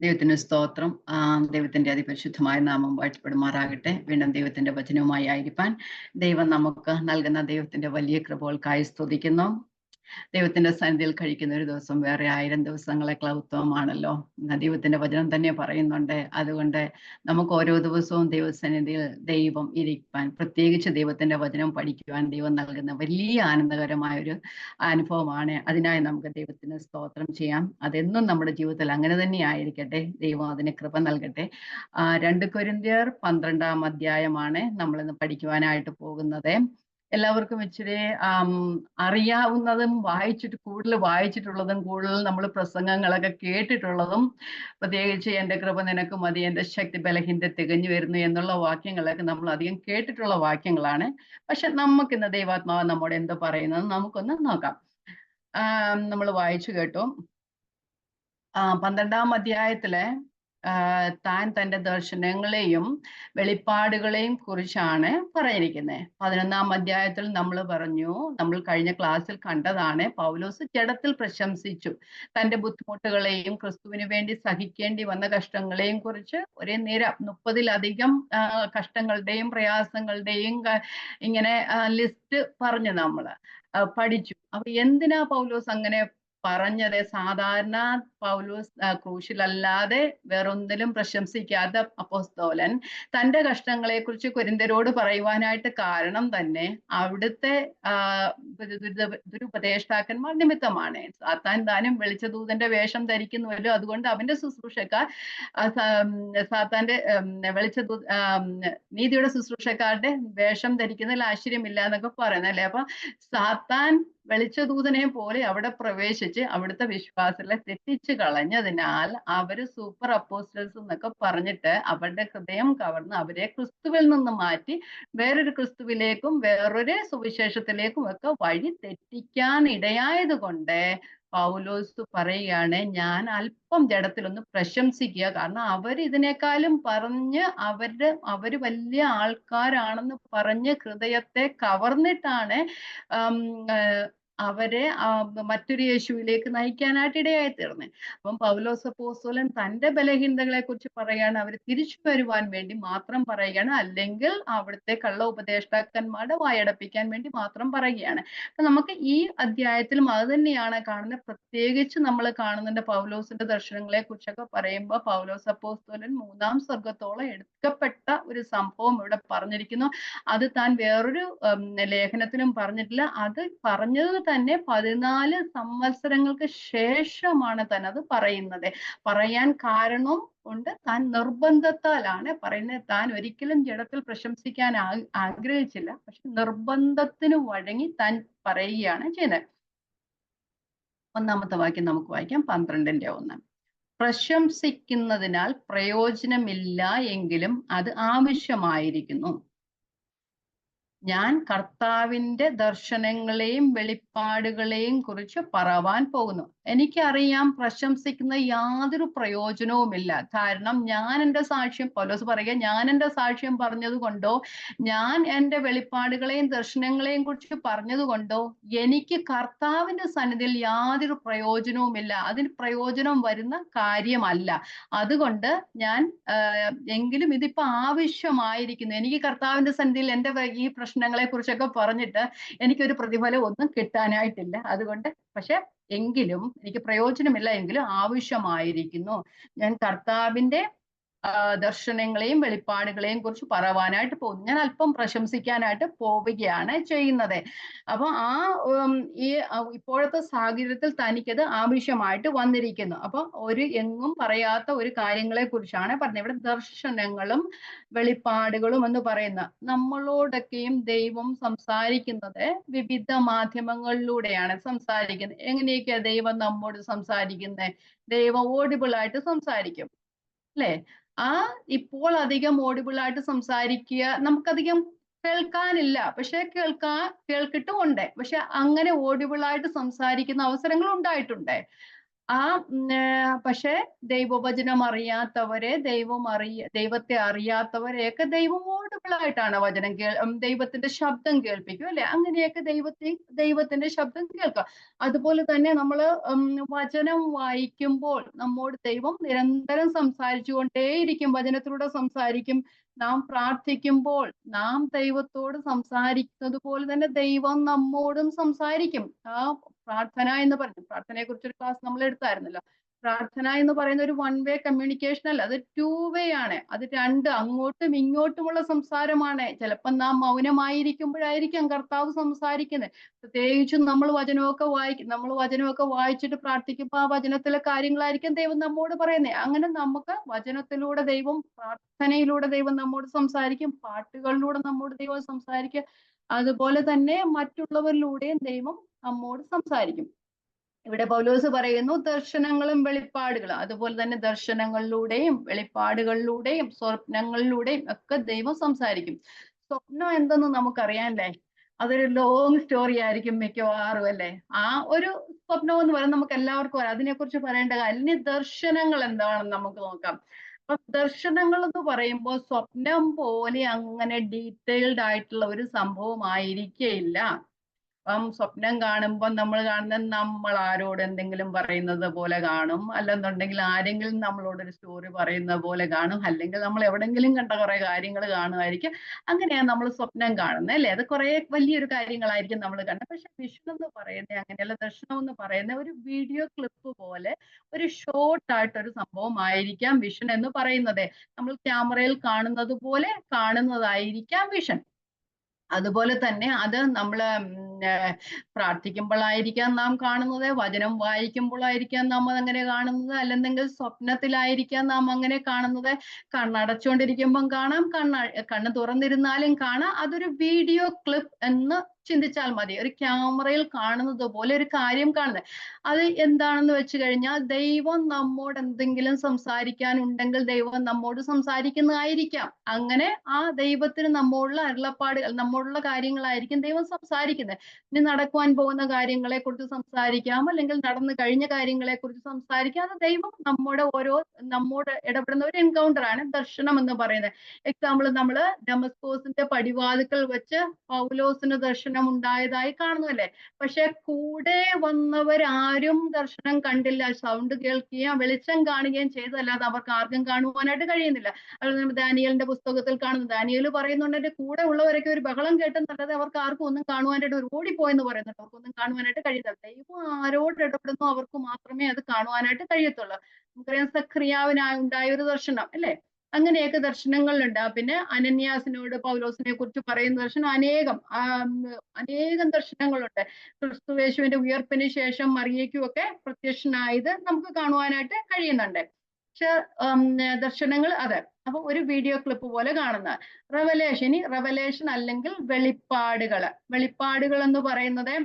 ദൈവത്തിന് സ്തോത്രം. ദൈവത്തിന്റെ അതിപരിശുദ്ധമായ നാമം വാഴ്ത്തപ്പെടുമാറാകട്ടെ. വീണ്ടും ദൈവത്തിന്റെ വചനവുമായി ആയിരിക്കാൻ ദൈവം നമുക്ക് നൽകുന്ന ദൈവത്തിന്റെ വലിയ കൃപകൾക്കായി സ്തുതിക്കുന്നു. ദൈവത്തിന്റെ സന്നിധിയിൽ കഴിക്കുന്ന ഒരു ദിവസം വേറെ 1000 ദിവസങ്ങളെക്കാൾ ഉത്തമമാണല്ലോ. ദൈവത്തിന്റെ വചനം തന്നെ പറയുന്നുണ്ട്. അതുകൊണ്ട് നമുക്ക് ഓരോ ദിവസവും ദൈവസന്നിധിയിൽ ദൈവം ഇരിക്കാൻ, പ്രത്യേകിച്ച് ദൈവത്തിന്റെ വചനം പഠിക്കുവാൻ ദൈവം നൽകുന്ന വലിയ ആനന്ദകരമായ ഒരു അനുഭവമാണ്. അതിനായി നമുക്ക് ദൈവത്തിന് സ്തോത്രം ചെയ്യാം. അതെന്നും നമ്മുടെ ജീവിതത്തിൽ അങ്ങനെ തന്നെ ആയിരിക്കട്ടെ. ദൈവം അതിന് കൃപ നൽകട്ടെ. 2 കൊരിന്ത്യർ 12-ാം അധ്യായമാണ് നമ്മളിന്ന് പഠിക്കുവാനായിട്ട് പോകുന്നത്. എല്ലാവർക്കും ഇച്ചിരി അറിയാവുന്നതും കൂടുതൽ വായിച്ചിട്ടുള്ളതും കൂടുതൽ നമ്മൾ പ്രസംഗങ്ങളൊക്കെ കേട്ടിട്ടുള്ളതും, പ്രത്യേകിച്ച് എൻ്റെ കൃപ നിനക്ക് മതി, എൻ്റെ ശക്തി ബലഹീനത തികഞ്ഞു വരുന്നു എന്നുള്ള വാക്യങ്ങളൊക്കെ നമ്മൾ അധികം കേട്ടിട്ടുള്ള വാക്യങ്ങളാണ്. പക്ഷെ നമുക്കിന്ന് ദൈവാത്മാവ് നമ്മോട് എന്ത് പറയുന്നത് നമുക്കൊന്ന് നോക്കാം. നമ്മൾ വായിച്ചു കേട്ടു. 12-ാം അധ്യായത്തിലെ താൻ തന്റെ ദർശനങ്ങളെയും വെളിപ്പാടുകളെയും കുറിച്ചാണ് പറഞ്ഞിരിക്കുന്നത്. 11-ാം അധ്യായത്തിൽ നമ്മൾ കഴിഞ്ഞ ക്ലാസ്സിൽ കണ്ടതാണ്, പൗലോസ് ജഡത്തിൽ പ്രശംസിച്ചു. തന്റെ ബുദ്ധിമുട്ടുകളെയും ക്രിസ്തുവിന് വേണ്ടി സഹിക്കേണ്ടി വന്ന കഷ്ടങ്ങളെയും കുറിച്ച് ഒരേ നിര 30-ലധികം കഷ്ടങ്ങളുടെയും പ്രയാസങ്ങളുടെയും ഇങ്ങനെ ലിസ്റ്റ് പറഞ്ഞു നമ്മൾ പഠിച്ചു. അപ്പൊ എന്തിനാ പൗലോസ് അങ്ങനെ പറഞ്ഞത്? സാധാരണ പൗലോസ് ക്രൂശിലല്ലാതെ വേറൊന്നിലും പ്രശംസിക്കാത്ത അപ്പോസ്തലൻ തന്റെ കഷ്ടങ്ങളെ കുറിച്ച് കൊരിന്ത്യരോട് പറയുവാനായിട്ട് കാരണം തന്നെ അവിടുത്തെ ദുരുപദേഷ്ടാക്കന്മാർ നിമിത്തമാണ്. സാത്താൻ താനും വെളിച്ചദൂതന്റെ വേഷം ധരിക്കുന്നുവല്ലോ, അതുകൊണ്ട് അവന്റെ ശുശ്രൂഷക്കാർ സാത്താന്റെ നീതിയുടെ ശുശ്രൂഷക്കാരുടെ വേഷം ധരിക്കുന്നതിൽ ആശ്ചര്യമില്ല എന്നൊക്കെ പറയുന്നല്ലേ. അപ്പൊ സാത്താൻ വെളിച്ചദൂതനെ പോലെ അവിടെ പ്രവേശിച്ച് അവിടുത്തെ വിശ്വാസികളെ തെറ്റിച്ച് കളഞ്ഞതിനാൽ അവര് സൂപ്പർ അപ്പോസ്റ്റൽസ് എന്നൊക്കെ പറഞ്ഞിട്ട് അവരുടെ ഹൃദയം കവർന്ന് അവരെ ക്രിസ്തുവിൽ നിന്ന് മാറ്റി വേറൊരു ക്രിസ്തുവിലേക്കും വേറൊരു സുവിശേഷത്തിലേക്കും ഒക്കെ വഴി തെറ്റിക്കാൻ ഇടയായത് കൊണ്ട് പൗലോസ് പറയുകയാണ്, ഞാൻ അല്പം ജഡത്തിലൊന്ന് പ്രശംസിക്കുക. കാരണം ഇതിനേക്കാളും പറഞ്ഞ് അവര് വലിയ ആൾക്കാരാണെന്ന് പറഞ്ഞ് ഹൃദയത്തെ കവർന്നിട്ടാണ് അവരെ മറ്റൊരു യേശുവിലേക്ക് നയിക്കാനായിട്ട് ഇടയായി തീർന്നത്. അപ്പം പൗലോസ് അപ്പോസ്തലൻ തന്റെ ബലഹീനതകളെ കുറിച്ച് പറയുകയാണ്, അവർ തിരിച്ചു വരുവാൻ വേണ്ടി മാത്രം പറയുകയാണ്, അല്ലെങ്കിൽ അവിടുത്തെ കള്ള ഉപദേഷ്ടാക്കന്മാരുടെ വായടപ്പിക്കാൻ വേണ്ടി മാത്രം പറയുകയാണ്. അപ്പൊ നമുക്ക് ഈ അധ്യായത്തിലും അത് തന്നെയാണ് കാണുന്നത്. പ്രത്യേകിച്ച് നമ്മൾ കാണുന്നുണ്ട് പൗലോസിന്റെ ദർശനങ്ങളെ കുറിച്ചൊക്കെ പറയുമ്പോൾ പൗലോസ് അപ്പോസ്തലൻ 3-ാം സ്വർഗത്തോളം എടുക്കപ്പെട്ട ഒരു സംഭവം ഇവിടെ പറഞ്ഞിരിക്കുന്നു. അത് താൻ വേറൊരു ലേഖനത്തിലും പറഞ്ഞിട്ടില്ല. അത് പറഞ്ഞത് തന്നെ 14 സംവത്സരങ്ങൾക്ക് ശേഷമാണ് താൻ അത് പറയുന്നത്. പറയാൻ കാരണം ഉണ്ട്, താൻ നിർബന്ധത്താലാണ് പറയുന്നത്. താൻ ഒരിക്കലും ജഡത്തിൽ പ്രശംസിക്കാൻ ആഗ്രഹിച്ചില്ല, പക്ഷെ നിർബന്ധത്തിന് വഴങ്ങി താൻ പറയുകയാണ് ചെയ്യുന്നത്. 1-ാമത്തെ വാക്യം നമുക്ക് വായിക്കാം. 12-ന്റെ 1. പ്രശംസിക്കുന്നതിനാൽ പ്രയോജനമില്ല എങ്കിലും അത് ആവശ്യമായിരിക്കുന്നു. ഞാൻ കർത്താവിന്റെ ദർശനങ്ങളെയും വെളിപ്പാടുകളെയും കുറിച്ച് പറവാൻ പോകുന്നു. എനിക്കറിയാം പ്രശംസിക്കുന്ന യാതൊരു പ്രയോജനവുമില്ല. കാരണം ഞാൻ എൻ്റെ സാക്ഷ്യം, പൗലോസ് പറയുക, ഞാൻ എൻ്റെ സാക്ഷ്യം പറഞ്ഞത് കൊണ്ടോ ഞാൻ എൻ്റെ വെളിപ്പാടുകളെയും ദർശനങ്ങളെയും കുറിച്ച് പറഞ്ഞത് കൊണ്ടോ എനിക്ക് കർത്താവിന്റെ സന്നിധിയിൽ യാതൊരു പ്രയോജനവുമില്ല. അതിന് പ്രയോജനം വരുന്ന കാര്യമല്ല. അതുകൊണ്ട് ഞാൻ എങ്കിലും ഇതിപ്പോ ആവശ്യമായിരിക്കുന്നു. എനിക്ക് കർത്താവിന്റെ സന്നിധിയിൽ എൻ്റെ ഈ പ്രശ്നങ്ങളെ കുറിച്ചൊക്കെ പറഞ്ഞിട്ട് എനിക്കൊരു പ്രതിഫലം ഒന്നും കിട്ടാനായിട്ടില്ല. അതുകൊണ്ട് എങ്കിലും എനിക്ക് പ്രയോജനമില്ല, എങ്കിലും ആവശ്യമായിരിക്കുന്നു. ഞാൻ കർത്താവിന്റെ ദർശനങ്ങളെയും വെളിപ്പാടുകളെയും കുറിച്ച് പറവാനായിട്ട് പോകുന്നു. ഞാൻ അല്പം പ്രശംസിക്കാനായിട്ട് പോവുകയാണ് ചെയ്യുന്നത്. അപ്പൊ ഇപ്പോഴത്തെ സാഹചര്യത്തിൽ തനിക്കത് ആവശ്യമായിട്ട് വന്നിരിക്കുന്നു. അപ്പൊ എങ്ങും പറയാത്ത ഒരു കാര്യങ്ങളെ കുറിച്ചാണ് പറഞ്ഞത്. ഇവിടെ ദർശനങ്ങളും വെളിപ്പാടുകളും എന്ന് പറയുന്ന, നമ്മളോടൊക്കെയും ദൈവം സംസാരിക്കുന്നത് വിവിധ മാധ്യമങ്ങളിലൂടെയാണ് സംസാരിക്കുന്നത്. എങ്ങനെയൊക്കെയാ ദൈവം നമ്മോട് സംസാരിക്കുന്നത്? ദൈവം ഓഡിബിൾ ആയിട്ട് സംസാരിക്കും, അല്ലേ? ഇപ്പോൾ അധികം ഓഡിബിൾ ആയിട്ട് സംസാരിക്കുക നമുക്കധികം കേൾക്കാനില്ല, പക്ഷെ കേൾക്കിട്ടുമുണ്ട്. പക്ഷെ അങ്ങനെ ഓഡിബിൾ ആയിട്ട് സംസാരിക്കുന്ന അവസരങ്ങൾ ഉണ്ടായിട്ടുണ്ട്. പക്ഷെ ദൈവവചനം അറിയാത്തവരെ, ദൈവത്തെ അറിയാത്തവരെയൊക്കെ ദൈവം ഓടുകളായിട്ടാണ് ദൈവത്തിന്റെ ശബ്ദം കേൾപ്പിക്കും അല്ലെ? അങ്ങനെയൊക്കെ ദൈവത്തിന്റെ ശബ്ദം കേൾക്കാം. അതുപോലെ തന്നെ നമ്മള് വചനം വായിക്കുമ്പോൾ നമ്മോട് ദൈവം നിരന്തരം സംസാരിച്ചു കൊണ്ടേയിരിക്കും, വചനത്തിലൂടെ സംസാരിക്കും. നാം പ്രാർത്ഥിക്കുമ്പോൾ നാം ദൈവത്തോട് സംസാരിക്കുന്നത് പോലെ തന്നെ ദൈവം നമ്മോടും സംസാരിക്കും. പ്രാർത്ഥനയെ കുറിച്ചൊരു ക്ലാസ് നമ്മൾ എടുത്തായിരുന്നല്ലോ. പ്രാർത്ഥന എന്ന് പറയുന്ന ഒരു വൺ വേ കമ്മ്യൂണിക്കേഷൻ അല്ല, അത് ടു വേ ആണ്. അത് അങ്ങോട്ടും ഇങ്ങോട്ടുമുള്ള സംസാരമാണ്. ചിലപ്പോൾ നാം മൗനമായിരിക്കുമ്പോഴായിരിക്കും കർത്താവ് സംസാരിക്കുന്നത്. പ്രത്യേകിച്ചും നമ്മൾ വചനമൊക്കെ വായിച്ചിട്ട് പ്രാർത്ഥിക്കുമ്പോൾ ആ വചനത്തിലെ കാര്യങ്ങളായിരിക്കും ദൈവം നമ്മോട് പറയുന്നത്. അങ്ങനെ നമുക്ക് വചനത്തിലൂടെ പ്രാർത്ഥനയിലൂടെ ദൈവം നമ്മോട് സംസാരിക്കും, പാട്ടുകളിലൂടെ നമ്മോട് ദൈവം സംസാരിക്കും. അതുപോലെ തന്നെ മറ്റുള്ളവരിലൂടെയും ദൈവം നമ്മോട് സംസാരിക്കും. ഇവിടെ പൗലോസ് പറയുന്നു ദർശനങ്ങളും വെളിപ്പാടുകളും. അതുപോലെ തന്നെ ദർശനങ്ങളിലൂടെയും വെളിപ്പാടുകളിലൂടെയും സ്വപ്നങ്ങളിലൂടെയും ഒക്കെ ദൈവം സംസാരിക്കും. സ്വപ്നം എന്തെന്ന് നമുക്കറിയാല്ലേ? അതൊരു ലോങ് സ്റ്റോറി ആയിരിക്കും മിക്കവാറും അല്ലേ? ആ ഒരു സ്വപ്നം എന്ന് പറയുന്നത് നമുക്ക് എല്ലാവർക്കും അറിയാം, അതിനെക്കുറിച്ച് പറയേണ്ട കാര്യം. ഇനി ദർശനങ്ങൾ എന്താണെന്ന് നമുക്ക് നോക്കാം. അപ്പൊ ദർശനങ്ങൾ എന്ന് പറയുമ്പോൾ സ്വപ്നം പോലെ അങ്ങനെ ഡീറ്റെയിൽഡ് ആയിട്ടുള്ള ഒരു സംഭവം ആയിരിക്കില്ല. സ്വപ്നം കാണുമ്പോൾ നമ്മൾ നമ്മൾ ആരോട് എന്തെങ്കിലും പറയുന്നത് പോലെ കാണും, അല്ലെന്നുണ്ടെങ്കിൽ ആരെങ്കിലും നമ്മളോടൊരു സ്റ്റോറി പറയുന്ന പോലെ കാണും, അല്ലെങ്കിൽ നമ്മൾ എവിടെങ്കിലും കണ്ട കുറെ കാര്യങ്ങൾ കാണുമായിരിക്കും. അങ്ങനെയാണ് നമ്മൾ സ്വപ്നം കാണുന്നത് അല്ലേ? അത് കുറെ വലിയൊരു കാര്യങ്ങളായിരിക്കും നമ്മൾ കണ്ടത്. പക്ഷെ വിഷൻ എന്ന് പറയുന്നത് അങ്ങനെയല്ല. ദർശനം എന്ന് പറയുന്ന ഒരു വീഡിയോ ക്ലിപ്പ് പോലെ ഒരു ഷോർട്ട് ആയിട്ടൊരു സംഭവം ആയിരിക്കാം വിഷൻ എന്ന് പറയുന്നത്. നമ്മൾ ക്യാമറയിൽ കാണുന്നത് പോലെ കാണുന്നതായിരിക്കാം വിഷൻ. അതുപോലെ തന്നെ അത് നമ്മൾ പ്രാർത്ഥിക്കുമ്പോഴായിരിക്കാം നാം കാണുന്നത്, വചനം വായിക്കുമ്പോഴായിരിക്കാം നാം അങ്ങനെ കാണുന്നത്, അല്ലെന്നെങ്കിൽ സ്വപ്നത്തിലായിരിക്കാം നാം അങ്ങനെ കാണുന്നത്. കണ്ണടച്ചുകൊണ്ടിരിക്കുമ്പം കാണാം, കണ്ണ് തുറന്നിരുന്നാലും കാണാം. അതൊരു വീഡിയോ ക്ലിപ്പ് എന്ന് ചിന്തിച്ചാൽ മതി. ഒരു ക്യാമറയിൽ കാണുന്നത് പോലെ ഒരു കാര്യം കാണുന്നത്. അത് എന്താണെന്ന് വെച്ച് കഴിഞ്ഞാൽ ദൈവം നമ്മോട് എന്തെങ്കിലും സംസാരിക്കാനുണ്ടെങ്കിൽ ദൈവം നമ്മോട് സംസാരിക്കുന്നതായിരിക്കാം. അങ്ങനെ ആ ദൈവത്തിന് നമ്മോടുള്ള അരുളപ്പാടുകൾ, നമ്മോടുള്ള കാര്യങ്ങളായിരിക്കും ദൈവം സംസാരിക്കുന്നത്. ഇനി നടക്കുവാൻ പോകുന്ന കാര്യങ്ങളെ കുറിച്ച് സംസാരിക്കാം, അല്ലെങ്കിൽ നടന്നു കഴിഞ്ഞ കാര്യങ്ങളെ കുറിച്ച് സംസാരിക്കാം. അത് ദൈവം നമ്മോട് ഇടപെടുന്ന ഒരു എൻകൗണ്ടർ ആണ് ദർശനം എന്ന് പറയുന്നത്. എക്സാമ്പിൾ, നമ്മള് ഡെമസ്കോസിന്റെ പടിവാതിക്കൽ വെച്ച് പൗലോസിന് ദർശനം ഉണ്ടായതായി കാണുന്നല്ലേ? പക്ഷെ കൂടെ വന്നവരാരും ദർശനം കണ്ടില്ല. സൗണ്ട് കേൾക്കുകയും വെളിച്ചം കാണുകയും ചെയ്തതല്ലാതെ അവർക്ക് ആർക്കും കാണുവാനായിട്ട് കഴിയുന്നില്ല. അതുപോലെ ദാനിയേലിന്റെ പുസ്തകത്തിൽ കാണുന്നു, ദാനിയേൽ പറയുന്നുണ്ട് എന്റെ കൂടെ ഉള്ളവരൊക്കെ ഒരു ബഹളം കേട്ടെന്നല്ലാതെ അവർക്ക് ആർക്കും ഒന്നും കാണുവാനായിട്ട്, ഒരു ഓടിപ്പോയെന്ന് പറയുന്നുണ്ട്, അവർക്കൊന്നും കാണുവാനായിട്ട് കഴിയുന്നില്ല. ദൈവം ആരോട് ഇടപെടുന്നു അവർക്ക് മാത്രമേ അത് കാണുവാനായിട്ട് കഴിയത്തുള്ളൂ. നമുക്കറിയാം സഖറിയാവിനായി ഉണ്ടായ ഒരു ദർശനം അല്ലേ? അങ്ങനെയൊക്കെ ദർശനങ്ങളുണ്ട്. പിന്നെ അനന്യാസിനോട് പൗലോസിനെ കുറിച്ച് പറയുന്ന ദർശനം അനേകം ദർശനങ്ങളുണ്ട്. ക്രിസ്തുയേശുവിന്റെ ഉയർപ്പിന് ശേഷം മറിയയ്ക്കും ഒക്കെ പ്രത്യക്ഷനായത് നമുക്ക് കാണുവാനായിട്ട് കഴിയുന്നുണ്ട്. പക്ഷെ ദർശനങ്ങൾ അതെ. അപ്പൊ ഒരു വീഡിയോ ക്ലിപ്പ് പോലെ കാണുന്ന റെവലേഷൻ അല്ലെങ്കിൽ വെളിപ്പാടുകൾ എന്ന് പറയുന്നത്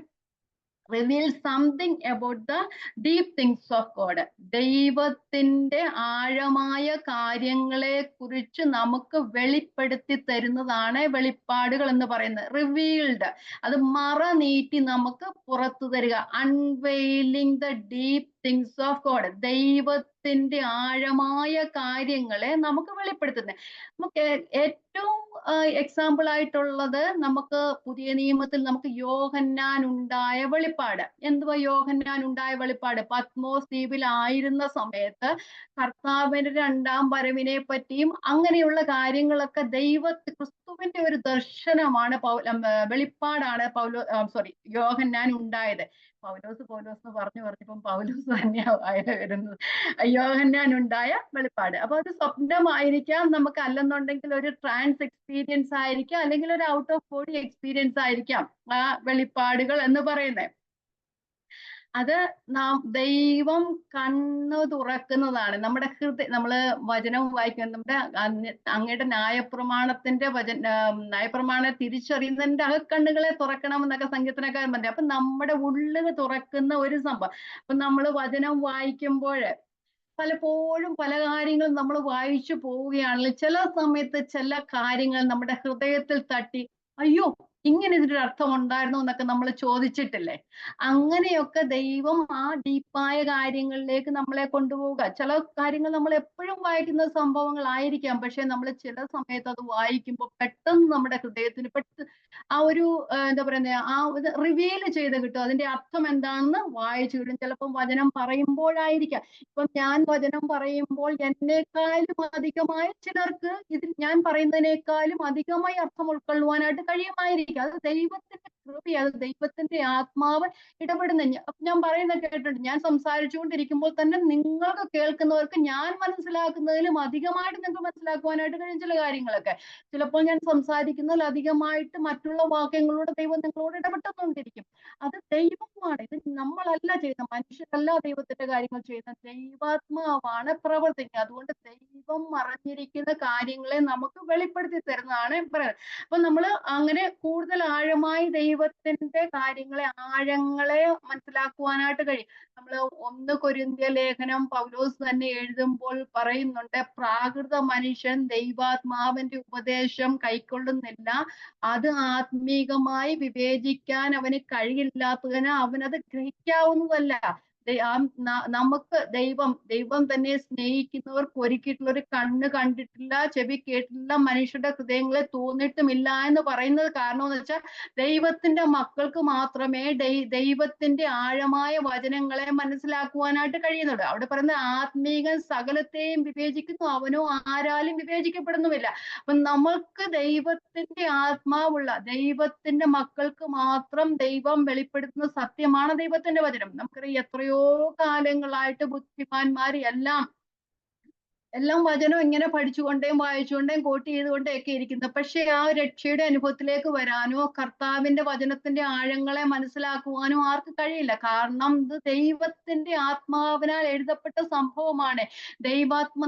reveal something about the deep things of God. ദൈവത്തിന്റെ ആഴമായ കാര്യങ്ങളെ കുറിച്ച് നമുക്ക് വെളിപ്പെടുത്തി തരുന്നതാണ് വെളിപ്പാടുകൾ എന്ന് പറയുന്നത്. റിവീൽഡ്, അത് മറ നീട്ടി നമുക്ക് പുറത്തു തരിക. Unveiling the deep things of God, ദൈവത്തിന്റെ ആഴമായ കാര്യങ്ങളെ നമുക്ക് വെളിപ്പെടുത്തുന്നത്. നമുക്ക് ഏറ്റവും എക്സാമ്പിൾ ആയിട്ടുള്ളത് നമുക്ക് പുതിയ നിയമത്തിൽ നമുക്ക് യോഹന്നാൻ ഉണ്ടായ വെളിപ്പാട്. എന്തുവാ യോഹന്നാൻ ഉണ്ടായ വെളിപ്പാട്? പത്മോസ് ദ്വീപിൽ ആയിരുന്ന സമയത്ത് കർത്താവിന്റെ രണ്ടാം വരവിനെ പറ്റിയും അങ്ങനെയുള്ള കാര്യങ്ങളൊക്കെ ക്രിസ്തുവിന്റെ ഒരു ദർശനമാണ്, വെളിപ്പാടാണ് യോഹന്നാൻ ഉണ്ടായത്. പൗലോസ് എന്ന് പറഞ്ഞപ്പം പൗലോസ് തന്നെയാണ് വരുന്നത്. യോഹന്നാൻ ഉണ്ടായ വെളിപ്പാട്. അപ്പൊ അത് സ്വപ്നമായിരിക്കാം, നമുക്ക് അല്ലെന്നുണ്ടെങ്കിൽ ഒരു ട്രാൻസ് എക്സ്പീരിയൻസ് ആയിരിക്കാം, അല്ലെങ്കിൽ ഒരു ഔട്ട് ഓഫ് ബോഡി എക്സ്പീരിയൻസ് ആയിരിക്കാം ആ വെളിപ്പാടുകൾ എന്ന് പറയുന്നത്. അത് ദൈവം കണ്ണു തുറക്കുന്നതാണ്. നമ്മുടെ നമ്മള് വചനം വായിക്കുന്നത്, നമ്മുടെ അങ്ങയുടെ ന്യായപ്രമാണം തിരിച്ചറിയുന്നതിന്റെ അകക്കണ്ണുകളെ തുറക്കണം എന്നൊക്കെ സംഗീതനക്കാരൻ പറഞ്ഞു. അപ്പൊ നമ്മുടെ ഉള്ളിന് തുറക്കുന്ന ഒരു സംഭവം. അപ്പൊ നമ്മൾ വചനം വായിക്കുമ്പോൾ പലപ്പോഴും പല കാര്യങ്ങളും നമ്മൾ വായിച്ചു പോവുകയാണെങ്കിൽ ചില സമയത്ത് ചില കാര്യങ്ങൾ നമ്മുടെ ഹൃദയത്തിൽ തട്ടി, അയ്യോ ഇങ്ങനെ ഇതിന്റെ അർത്ഥം ഉണ്ടായിരുന്നു എന്നൊക്കെ നമ്മൾ ചോദിച്ചിട്ടില്ലേ? അങ്ങനെയൊക്കെ ദൈവം ആ ഡീപ്പായ കാര്യങ്ങളിലേക്ക് നമ്മളെ കൊണ്ടുപോവുക. ചില കാര്യങ്ങൾ നമ്മൾ എപ്പോഴും വായിക്കുന്ന സംഭവങ്ങളായിരിക്കാം, പക്ഷെ നമ്മൾ ചില സമയത്ത് അത് വായിക്കുമ്പോൾ പെട്ടെന്ന് നമ്മുടെ ഹൃദയത്തിന് ആ ഒരു എന്താ പറയുന്നത്, ആ ഇത് റിവീൽ ചെയ്ത് കിട്ടും. അതിന്റെ അർത്ഥം എന്താണെന്ന് വായിച്ചു കിട്ടും. ചിലപ്പം വചനം പറയുമ്പോഴായിരിക്കാം. ഇപ്പം ഞാൻ വചനം പറയുമ്പോൾ എന്നെക്കാളും അധികമായി ചിലർക്ക് ഇതിൽ ഞാൻ പറയുന്നതിനേക്കാളും അധികമായി അർത്ഥം ഉൾക്കൊള്ളുവാനായിട്ട് കഴിയുമായിരിക്കും. അത് ദൈവത്തിന്റെ കൃപ, അത് ദൈവത്തിന്റെ ആത്മാവ് ഇടപെടുന്ന. ഞാൻ പറയുന്നത് കേട്ടിട്ടുണ്ട്. ഞാൻ സംസാരിച്ചുകൊണ്ടിരിക്കുമ്പോൾ തന്നെ നിങ്ങൾക്ക് കേൾക്കുന്നവർക്ക് ഞാൻ മനസ്സിലാക്കുന്നതിലും അധികമായിട്ട് നിങ്ങൾക്ക് മനസ്സിലാക്കുവാനായിട്ട് കഴിയും ചില കാര്യങ്ങളൊക്കെ. ചിലപ്പോൾ ഞാൻ സംസാരിക്കുന്നതിൽ അധികമായിട്ട് മറ്റുള്ള വാക്യങ്ങളോട് ദൈവം നിങ്ങളോട് ഇടപെട്ടുകൊണ്ടിരിക്കും. അത് ദൈവമാണ്. ഇത് നമ്മളല്ല ചെയ്യുന്ന, മനുഷ്യരല്ല ദൈവത്തിന്റെ കാര്യങ്ങൾ ചെയ്യുന്ന, ദൈവാത്മാവാണ് പ്രവർത്തിക്കുക. അതുകൊണ്ട് ദൈവം മറഞ്ഞിരിക്കുന്ന കാര്യങ്ങളെ നമുക്ക് വെളിപ്പെടുത്തി തരുന്നതാണ് പറയുന്നത്. അപ്പൊ നമ്മൾ അങ്ങനെ കൂടുതൽ ആഴമായി ദൈവത്തിന്റെ കാര്യങ്ങളെ, ആഴങ്ങളെ മനസ്സിലാക്കുവാനായിട്ട് കഴിയും. നമ്മൾ 1 കൊരിന്ത്യർ ലേഖനം പൗലോസ് തന്നെ എഴുതുമ്പോൾ പറയുന്നുണ്ട്, പ്രാകൃത മനുഷ്യൻ ദൈവാത്മാവിന്റെ ഉപദേശം കൈക്കൊള്ളുന്നില്ല, അത് ആത്മീകമായി വിവേചിക്കാൻ അവന് കഴിയില്ലാത്തതിന് അവനത് ഗ്രഹിക്കാവുന്നതല്ല. നമുക്ക് ദൈവം തന്നെ സ്നേഹിക്കുന്നവർക്ക് ഒരുക്കിയിട്ടുള്ള ഒരു കണ്ണ് കണ്ടിട്ടില്ല, ചെവി കേട്ടിട്ടില്ല, മനുഷ്യരുടെ ഹൃദയങ്ങളെ തോന്നിയിട്ടുമില്ല എന്ന് പറയുന്നത് കാരണം എന്ന് വെച്ചാൽ ദൈവത്തിന്റെ മക്കൾക്ക് മാത്രമേ ദൈവത്തിന്റെ ആഴമായ വചനങ്ങളെ മനസ്സിലാക്കുവാനായിട്ട് കഴിയുന്നുള്ളൂ. അവിടെ പറയുന്ന ആത്മീക സകലത്തെയും വിവേചിക്കുന്നു, അവനോ ആരാലും വിവേചിക്കപ്പെടുന്നുമില്ല. അപ്പൊ നമുക്ക് ദൈവത്തിന്റെ ആത്മാവുള്ള ദൈവത്തിന്റെ മക്കൾക്ക് മാത്രം ദൈവം വെളിപ്പെടുത്തുന്ന സത്യമാണ് ദൈവത്തിന്റെ വചനം. നമുക്കറിയാം എത്രയോ കാലങ്ങളായിട്ട് ബുദ്ധിമാന്മാർ എല്ലാം വചനം ഇങ്ങനെ പഠിച്ചുകൊണ്ടേയും വായിച്ചുകൊണ്ടേയും കോട്ട് ചെയ്തുകൊണ്ടേ ഒക്കെ ഇരിക്കുന്നത്. പക്ഷെ ആ രക്ഷയുടെ അനുഭവത്തിലേക്ക് വരാനോ കർത്താവിന്റെ വചനത്തിന്റെ ആഴങ്ങളെ മനസ്സിലാക്കുവാനോ ആർക്ക് കഴിയില്ല. കാരണം ഇത് ദൈവത്തിന്റെ ആത്മാവിനാൽ എഴുതപ്പെട്ട സംഭവമാണ്.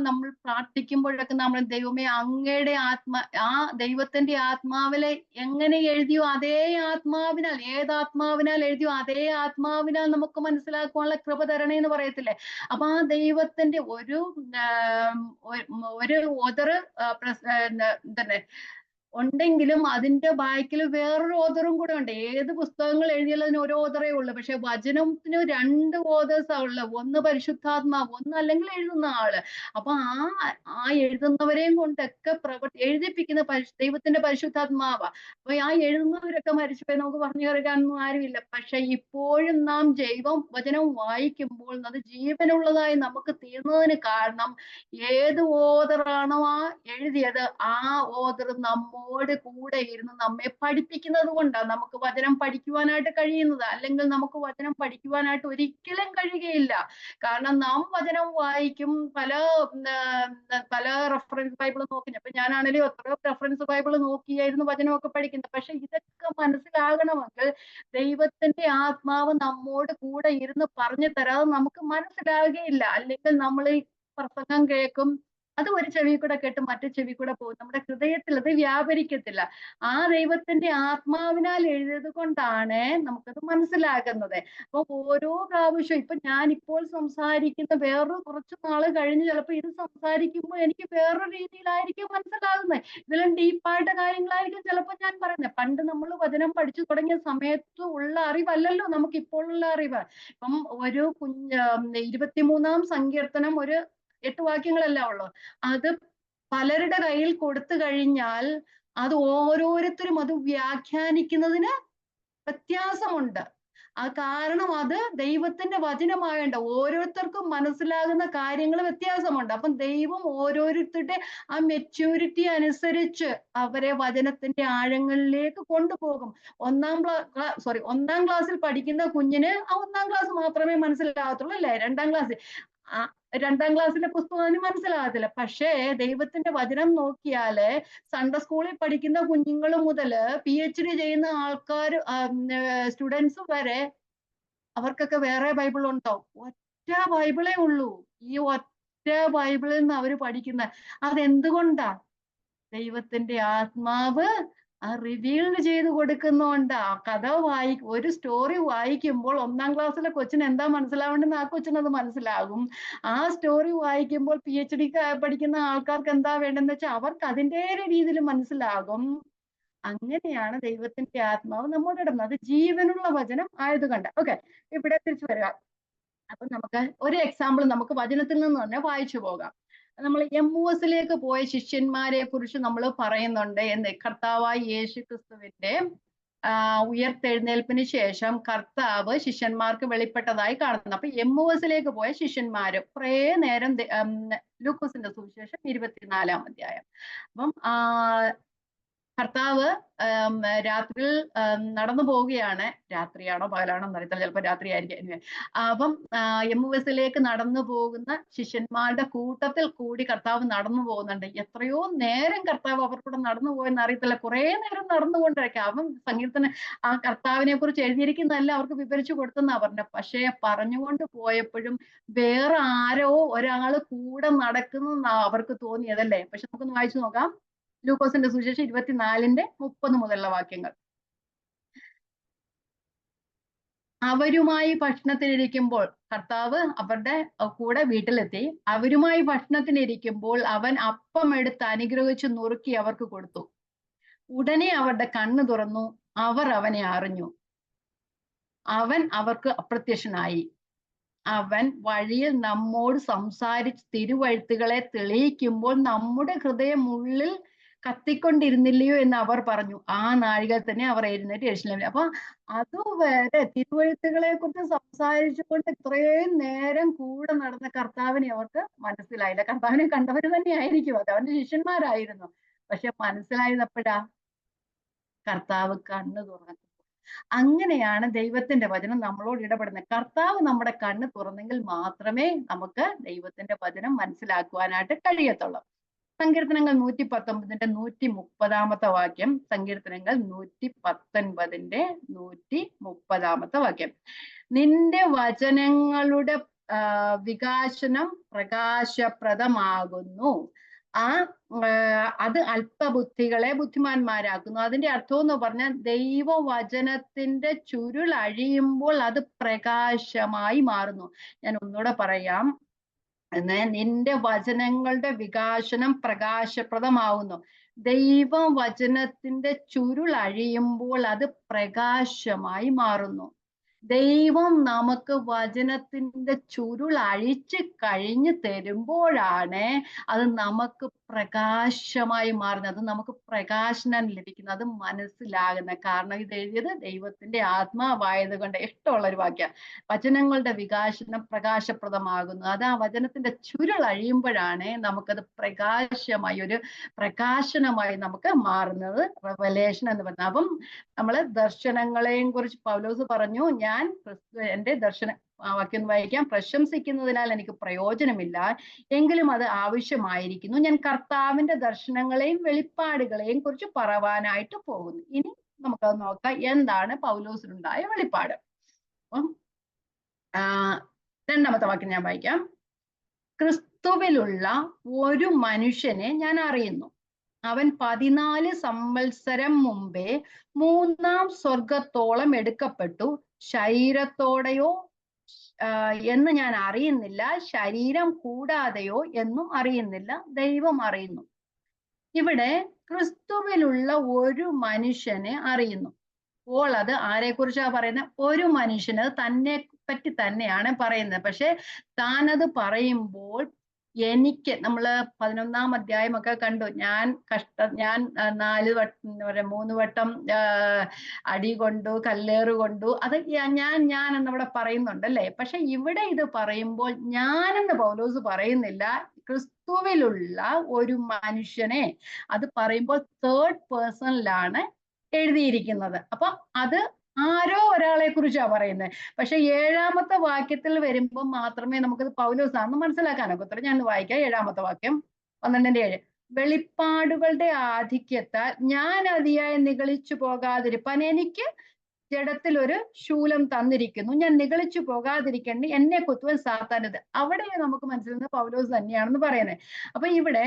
നമ്മൾ പ്രാർത്ഥിക്കുമ്പോഴൊക്കെ നമ്മൾ ദൈവമേ അങ്ങയുടെ ആ ദൈവത്തിന്റെ ആത്മാവിലെ എങ്ങനെ എഴുതിയോ അതേ ആത്മാവിനാൽ, ഏതാത്മാവിനാൽ എഴുതിയോ അതേ ആത്മാവിനാൽ നമുക്ക് മനസ്സിലാക്കുവാനുള്ള കൃപ തരണേ എന്ന് പറയത്തില്ലേ. അപ്പൊ ആ ദൈവത്തിന്റെ ഒരു ഓതറ് തന്നെ ഉണ്ടെങ്കിലും അതിന്റെ ബാക്കിൽ വേറൊരു ഓതറും കൂടെ ഉണ്ട്. ഏത് പുസ്തകങ്ങൾ എഴുതിയാലും അതിന് ഒരു ഓതറേ ഉള്ളൂ. പക്ഷെ വചനത്തിന് 2 ഓതേഴ്സാ ഉള്ളത്. ഒന്ന് പരിശുദ്ധാത്മാവ്, ഒന്ന് അല്ലെങ്കിൽ എഴുതുന്ന ആള്. അപ്പൊ ആ എഴുതുന്നവരെയും കൊണ്ടൊക്കെ എഴുതിപ്പിക്കുന്ന ദൈവത്തിന്റെ പരിശുദ്ധാത്മാവാ. അപ്പൊ ആ എഴുതുന്നവരൊക്കെ മരിച്ചുപോയി നമുക്ക് പറഞ്ഞു കേൾക്കാനൊന്നും ആരുമില്ല. പക്ഷെ ഇപ്പോഴും നാം വചനം വായിക്കുമ്പോൾ അത് ജീവനുള്ളതായി നമുക്ക് തീർന്നതിന് കാരണം ഏത് ഓതറാണോ ആ എഴുതിയത് ആ ഓതർ നമ്മോട് കൂടെ ഇരുന്ന് നമ്മെ പഠിപ്പിക്കുന്നത് കൊണ്ടാണ് നമുക്ക് വചനം പഠിക്കുവാനായിട്ട് കഴിയുന്നത്. അല്ലെങ്കിൽ നമുക്ക് വചനം പഠിക്കുവാനായിട്ട് ഒരിക്കലും കഴിയുകയില്ല. കാരണം നാം വചനം വായിക്കും, പല റെഫറൻസ് ബൈബിൾ നോക്കി. അപ്പൊ ഞാനാണെങ്കിലും എത്രയോ റെഫറൻസ് ബൈബിൾ നോക്കിയായിരുന്നു വചനമൊക്കെ പഠിക്കുന്നത്. പക്ഷെ ഇതൊക്കെ മനസ്സിലാകണമെങ്കിൽ ദൈവത്തിന്റെ ആത്മാവ് നമ്മോട് കൂടെ ഇരുന്ന് പറഞ്ഞു തരാതെ നമുക്ക് മനസ്സിലാകുകയില്ല. അല്ലെങ്കിൽ നമ്മൾ പ്രസംഗം കേൾക്കും, അത് ഒരു ചെവി കൂടെ കേട്ട് മറ്റു ചെവി കൂടെ പോകും. നമ്മുടെ ഹൃദയത്തിൽ അത് വ്യാപരിക്കത്തില്ല. ആ ദൈവത്തിന്റെ ആത്മാവിനാൽ എഴുതിയത് കൊണ്ടാണ് നമുക്കത് മനസ്സിലാകുന്നത്. അപ്പൊ ഓരോ പ്രാവശ്യം ഇപ്പൊ ഞാൻ ഇപ്പോൾ സംസാരിക്കുന്ന വേറൊരു കുറച്ചു നാള് കഴിഞ്ഞ് ചിലപ്പോ ഇത് സംസാരിക്കുമ്പോൾ എനിക്ക് വേറൊരു രീതിയിലായിരിക്കും മനസ്സിലാകുന്നത്. ഇതിലും ഡീപ്പായിട്ട് കാര്യങ്ങളായിരിക്കും ചിലപ്പോൾ ഞാൻ പറയുന്നത്. പണ്ട് നമ്മൾ വചനം പഠിച്ചു തുടങ്ങിയ സമയത്ത് ഉള്ള അറിവല്ലല്ലോ നമുക്ക് ഇപ്പോൾ ഉള്ള അറിവ്. ഇപ്പം ഒരു 23-ാം സങ്കീർത്തനം ഒരു 8 വാക്യങ്ങളല്ല ഉള്ളു. അത് പലരുടെ കയ്യിൽ കൊടുത്തു കഴിഞ്ഞാൽ അത് ഓരോരുത്തരും അത് വ്യാഖ്യാനിക്കുന്നതിന് വ്യത്യാസമുണ്ട്. കാരണം അത് ദൈവത്തിന്റെ വചനമാവേണ്ട ഓരോരുത്തർക്കും മനസ്സിലാകുന്ന കാര്യങ്ങൾ വ്യത്യാസമുണ്ട്. അപ്പം ദൈവം ഓരോരുത്തരുടെ ആ മെച്യൂരിറ്റി അനുസരിച്ച് അവരെ വചനത്തിന്റെ ആഴങ്ങളിലേക്ക് കൊണ്ടുപോകും. 1-ാം ക്ലാസ്സിൽ പഠിക്കുന്ന കുഞ്ഞിന് ആ 1-ാം ക്ലാസ് മാത്രമേ മനസ്സിലാകത്തുള്ളൂ അല്ലേ? 2-ാം ക്ലാസ്സിൽ 2-ാം ക്ലാസ്സിലെ പുസ്തകം മനസ്സിലാകത്തില്ല. പക്ഷേ ദൈവത്തിന്റെ വചനം നോക്കിയാല് സൺഡേ സ്കൂളിൽ പഠിക്കുന്ന കുഞ്ഞുങ്ങൾ മുതൽ PhD ചെയ്യുന്ന ആൾക്കാർ, സ്റ്റുഡൻസ് വരെ അവർക്കൊക്കെ വേറെ ബൈബിൾ ഉണ്ടോ? ഒറ്റ ബൈബിളേ ഉള്ളൂ. ഈ ഒറ്റ ബൈബിളിൽ നിന്ന് അവർ പഠിക്കുന്ന അതെന്തുകൊണ്ടാ? ദൈവത്തിന്റെ ആത്മാവ് റിവീൽഡ് ചെയ്ത് കൊടുക്കുന്നുണ്ട്. ആ കഥ ഒരു സ്റ്റോറി വായിക്കുമ്പോൾ 1-ാം ക്ലാസ്സിലെ കൊച്ചിന് എന്താ മനസ്സിലാവേണ്ടെന്ന് ആ കൊച്ചിനത് മനസ്സിലാകും. ആ സ്റ്റോറി വായിക്കുമ്പോൾ PhD പഠിക്കുന്ന ആൾക്കാർക്ക് എന്താ വേണ്ടെന്ന് വെച്ചാൽ അവർക്ക് അതിൻ്റെ രീതിയിൽ മനസ്സിലാകും. അങ്ങനെയാണ് ദൈവത്തിന്റെ ആത്മാവ് നമ്മോട് ഇടുന്നത്. അത് ജീവനുള്ള വചനം ആയതുകൊണ്ട്. ഓക്കെ, ഇവിടെ തിരിച്ചു വരിക. അപ്പൊ നമുക്ക് ഒരു എക്സാമ്പിൾ നമുക്ക് വചനത്തിൽ നിന്ന് തന്നെ വായിച്ചു പോകാം. നമ്മൾ എമ്മൂസിലേക്ക് പോയ ശിഷ്യന്മാരെ കുറിച്ച് നമ്മൾ പറയുന്നുണ്ട്. എന്ന് കർത്താവായ യേശു ക്രിസ്തുവിന്റെ ഉയർത്തെഴുന്നേൽപ്പിന് ശേഷം കർത്താവ് ശിഷ്യന്മാർക്ക് വെളിപ്പെട്ടതായി കാണുന്നു. അപ്പൊ എമ്മൂസിലേക്ക് പോയ ശിഷ്യന്മാര് കുറേ നേരം ലൂക്കോസിന്റെ സുവിശേഷം 24-ാം അധ്യായം. അപ്പം കർത്താവ് രാത്രിയിൽ നടന്നു പോവുകയാണ്. രാത്രിയാണോ പകലാണോ എന്നറിയത്തില്ല, ചിലപ്പോൾ രാത്രി ആയിരിക്കും. അപ്പം എമ്മുവസിലേക്ക് നടന്നു പോകുന്ന ശിഷ്യന്മാരുടെ കൂട്ടത്തിൽ കൂടി കർത്താവ് നടന്നു പോകുന്നുണ്ട്. എത്രയോ നേരം കർത്താവ് അവർക്കൂടെ നടന്നു പോയെന്ന് അറിയത്തില്ല, കുറെ നേരം നടന്നുകൊണ്ടിരിക്കുക. അവൻ സങ്കീർത്തന ആ കർത്താവിനെ കുറിച്ച് എഴുതിയിരിക്കുന്നതല്ല അവർക്ക് വിവരിച്ചു കൊടുത്തെന്നാ പറഞ്ഞത്. പക്ഷേ പറഞ്ഞുകൊണ്ട് പോയപ്പോഴും വേറെ ആരോ ഒരാള് കൂടെ നടക്കുന്നു അവർക്ക് തോന്നിയതല്ലേ. പക്ഷെ നമുക്കൊന്ന് വായിച്ചു നോക്കാം. ലൂക്കോസിന്റെ സുവിശേഷം 24:30 മുതലുള്ള വാക്യങ്ങൾ. അവരുമായി ഭക്ഷണത്തിനിരിക്കുമ്പോൾ, കർത്താവ് അവരുടെ കൂടെ വീട്ടിലെത്തി. അവരുമായി ഭക്ഷണത്തിനിരിക്കുമ്പോൾ അവൻ അപ്പം എടുത്ത് അനുഗ്രഹിച്ച് നുറുക്കി അവർക്ക് കൊടുത്തു. ഉടനെ അവരുടെ കണ്ണ് തുറന്നു, അവർ അവനെ അറിഞ്ഞു. അവൻ അവർക്ക് അപ്രത്യക്ഷനായി. അവൻ വഴിയിൽ നമ്മോട് സംസാരിച്ച് തിരുവഴുത്തുകളെ തെളിയിക്കുമ്പോൾ നമ്മുടെ ഹൃദയം ഉള്ളിൽ കത്തിക്കൊണ്ടിരുന്നില്ലയോ എന്ന് അവർ പറഞ്ഞു. ആ നാഴികയിൽ തന്നെ അവർ എഴുന്നേറ്റ് യെരൂശലേമിൽ. അപ്പൊ അതുവരെ തിരുവഴുത്തുകളെ കുറിച്ച് സംസാരിച്ചുകൊണ്ട് ഇത്രയും നേരം കൂടെ നടന്ന കർത്താവിനെ അവർക്ക് മനസ്സിലായില്ല. കർത്താവിനെ കണ്ടവർ തന്നെ ആയിരിക്കും, അത് അവന്റെ ശിഷ്യന്മാരായിരുന്നു. പക്ഷെ മനസ്സിലായത് എപ്പോഴാ? കർത്താവ് കണ്ണ് തുറന്നു. അങ്ങനെയാണ് ദൈവത്തിന്റെ വചനം നമ്മളോട് ഇടപെടുന്നത്. കർത്താവ് നമ്മുടെ കണ്ണ് തുറന്നെങ്കിൽ മാത്രമേ നമുക്ക് ദൈവത്തിന്റെ വചനം മനസ്സിലാക്കുവാനായിട്ട് കഴിയത്തുള്ളൂ. സങ്കീർത്തനങ്ങൾ 119-ന്റെ 130 വാക്യം. സങ്കീർത്തനങ്ങൾ 119-ന്റെ 130 വാക്യം. നിന്റെ വചനങ്ങളുടെ വികാസനം പ്രകാശപ്രദമാകുന്നു. അത് അല്പബുദ്ധികളെ ബുദ്ധിമാന്മാരാക്കുന്നു. അതിന്റെ അർത്ഥം എന്ന് പറഞ്ഞാൽ ദൈവവചനത്തിന്റെ ചുരുൾ അഴിയുമ്പോൾ അത് പ്രകാശമായി മാറുന്നു. ഞാൻ ഒന്നുകൂടെ പറയാം. നിന്റെ വചനങ്ങളുടെ വികാസനം പ്രകാശപ്രദമാവുന്നു. ദൈവവചനത്തിന്റെ ചുരുൾ അഴിയുമ്പോൾ അത് പ്രകാശമായി മാറുന്നു. ദൈവം നമുക്ക് വചനത്തിന്റെ ചുരുൾ അഴിച്ച് കഴിഞ്ഞ് തരുമ്പോഴാണ് അത് നമുക്ക് പ്രകാശമായി മാറുന്നത്, അത് നമുക്ക് പ്രകാശനം ലഭിക്കുന്നത്, അത് മനസ്സിലാകുന്നത്. കാരണം ഇത് എഴുതിയത് ദൈവത്തിന്റെ ആത്മാവായത് കൊണ്ട്. ഇഷ്ടമുള്ള ഒരു വാക്യം. വചനങ്ങളുടെ വികാസനം പ്രകാശപ്രദമാകുന്നു. അത് ആ വചനത്തിന്റെ ചുരുൾ അഴിയുമ്പോഴാണ് നമുക്കത് പ്രകാശമായി, ഒരു പ്രകാശനമായി നമുക്ക് മാറുന്നത്. റെവലേഷൻ എന്ന് പറഞ്ഞാൽ. അപ്പം നമ്മള് ദർശനങ്ങളെയും കുറിച്ച് പൗലോസ് പറഞ്ഞു, ഞാൻ എന്റെ വാക്യം വായിക്കാം. പ്രശംസിക്കുന്നതിനാൽ എനിക്ക് പ്രയോജനമില്ല, എങ്കിലും അത് ആവശ്യമായിരിക്കുന്നു. ഞാൻ കർത്താവിന്റെ ദർശനങ്ങളെയും വെളിപ്പാടുകളെയും കുറിച്ച് പറവാനായിട്ട് പോകുന്നു. ഇനി നമുക്കത് നോക്കാം, എന്താണ് പൗലോസിനുണ്ടായ വെളിപ്പാട്. അപ്പം 2-ാമത്തെ വാക്യം ഞാൻ വായിക്കാം. ക്രിസ്തുവിലുള്ള ഒരു മനുഷ്യനെ ഞാൻ അറിയുന്നു. അവൻ 14 സംവത്സരം മുമ്പേ 3-ാം സ്വർഗത്തോളം എടുക്കപ്പെട്ടു. ശരീരത്തോടെയോ എന്ന് ഞാൻ അറിയുന്നില്ല, ശരീരം കൂടാതെയോ എന്നും അറിയുന്നില്ല, ദൈവം അറിയുന്നു. ഇവിടെ ക്രിസ്തുവിലുള്ള ഒരു മനുഷ്യനെ അറിയുന്നു. അപ്പോൾ അത് ആരെ കുറിച്ചാ പറയുന്നത്? ഒരു മനുഷ്യന് തന്നെ പറ്റി തന്നെയാണ് പറയുന്നത്. പക്ഷെ താനത് പറയുമ്പോൾ എനിക്ക്, നമ്മള് 11-ാം അധ്യായമൊക്കെ കണ്ടു, ഞാൻ 3 വട്ടം അടി കൊണ്ടു, കല്ലേറ് കൊണ്ടു, അത് ഞാൻ എന്നവിടെ പറയുന്നുണ്ടല്ലേ. പക്ഷെ ഇവിടെ ഇത് പറയുമ്പോൾ ഞാനെന്ന് പൗലോസ് പറയുന്നില്ല, ക്രിസ്തുവിലുള്ള ഒരു മനുഷ്യനെ, അത് പറയുമ്പോൾ 3rd പേഴ്സണിലാണ് എഴുതിയിരിക്കുന്നത്. അപ്പൊ അത് ആരോ ഒരാളെ കുറിച്ചാ പറയുന്നത്. പക്ഷെ 7-ാമത്തെ വാക്യത്തിൽ വരുമ്പോൾ മാത്രമേ നമുക്കത് പൗലോസാണെന്ന് മനസ്സിലാക്കാനൊക്കെ. ഞാൻ വായിക്കാം 7-ാമത്തെ വാക്യം 12-7. വെളിപ്പാടുകളുടെ ആധിക്യത്താൽ ഞാൻ അതിയായി നിഗളിച്ചു പോകാതിരിപ്പാൻ എനിക്ക് ജഡത്തിൽ ഒരു ശൂലം തന്നിരിക്കുന്നു. ഞാൻ നിഗളിച്ചു പോകാതിരിക്കേണ്ടി എന്നെ കുത്തുവാൻ സാത്താനത്. അവിടെ നമുക്ക് മനസ്സിലാകുന്നത് പൗലോസ് തന്നെയാണെന്ന് പറയുന്നത്. അപ്പൊ ഇവിടെ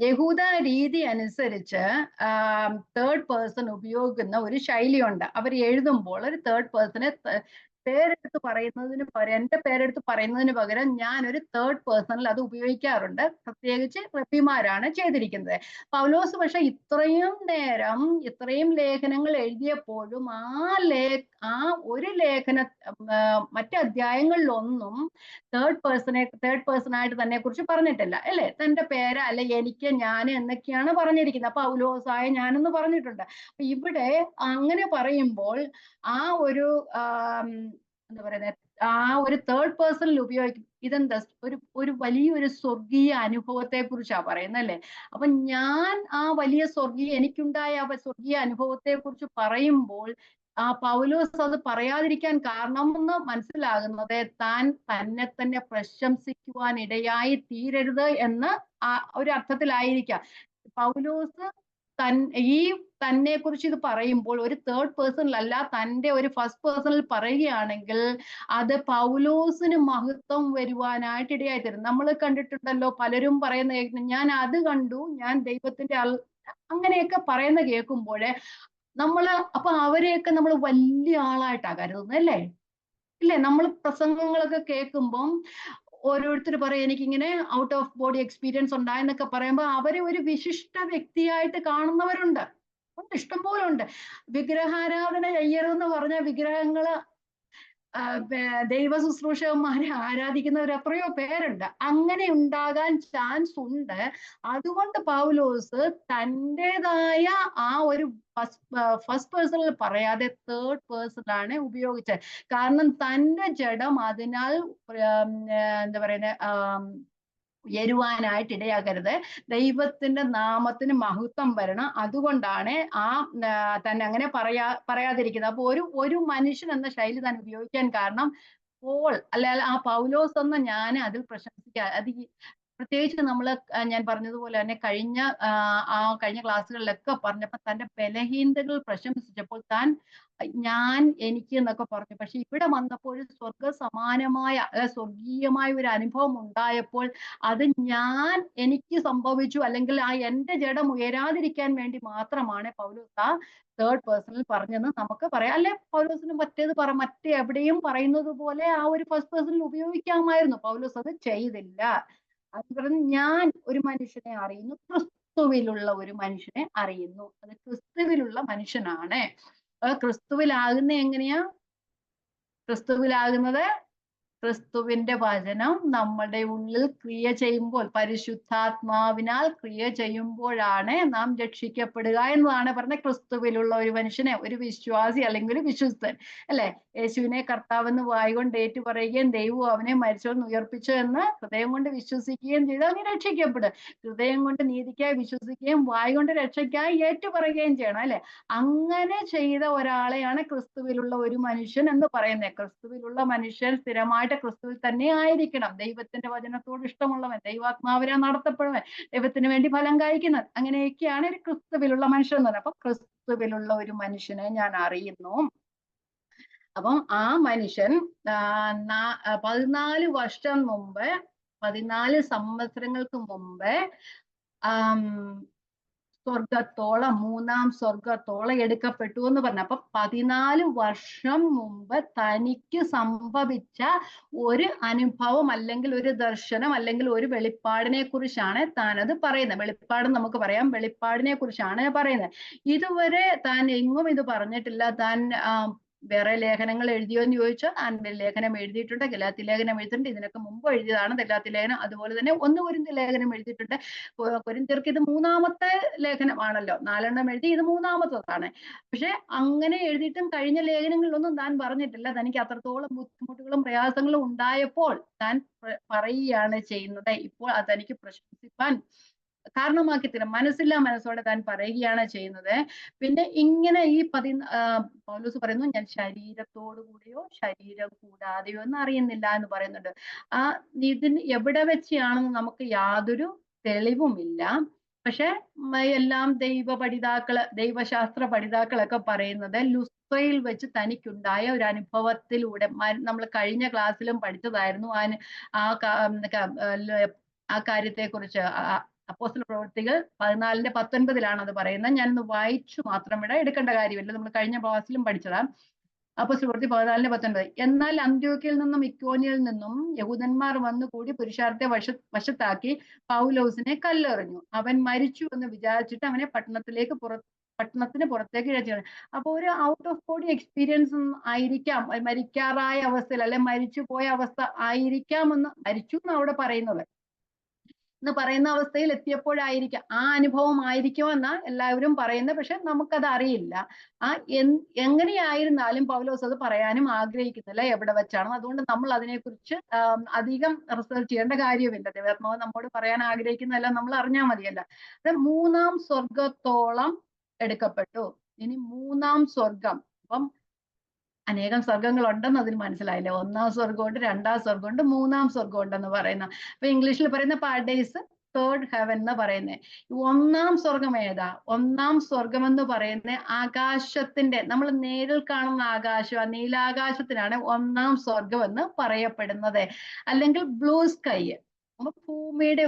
യഹൂദ രീതി അനുസരിച്ച് 3rd പേഴ്സൺ ഉപയോഗിക്കുന്ന ഒരു ശൈലിയുണ്ട്. അവർ എഴുതുമ്പോൾ ഒരു 3rd പേഴ്സണെ പേരെടുത്ത് പറയുന്നതിന് പകരം, എന്റെ പേരെടുത്ത് പറയുന്നതിന് പകരം ഞാനൊരു തേർഡ് പേഴ്സണിൽ അത് ഉപയോഗിക്കാറുണ്ട്. പ്രത്യേകിച്ച് റബിമാരാണ് ചെയ്തിരിക്കുന്നത്. പൗലോസ് പക്ഷെ ഇത്രയും നേരം ഇത്രയും ലേഖനങ്ങൾ എഴുതിയപ്പോഴും ആ ഒരു മറ്റ് അധ്യായങ്ങളിലൊന്നും തേർഡ് പേഴ്സൺ ആയിട്ട് തന്നെ കുറിച്ച് പറഞ്ഞിട്ടില്ല, അല്ലെ? തന്റെ പേര് അല്ലെ എനിക്ക്, ഞാൻ എന്നൊക്കെയാണ് പറഞ്ഞിരിക്കുന്നത്. പൗലോസായ ഞാനെന്ന് പറഞ്ഞിട്ടുണ്ട്. അപ്പൊ ഇവിടെ അങ്ങനെ പറയുമ്പോൾ ആ ഒരു എന്താ പറയുന്നത്, ആ ഒരു തേർഡ് പേഴ്സണിൽ ഉപയോഗിക്കും. ഇതെന്താ, ഒരു വലിയൊരു സ്വർഗീയ അനുഭവത്തെ കുറിച്ചാണ് പറയുന്നത്, അല്ലെ? അപ്പൊ ഞാൻ ആ വലിയ എനിക്കുണ്ടായ ആ സ്വർഗീയ അനുഭവത്തെ കുറിച്ച് പറയുമ്പോൾ ആ പൗലോസ് അത് പറയാതിരിക്കാൻ കാരണം എന്ന് മനസ്സിലാകുന്നത് താൻ തന്നെ പ്രശംസിക്കുവാൻ ഇടയായി തീരരുത് എന്ന് ആ ഒരു അർത്ഥത്തിലായിരിക്കാം. പൗലോസ് തന്നെ കുറിച്ച് ഇത് പറയുമ്പോൾ ഒരു തേർഡ് പേഴ്സണിലല്ല, തന്റെ ഒരു ഫസ്റ്റ് പേഴ്സണിൽ പറയുകയാണെങ്കിൽ അത് പൗലോസിന് മഹത്വം വരുവാനായിട്ട് ഇടയായി തരും. നമ്മൾ കണ്ടിട്ടുണ്ടല്ലോ, പലരും പറയുന്ന ഞാൻ അത് കണ്ടു, ഞാൻ ദൈവത്തിന്റെ അങ്ങനെയൊക്കെ പറയുന്ന കേൾക്കുമ്പോഴേ അപ്പൊ അവരെയൊക്കെ നമ്മൾ വലിയ ആളായിട്ടാ കരുതുന്നത്, അല്ലേ? ഇല്ലേ? നമ്മൾ പ്രസംഗങ്ങളൊക്കെ കേൾക്കുമ്പം ഓരോരുത്തർ പറയും എനിക്കിങ്ങനെ ഔട്ട് ഓഫ് ബോഡി എക്സ്പീരിയൻസ് ഉണ്ടായെന്നൊക്കെ പറയുമ്പോൾ അവരെ ഒരു വിശിഷ്ട വ്യക്തിയായിട്ട് കാണുന്നവരുണ്ട്. ഇഷ്ടംപോലെ ഉണ്ട്. വിഗ്രഹാരാധന ചെയ്യരുതെന്ന് പറഞ്ഞ വിഗ്രഹങ്ങള് ദൈവ ശുശ്രൂഷകന്മാരെ ആരാധിക്കുന്നവർ എത്രയോ പേരുണ്ട്. അങ്ങനെ ഉണ്ടാകാൻ ചാൻസ് ഉണ്ട്. അതുകൊണ്ട് പൗലോസ് തൻ്റെതായ ആ ഒരു ഫസ്റ്റ് പേഴ്സണിൽ പറയാതെ തേർഡ് പേഴ്സണിലാണ് ഉപയോഗിച്ചത്. കാരണം തൻ്റെ ജഡം അതിനാൽ എന്താ പറയുന്നത് ഉയരുവാനായിട്ട് ഇടയാക്കരുത്, ദൈവത്തിന്റെ നാമത്തിന് മഹത്വം വരണം. അതുകൊണ്ടാണ് തന്നെ അങ്ങനെ പറയാതിരിക്കുന്നത്. അപ്പൊ ഒരു മനുഷ്യൻ എന്ന ശൈലി താൻ ഉപയോഗിക്കാൻ കാരണം ആ പൗലോസ് എന്ന ഞാൻ അതിൽ പ്രശംസിക്കുക. അത് പ്രത്യേകിച്ച് ഞാൻ പറഞ്ഞതുപോലെ തന്നെ കഴിഞ്ഞ ക്ലാസ്സുകളിലൊക്കെ പറഞ്ഞപ്പോൾ തന്റെ ബലഹീനതകൾ പ്രശംസിച്ചപ്പോൾ ഞാൻ എനിക്ക് എന്നൊക്കെ പറഞ്ഞു. പക്ഷെ ഇവിടെ വന്നപ്പോൾ സ്വർഗസമാനമായ സ്വർഗീയമായ ഒരു അനുഭവം ഉണ്ടായപ്പോൾ അത് എനിക്ക് സംഭവിച്ചു, അല്ലെങ്കിൽ എന്റെ ജഡം ഉയരാതിരിക്കാൻ വേണ്ടി മാത്രമാണ് പൗലോസ് തേർഡ് പേഴ്സണിൽ പറഞ്ഞെന്ന് നമുക്ക് പറയാം, അല്ലെ? പൗലോസിന് മറ്റെവിടെയും പറയുന്നത് പോലെ ആ ഒരു ഫസ്റ്റ് പേഴ്സണിൽ ഉപയോഗിക്കാമായിരുന്നു. പൗലോസ് അത് ചെയ്തില്ല. അത് പറഞ്ഞ് ഞാൻ ഒരു മനുഷ്യനെ അറിയുന്നു, ക്രിസ്തുവിലുള്ള ഒരു മനുഷ്യനെ അറിയുന്നു. അത് ക്രിസ്തുവിലുള്ള മനുഷ്യനാണ്. ക്രിസ്തുവിലാകുന്ന എങ്ങനെയാ? ക്രിസ്തുവിലാകുന്നത് ക്രിസ്തുവിന്റെ വചനം നമ്മുടെ ഉള്ളിൽ ക്രിയ ചെയ്യുമ്പോൾ, പരിശുദ്ധാത്മാവിനാൽ ക്രിയ ചെയ്യുമ്പോഴാണ് നാം രക്ഷിക്കപ്പെടുക എന്നതാണ് പറഞ്ഞ. ക്രിസ്തുവിലുള്ള ഒരു മനുഷ്യനെ, ഒരു വിശ്വാസി അല്ലെങ്കിൽ ഒരു വിശ്വസ്തൻ, അല്ലെ? യേശുവിനെ കർത്താവെന്ന് വായുകൊണ്ട് ഏറ്റു പറയുകയും ദൈവം അവനെ മരിച്ചവൻ ഉയർപ്പിച്ചു എന്ന് ഹൃദയം കൊണ്ട് വിശ്വസിക്കുകയും ചെയ്ത് അവനെ രക്ഷിക്കപ്പെടും. ഹൃദയം കൊണ്ട് നീതിക്കായി വിശ്വസിക്കുകയും വായു കൊണ്ട് രക്ഷയ്ക്കായി ഏറ്റുപറയുകയും ചെയ്യണം, അല്ലെ? അങ്ങനെ ചെയ്ത ഒരാളെയാണ് ക്രിസ്തുവിലുള്ള ഒരു മനുഷ്യൻ എന്ന് പറയുന്നത്. ക്രിസ്തുവിലുള്ള മനുഷ്യൻ സ്ഥിരമായിട്ട് ക്രിസ്തുവിൽ തന്നെ ആയിരിക്കണം. ദൈവത്തിന്റെ വചനത്തോട് ഇഷ്ടമുള്ളവൻ, ദൈവാത്മാവിനെ നടത്തപ്പെടുവൻ, ദൈവത്തിന് വേണ്ടി ഫലം കായ്ക്കുന്നവൻ, അങ്ങനെയൊക്കെയാണ് ഒരു ക്രിസ്തുവിലുള്ള മനുഷ്യൻ എന്ന് പറയുന്നത്. അപ്പൊ ക്രിസ്തുവിലുള്ള ഒരു മനുഷ്യനെ ഞാൻ അറിയുന്നു. അപ്പം ആ മനുഷ്യൻ 14 വർഷം മുമ്പ്, 14 സംവത്സരങ്ങൾക്ക് മുമ്പ് മൂന്നാം സ്വർഗത്തോളം എടുക്കപ്പെട്ടു എന്ന് പറഞ്ഞു. അപ്പൊ 14 വർഷം മുമ്പ് തനിക്ക് സംഭവിച്ച ഒരു അനുഭവം അല്ലെങ്കിൽ ഒരു ദർശനം അല്ലെങ്കിൽ ഒരു വെളിപ്പാടിനെ കുറിച്ചാണ് താനത് പറയുന്നത്. വെളിപ്പാട് നമുക്ക് പറയാം, വെളിപ്പാടിനെ കുറിച്ചാണ് പറയുന്നത്. ഇതുവരെ താൻ എങ്ങും ഇത് പറഞ്ഞിട്ടില്ല. താൻ വേറെ ലേഖനങ്ങൾ എഴുതിയോ എന്ന് ചോദിച്ചാൽ താൻ ലേഖനം എഴുതിയിട്ടുണ്ട്, ഗലാത്യ ലേഖനം എഴുതിയിട്ടുണ്ട്. ഇതിനൊക്കെ മുമ്പ് എഴുതിയതാണ് ഗലാത്യ ലേഖനം. അതുപോലെ തന്നെ 1 കൊരിന്ത്യർ ലേഖനം എഴുതിയിട്ടുണ്ട്. കൊരിന്ത്യർക്ക് ഇത് 3-ാമത്തെ ലേഖനമാണല്ലോ. 4 എഴുതി, ഇത് 3-ാമത്തതാണ്. പക്ഷെ അങ്ങനെ എഴുതിയിട്ടും കഴിഞ്ഞ ലേഖനങ്ങളിലൊന്നും താൻ പറഞ്ഞിട്ടില്ല. തനിക്ക് അത്രത്തോളം ബുദ്ധിമുട്ടുകളും പ്രയാസങ്ങളും ഉണ്ടായപ്പോൾ താൻ പറയുകയാണ് ചെയ്യുന്നത്. ഇപ്പോൾ അത് തനിക്ക് പ്രശംസിപ്പാൻ കാരണമാക്കി തരും. മനസ്സോടെ താൻ പറയുകയാണ് ചെയ്യുന്നത്. പിന്നെ ഇങ്ങനെ പൗലോസ് പറയുന്നു, ഞാൻ ശരീരത്തോടു കൂടിയോ ശരീരം കൂടാതെയോ എന്ന് അറിയുന്നില്ല എന്ന് പറയുന്നുണ്ട്. ഇതിന് എവിടെ വെച്ചാണെന്ന് നമുക്ക് യാതൊരു തെളിവുമില്ല. പക്ഷെ എല്ലാം ദൈവശാസ്ത്ര പഠിതാക്കളൊക്കെ പറയുന്നത് ലുസ്ത്രയിൽ വെച്ച് തനിക്കുണ്ടായ ഒരു അനുഭവത്തിലൂടെ, നമ്മൾ കഴിഞ്ഞ ക്ലാസ്സിലും പഠിച്ചതായിരുന്നു ആ കാര്യത്തെക്കുറിച്ച്. അപ്പോസ്തല പ്രവൃത്തികൾ 14:19 അത് പറയുന്നത്. ഞാനൊന്ന് വായിച്ചു മാത്രം എടുക്കേണ്ട കാര്യമില്ല, നമ്മൾ കഴിഞ്ഞ ക്ലാസ്സിലും പഠിച്ചതാ. അപ്പോസ്തലപ്രവൃത്തി 14:19. എന്നാൽ അന്ത്യോക്യയിൽ നിന്നും ഇക്കോന്യയിൽ നിന്നും യഹൂദന്മാർ വന്നുകൂടി പുരുഷാരത്തെ വശത്താക്കി പൗലോസിനെ കല്ലെറിഞ്ഞു. അവൻ മരിച്ചു എന്ന് വിചാരിച്ചിട്ട് അവനെ പട്ടണത്തിന് പുറത്തേക്ക് ഇഴച്ചു. അപ്പൊ ഒരു ഔട്ട് ഓഫ് ബോഡി എക്സ്പീരിയൻസ് ആയിരിക്കാം, മരിക്കാറായ അവസ്ഥയിൽ അല്ലെ മരിച്ചു പോയ അവസ്ഥ ആയിരിക്കാമെന്ന്, മരിച്ചു എന്ന് അവിടെ പറയുന്നത് എന്ന് പറയുന്ന അവസ്ഥയിൽ എത്തിയപ്പോഴായിരിക്കാം, ആ അനുഭവം ആയിരിക്കുമെന്നാ എല്ലാവരും പറയുന്നത്. പക്ഷെ നമുക്കത് അറിയില്ല. എങ്ങനെയായിരുന്നാലും പൗലോസ് അത് പറയാനും ആഗ്രഹിക്കുന്നില്ല എവിടെ വെച്ചാണ്. അതുകൊണ്ട് നമ്മൾ അതിനെക്കുറിച്ച് അധികം റിസർച്ച് ചെയ്യേണ്ട കാര്യമില്ല. ദൈവാത്മാവ് നമ്മോട് പറയാൻ ആഗ്രഹിക്കുന്നതെല്ലാം നമ്മൾ അറിഞ്ഞാൽ മതിയല്ല. അത് 3-ാം സ്വർഗത്തോളം എടുക്കപ്പെട്ടു. ഇനി 3-ാം സ്വർഗം, അപ്പം അനേകം സ്വർഗങ്ങൾ ഉണ്ടെന്ന് അതിന് മനസ്സിലായില്ലേ. 1-ാം സ്വർഗമുണ്ട്, 2-ാം സ്വർഗമുണ്ട്, 3-ാം സ്വർഗം ഉണ്ടെന്ന് പറയുന്ന. അപ്പൊ ഇംഗ്ലീഷിൽ പറയുന്ന പാരഡൈസ്, തേർഡ് ഹെവൻ എന്ന് പറയുന്നത്. 1-ാം സ്വർഗം ഏതാ? 1-ാം സ്വർഗം എന്ന് പറയുന്നത് ആകാശത്തിന്റെ, നമ്മൾ നേരിൽ കാണുന്ന ആകാശം, ആ നീലാകാശത്തിനാണ് 1-ാം സ്വർഗം എന്ന് പറയപ്പെടുന്നത്. അല്ലെങ്കിൽ ബ്ലൂ സ്കൈ, അപ്പൊ ഭൂമിയുടെ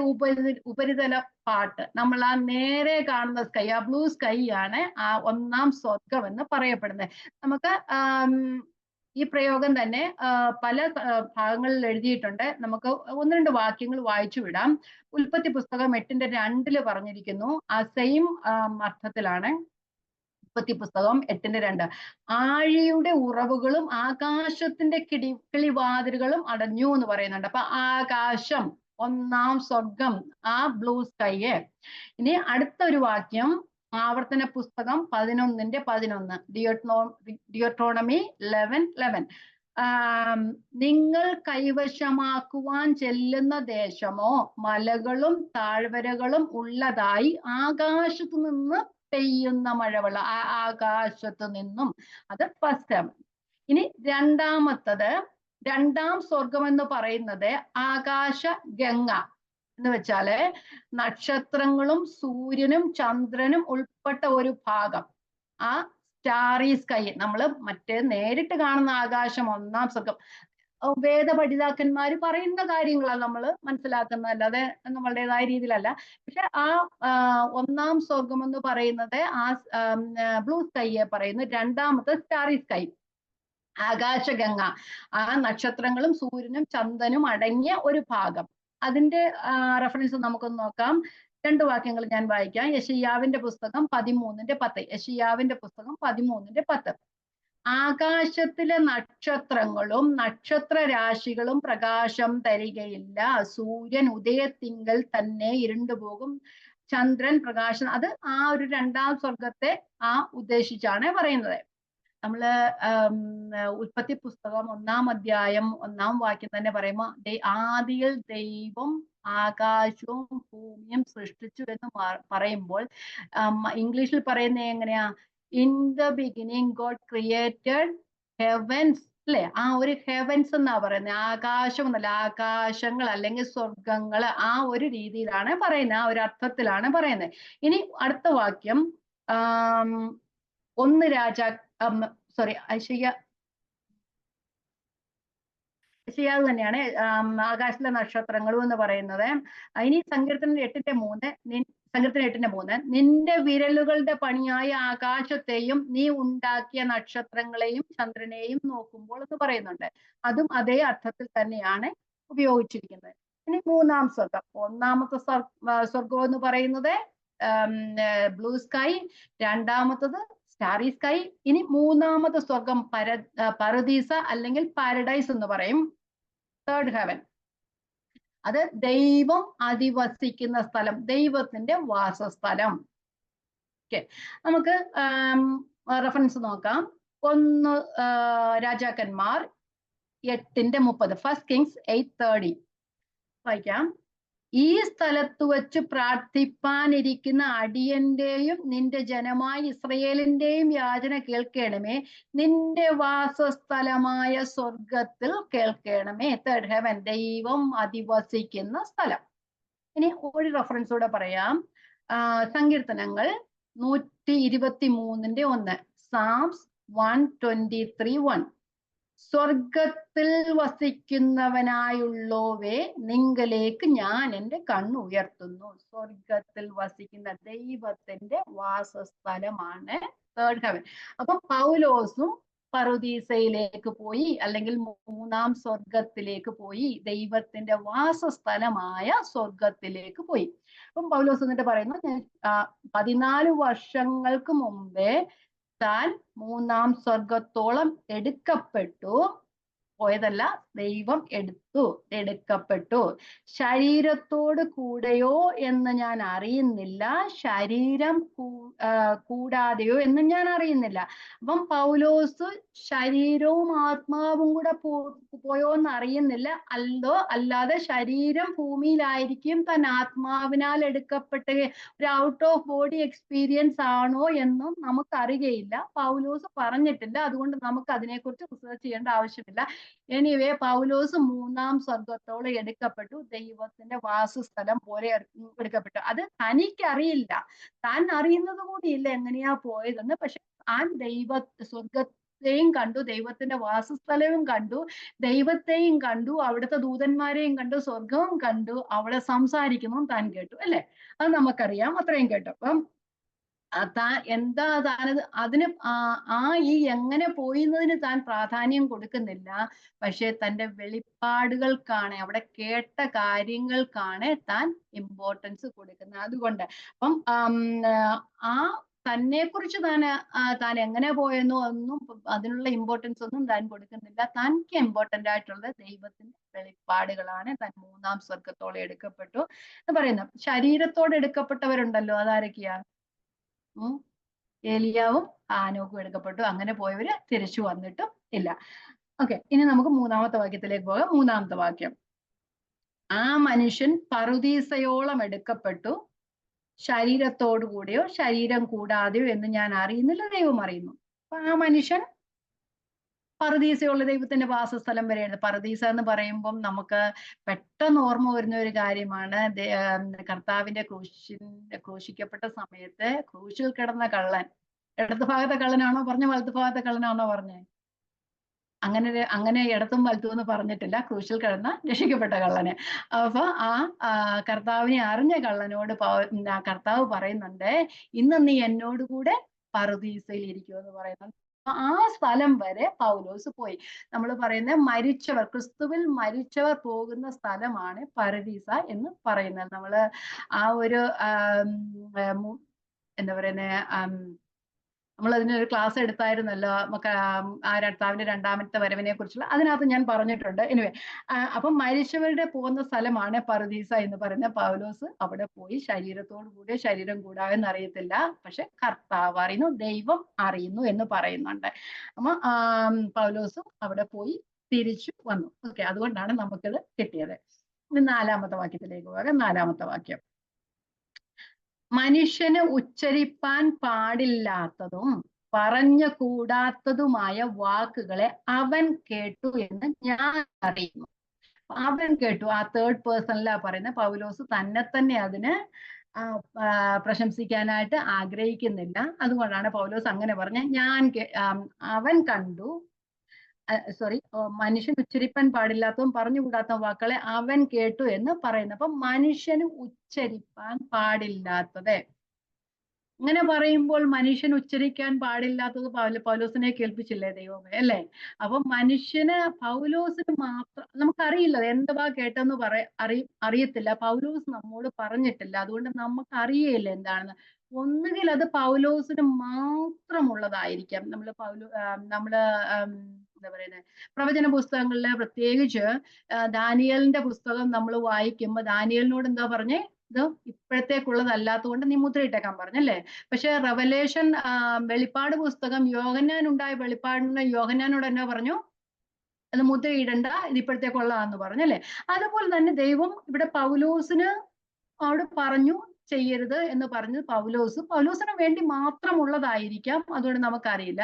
ഉപരിതല പാട്ട്, നമ്മൾ ആ നേരെ കാണുന്ന സ്കൈ, ആ ബ്ലൂ സ്കൈ ആണ് ആ 1-ാം സ്വർഗം എന്ന് പറയപ്പെടുന്നത്. നമുക്ക് ഈ പ്രയോഗം തന്നെ പല ഭാഗങ്ങളിൽ എഴുതിയിട്ടുണ്ട്. നമുക്ക് 1-2 വാക്യങ്ങൾ വായിച്ചു വിടാം. ഉൽപ്പത്തി പുസ്തകം 8:2 പറഞ്ഞിരിക്കുന്നു. ആ സെയിം അർത്ഥത്തിലാണ്. ഉൽപ്പത്തി പുസ്തകം 8:2. ആഴിയുടെ ഉറവുകളും ആകാശത്തിന്റെ കിളിവാതിലുകളും അടഞ്ഞു എന്ന് പറയുന്നുണ്ട്. അപ്പൊ ആകാശം, 1-ാം സ്വർഗം, ആ ബ്ലൂ സ്കൈ. ഇനി അടുത്ത ഒരു വാക്യം ആവർത്തന പുസ്തകം 11:11, ഡിയോട്രോണമി 11:11. നിങ്ങൾ കൈവശമാക്കുവാൻ ചെല്ലുന്ന ദേശമോ മലകളും താഴ്വരകളും ഉള്ളതായി ആകാശത്തു നിന്ന് പെയ്യുന്ന മഴവെള്ളം, ആകാശത്തു നിന്നും. അത് ഫസ്റ്റ് ടൈം. ഇനി രണ്ടാമത്തത്, 2-ാം സ്വർഗം എന്ന് പറയുന്നത് ആകാശ ഗംഗ എന്ന് വെച്ചാല് നക്ഷത്രങ്ങളും സൂര്യനും ചന്ദ്രനും ഉൾപ്പെട്ട ഒരു ഭാഗം, ആ സ്റ്റാറി സ്കൈ. നമ്മൾ മറ്റേ നേരിട്ട് കാണുന്ന ആകാശം 1-ാം സ്വർഗം വേദപഠിതാക്കന്മാർ പറയുന്ന കാര്യങ്ങളാണ് നമ്മൾ മനസ്സിലാക്കുന്നത്, അല്ലാതെ നമ്മളുടേതായ രീതിയിലല്ല. പക്ഷെ ആ 1-ാം സ്വർഗം എന്ന് പറയുന്നത് ആ ബ്ലൂ സ്കൈയെ പറയുന്നു. രണ്ടാമത്തെ സ്റ്റാറി സ്കൈ, ആകാശഗംഗ, ആ നക്ഷത്രങ്ങളും സൂര്യനും ചന്ദ്രനും അടങ്ങിയ ഒരു ഭാഗം. അതിന്റെ റെഫറൻസ് നമുക്കൊന്ന് നോക്കാം. 2 വാക്യങ്ങൾ ഞാൻ വായിക്കാം. യെശയ്യാവിന്റെ പുസ്തകം 13:10. യെശയ്യാവിന്റെ പുസ്തകം 13:10. ആകാശത്തിലെ നക്ഷത്രങ്ങളും നക്ഷത്ര രാശികളും പ്രകാശം തരികയില്ല. സൂര്യൻ ഉദയത്തിങ്കൽ തന്നെ ഇരുണ്ടുപോകും, ചന്ദ്രൻ പ്രകാശം. അത് ആ ഒരു 2-ാം സ്വർഗത്തെ ഉദ്ദേശിച്ചാണ് പറയുന്നത്. നമ്മള് ഉൽപ്പത്തി പുസ്തകം 1-ാം അധ്യായം 1-ാം വാക്യം തന്നെ പറയുമ്പോ ആദിയിൽ ദൈവം ആകാശവും ഭൂമിയും സൃഷ്ടിച്ചു എന്ന് പറയുമ്പോൾ ഇംഗ്ലീഷിൽ പറയുന്നത് എങ്ങനെയാ? In the beginning God created heavens, അല്ലെ? ആ ഒരു ഹെവൻസ് എന്നാ പറയുന്നത്, ആകാശം എന്നല്ല, ആകാശങ്ങൾ അല്ലെങ്കിൽ സ്വർഗങ്ങൾ, ആ ഒരു രീതിയിലാണ് പറയുന്നത്, ആ ഒരു അർത്ഥത്തിലാണ് പറയുന്നത്. ഇനി അടുത്ത വാക്യം 1 രാജാ ഐശയ്യാവ് തന്നെയാണ് ആകാശത്തിലെ നക്ഷത്രങ്ങളും എന്ന് പറയുന്നത്. ഇനി സങ്കീർത്തനം 8:3, നിന്റെ വിരലുകളുടെ പണിയായ ആകാശത്തെയും നീ ഉണ്ടാക്കിയ നക്ഷത്രങ്ങളെയും ചന്ദ്രനെയും നോക്കുമ്പോൾ എന്ന് പറയുന്നുണ്ട്. അതും അതേ അർത്ഥത്തിൽ തന്നെയാണ് ഉപയോഗിച്ചിരിക്കുന്നത്. ഇനി 3-ാം സ്വർഗം, 1-ാമത്തെ സ്വർഗം എന്ന് പറയുന്നത് ബ്ലൂ സ്കൈ, 2-ാമത്തത് സ്റ്റാറി സ്കൈ. ഇനി 3-ാമത്തെ സ്വർഗം പരദീസ അല്ലെങ്കിൽ പാരഡൈസ് എന്ന് പറയും, തേർഡ് ഹെവൻ. അത് ദൈവം അധിവസിക്കുന്ന സ്ഥലം, ദൈവത്തിന്റെ വാസസ്ഥലം. ഓക്കെ, നമുക്ക് റെഫറൻസ് നോക്കാം. 1 രാജാക്കന്മാർ 8:30, ഫസ്റ്റ് കിങ്സ് 8:30 വായിക്കാം. ഈ സ്ഥലത്ത് വെച്ച് പ്രാർത്ഥിപ്പാനിരിക്കുന്ന അടിയന്റെയും നിന്റെ ജനമായ ഇസ്രയേലിന്റെയും യാചന കേൾക്കണമേ, നിന്റെ വാസസ്ഥലമായ സ്വർഗത്തിൽ കേൾക്കണമേ. തേർഡ് ഹെവൻ, ദൈവം അധിവസിക്കുന്ന സ്ഥലം. ഇനി ഒരു റെഫറൻസ് കൂടെ പറയാം. സങ്കീർത്തനങ്ങൾ 123:1, സാംസ് 123:1. സ്വർഗത്തിൽ വസിക്കുന്നവനായുള്ളോവേ, നിങ്കലേക്ക് ഞാൻ എൻ്റെ കണ്ണ് ഉയർത്തുന്നു. സ്വർഗത്തിൽ വസിക്കുന്ന ദൈവത്തിന്റെ വാസസ്ഥലമാണ് തേർഡ് ഹെവൻ. അപ്പൊ പൗലോസും പറുദീസയിലേക്ക് പോയി, അല്ലെങ്കിൽ മൂന്നാം സ്വർഗത്തിലേക്ക് പോയി, ദൈവത്തിന്റെ വാസസ്ഥലമായ സ്വർഗത്തിലേക്ക് പോയി. അപ്പം പൗലോസ് എന്നിട്ട് പറയുന്നു, 14 വർഷങ്ങൾക്ക് മുമ്പേ താൻ മൂന്നാം സ്വർഗത്തോളം എടുക്കപ്പെട്ടു. പോയതല്ല, ദൈവം എടുക്കപ്പെട്ടു. ശരീരത്തോട് കൂടെയോ എന്ന് ഞാൻ അറിയുന്നില്ല, ശരീരം കൂടാതെയോ എന്ന് ഞാൻ അറിയുന്നില്ല. അപ്പം പൗലോസ് ശരീരവും ആത്മാവും കൂടെ പോയോ എന്ന് അറിയുന്നില്ല. അല്ലാതെ ശരീരം ഭൂമിയിലായിരിക്കും, താൻ ആത്മാവിനാൽ എടുക്കപ്പെട്ട ഒരു ഔട്ട് ഓഫ് ബോഡി എക്സ്പീരിയൻസ് ആണോ എന്നും നമുക്കറിയയില്ല. പൗലോസ് പറഞ്ഞിട്ടില്ല, അതുകൊണ്ട് നമുക്ക് അതിനെക്കുറിച്ച് റിസർച്ച് ചെയ്യേണ്ട ആവശ്യമില്ല. എനിവേ, പൗലോസ് മൂന്നാം സ്വർഗത്തോളം എടുക്കപ്പെട്ടു, ദൈവത്തിന്റെ വാസസ്ഥലം പോലെ എടുക്കപ്പെട്ടു. അത് തനിക്കറിയില്ല, താൻ അറിയുന്നത് കൂടിയില്ല എങ്ങനെയാ പോയതെന്ന്. പക്ഷെ താൻ സ്വർഗത്തെയും കണ്ടു, ദൈവത്തിന്റെ വാസസ്ഥലവും കണ്ടു, ദൈവത്തെയും കണ്ടു, അവിടുത്തെ ദൂതന്മാരെയും കണ്ടു, സ്വർഗവും കണ്ടു, അവിടെ സംസാരിക്കുന്നതും താൻ കേട്ടു, അല്ലെ? അത് നമുക്കറിയാം, അത്രയും കേട്ടു. അപ്പം എന്താ അതിന് ഈ എങ്ങനെ പോയിന്നതിന് താൻ പ്രാധാന്യം കൊടുക്കുന്നില്ല. പക്ഷെ തന്റെ വെളിപ്പാടുകൾക്കാണ്, അവിടെ കേട്ട കാര്യങ്ങൾക്കാണ് താൻ ഇമ്പോർട്ടൻസ് കൊടുക്കുന്നത്. അതുകൊണ്ട് അപ്പം തന്നെ കുറിച്ച് താൻ എങ്ങനെ പോയെന്നോ ഒന്നും അതിനുള്ള ഇമ്പോർട്ടൻസ് ഒന്നും താൻ കൊടുക്കുന്നില്ല. തനിക്ക് ഇമ്പോർട്ടന്റ് ആയിട്ടുള്ളത് ദൈവത്തിന്റെ വെളിപ്പാടുകളാണ്. താൻ മൂന്നാം സ്വർഗത്തോടെ എടുക്കപ്പെട്ടു എന്ന് പറയുന്നു. ശരീരത്തോടെ എടുക്കപ്പെട്ടവരുണ്ടല്ലോ, അതാരൊക്കെയാ? ഏലിയാവും ഹാനോക്കും എടുക്കപ്പെട്ടു. അങ്ങനെ പോയവര് തിരിച്ചു വന്നിട്ടും ഇല്ല. ഓക്കെ, ഇനി നമുക്ക് മൂന്നാമത്തെ വാക്യത്തിലേക്ക് പോകാം. മൂന്നാമത്തെ വാക്യം, ആ മനുഷ്യൻ പറുദീസയോളം എടുക്കപ്പെട്ടു, ശരീരത്തോടു കൂടെയോ ശരീരം കൂടാതെയോ എന്ന് ഞാൻ അറിയുന്നില്ല, ദൈവം അറിയുന്നു. അപ്പൊ ആ മനുഷ്യൻ പറുദീസയുള്ള ദൈവത്തിന്റെ വാസസ്ഥലം വരെയാണ്. പറുദീസ എന്ന് പറയുമ്പം നമുക്ക് പെട്ടെന്ന് ഓർമ്മ വരുന്ന ഒരു കാര്യമാണ്, കർത്താവിന്റെ ക്രൂശിക്കപ്പെട്ട സമയത്ത് ക്രൂശിൽ കിടന്ന കള്ളൻ, ഇടതു ഭാഗത്തെ കള്ളനാണോ പറഞ്ഞ വലതു ഭാഗത്തെ കള്ളനാണോ പറഞ്ഞേ? അങ്ങനെ ഇടത്തും വലത്തും എന്ന് പറഞ്ഞിട്ടില്ല, ക്രൂശിൽ കിടന്ന രക്ഷിക്കപ്പെട്ട കള്ളന്. അപ്പൊ കർത്താവിനെ അറിഞ്ഞ കള്ളനോട് കർത്താവ് പറയുന്നുണ്ട്, ഇന്ന് നീ എന്നോട് കൂടെ പറുദീസയിൽ ഇരിക്കുമെന്ന് പറയുന്നുണ്ട്. ആ സ്ഥലം വരെ പൗലോസ് പോയി. നമ്മൾ പറയുന്ന മരിച്ചവർ, ക്രിസ്തുവിൽ മരിച്ചവർ പോകുന്ന സ്ഥലമാണ് പറുദീസ എന്ന് പറയുന്നത്. നമ്മള് ആ ഒരു എന്താ പറയുന്നത്, നമ്മൾ അതിനൊരു ക്ലാസ് എടുത്തായിരുന്നല്ലോ, ആ കർത്താവിന്റെ രണ്ടാമത്തെ വരവിനെ കുറിച്ചുള്ള, അതിനകത്ത് ഞാൻ പറഞ്ഞിട്ടുണ്ട്. എനിവേ, അപ്പം മരിച്ചവരുടെ പോകുന്ന സ്ഥലമാണ് പറുദീസ എന്ന് പറയുന്ന. പൗലോസ് അവിടെ പോയി, ശരീരത്തോടു കൂടി ശരീരം കൂടാതെന്ന് അറിയത്തില്ല, പക്ഷെ കർത്താവ് അറിയുന്നു, ദൈവം അറിയുന്നു എന്ന് പറയുന്നുണ്ട്. അപ്പൊ പൗലോസും അവിടെ പോയി തിരിച്ചു വന്നു. ഓക്കെ, അതുകൊണ്ടാണ് നമുക്കിത് കിട്ടിയത്. നാലാമത്തെ വാക്യത്തിലേക്ക് പോകാം. നാലാമത്തെ വാക്യം, മനുഷ്യന് ഉച്ചരിപ്പാൻ പാടില്ലാത്തതും പറഞ്ഞു കൂടാത്തതുമായ വാക്കുകളെ അവൻ കേട്ടു എന്ന് ഞാൻ അറിയുന്നു. അവൻ കേട്ടു, ആ തേർഡ് പേഴ്സണിലാ പറയുന്നത്. പൗലോസ് തന്നെ അതിന് പ്രശംസിക്കാനായിട്ട് ആഗ്രഹിക്കുന്നില്ല. അതുകൊണ്ടാണ് പൗലോസ് അങ്ങനെ പറഞ്ഞ. അവൻ കണ്ടു, മനുഷ്യൻ ഉച്ചരിപ്പാൻ പാടില്ലാത്തതും പറഞ്ഞുകൂടാത്ത വാക്കുകളെ അവൻ കേട്ടു എന്ന് പറയുന്നു. അപ്പൊ മനുഷ്യന് ഉച്ചരിപ്പാൻ പാടില്ലാത്തത്, അങ്ങനെ പറയുമ്പോൾ മനുഷ്യൻ ഉച്ചരിക്കാൻ പാടില്ലാത്തത് പൗലോസിനെ കേൾപ്പിച്ചില്ലേ ദൈവമേ, അല്ലേ? അപ്പൊ പൗലോസിന് മാത്രം നമുക്കറിയില്ല, എന്തുവാ കേട്ടെന്ന് അറിയത്തില്ല. പൗലോസ് നമ്മോട് പറഞ്ഞിട്ടില്ല, അതുകൊണ്ട് നമുക്ക് അറിയില്ല എന്താണെന്ന്. ഒന്നുകിൽ അത് പൗലോസിന് മാത്രമുള്ളതായിരിക്കാം. നമ്മള് എന്താ പറയുന്നത്, പ്രവചന പുസ്തകങ്ങളിലെ പ്രത്യേകിച്ച് ദാനിയേലിന്റെ പുസ്തകം നമ്മൾ വായിക്കുമ്പോൾ ദാനിയേലിനോട് എന്താ പറഞ്ഞേ? ഇത് ഇപ്പോഴത്തേക്കുള്ളതല്ലാത്തത് കൊണ്ട് നീ മുദ്രയിട്ടേക്കാൻ പറഞ്ഞല്ലേ. പക്ഷെ റെവലേഷൻ, വെളിപ്പാട് പുസ്തകം, യോഹന്നാനുണ്ടായ വെളിപ്പാടിന് യോഹന്നാനോട് എന്നാ പറഞ്ഞു? അത് മുദ്രയിടണ്ട, ഇത് ഇപ്പോഴത്തേക്കുള്ളതാന്ന് പറഞ്ഞല്ലേ. അതുപോലെ തന്നെ ദൈവം ഇവിടെ പൗലോസിന് അവിടെ പറഞ്ഞു ചെയ്യരുത് എന്ന് പറഞ്ഞത് പൗലോസിന് വേണ്ടി മാത്രമുള്ളതായിരിക്കാം, അതുകൊണ്ട് നമുക്കറിയില്ല.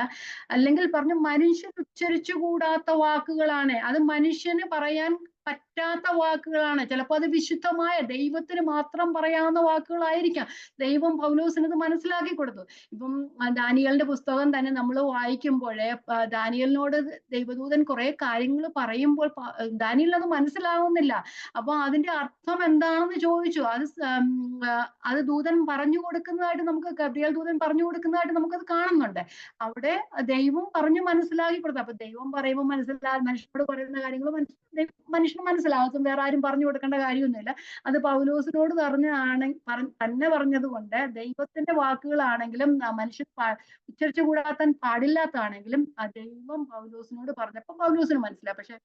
അല്ലെങ്കിൽ പറഞ്ഞു മനുഷ്യൻ ഉച്ചരിച്ചുകൂടാത്ത വാക്കുകളാണ്, അത് മനുഷ്യന് പറയാൻ പറ്റാത്ത വാക്കുകളാണ്. ചിലപ്പോൾ അത് വിശുദ്ധമായ ദൈവത്തിന് മാത്രം പറയാവുന്ന വാക്കുകളായിരിക്കാം. ദൈവം പൗലോസിന് ഇത് മനസ്സിലാക്കി കൊടുത്തു. ഇപ്പം ദാനിയേലിന്റെ പുസ്തകം തന്നെ നമ്മൾ വായിക്കുമ്പോഴേ ദാനിയേലിനോട് ദൈവദൂതൻ കുറെ കാര്യങ്ങൾ പറയുമ്പോൾ ദാനിയേലിന് അത് മനസ്സിലാവുന്നില്ല. അപ്പൊ അതിന്റെ അർത്ഥം എന്താണെന്ന് ചോദിച്ചു. അത് ദൂതൻ പറഞ്ഞു കൊടുക്കുന്നതായിട്ട് നമുക്ക്, ഗബ്രിയേൽ ദൂതൻ പറഞ്ഞു കൊടുക്കുന്നതായിട്ട് നമുക്കത് കാണുന്നുണ്ട്. അവിടെ ദൈവം പറഞ്ഞു മനസ്സിലാക്കി കൊടുത്തു. അപ്പൊ ദൈവം പറയുമ്പോൾ മനുഷ്യനോട് പറയുന്ന കാര്യങ്ങൾ മനുഷ്യന് മനസ്സിലാകും. വേറെ ആരും പറഞ്ഞു കൊടുക്കേണ്ട കാര്യമൊന്നുമില്ല. അത് പൗലോസിനോട് തന്നെ പറഞ്ഞത് കൊണ്ട് ദൈവത്തിന്റെ വാക്കുകളാണെങ്കിലും മനുഷ്യൻ ഉച്ചരിച്ചു കൂടാത്താൻ പാടില്ലാത്തതാണെങ്കിലും ആ ദൈവം പൗലോസിനോട് പറഞ്ഞപ്പോ പൗലോസിന് മനസ്സിലായി. പക്ഷെ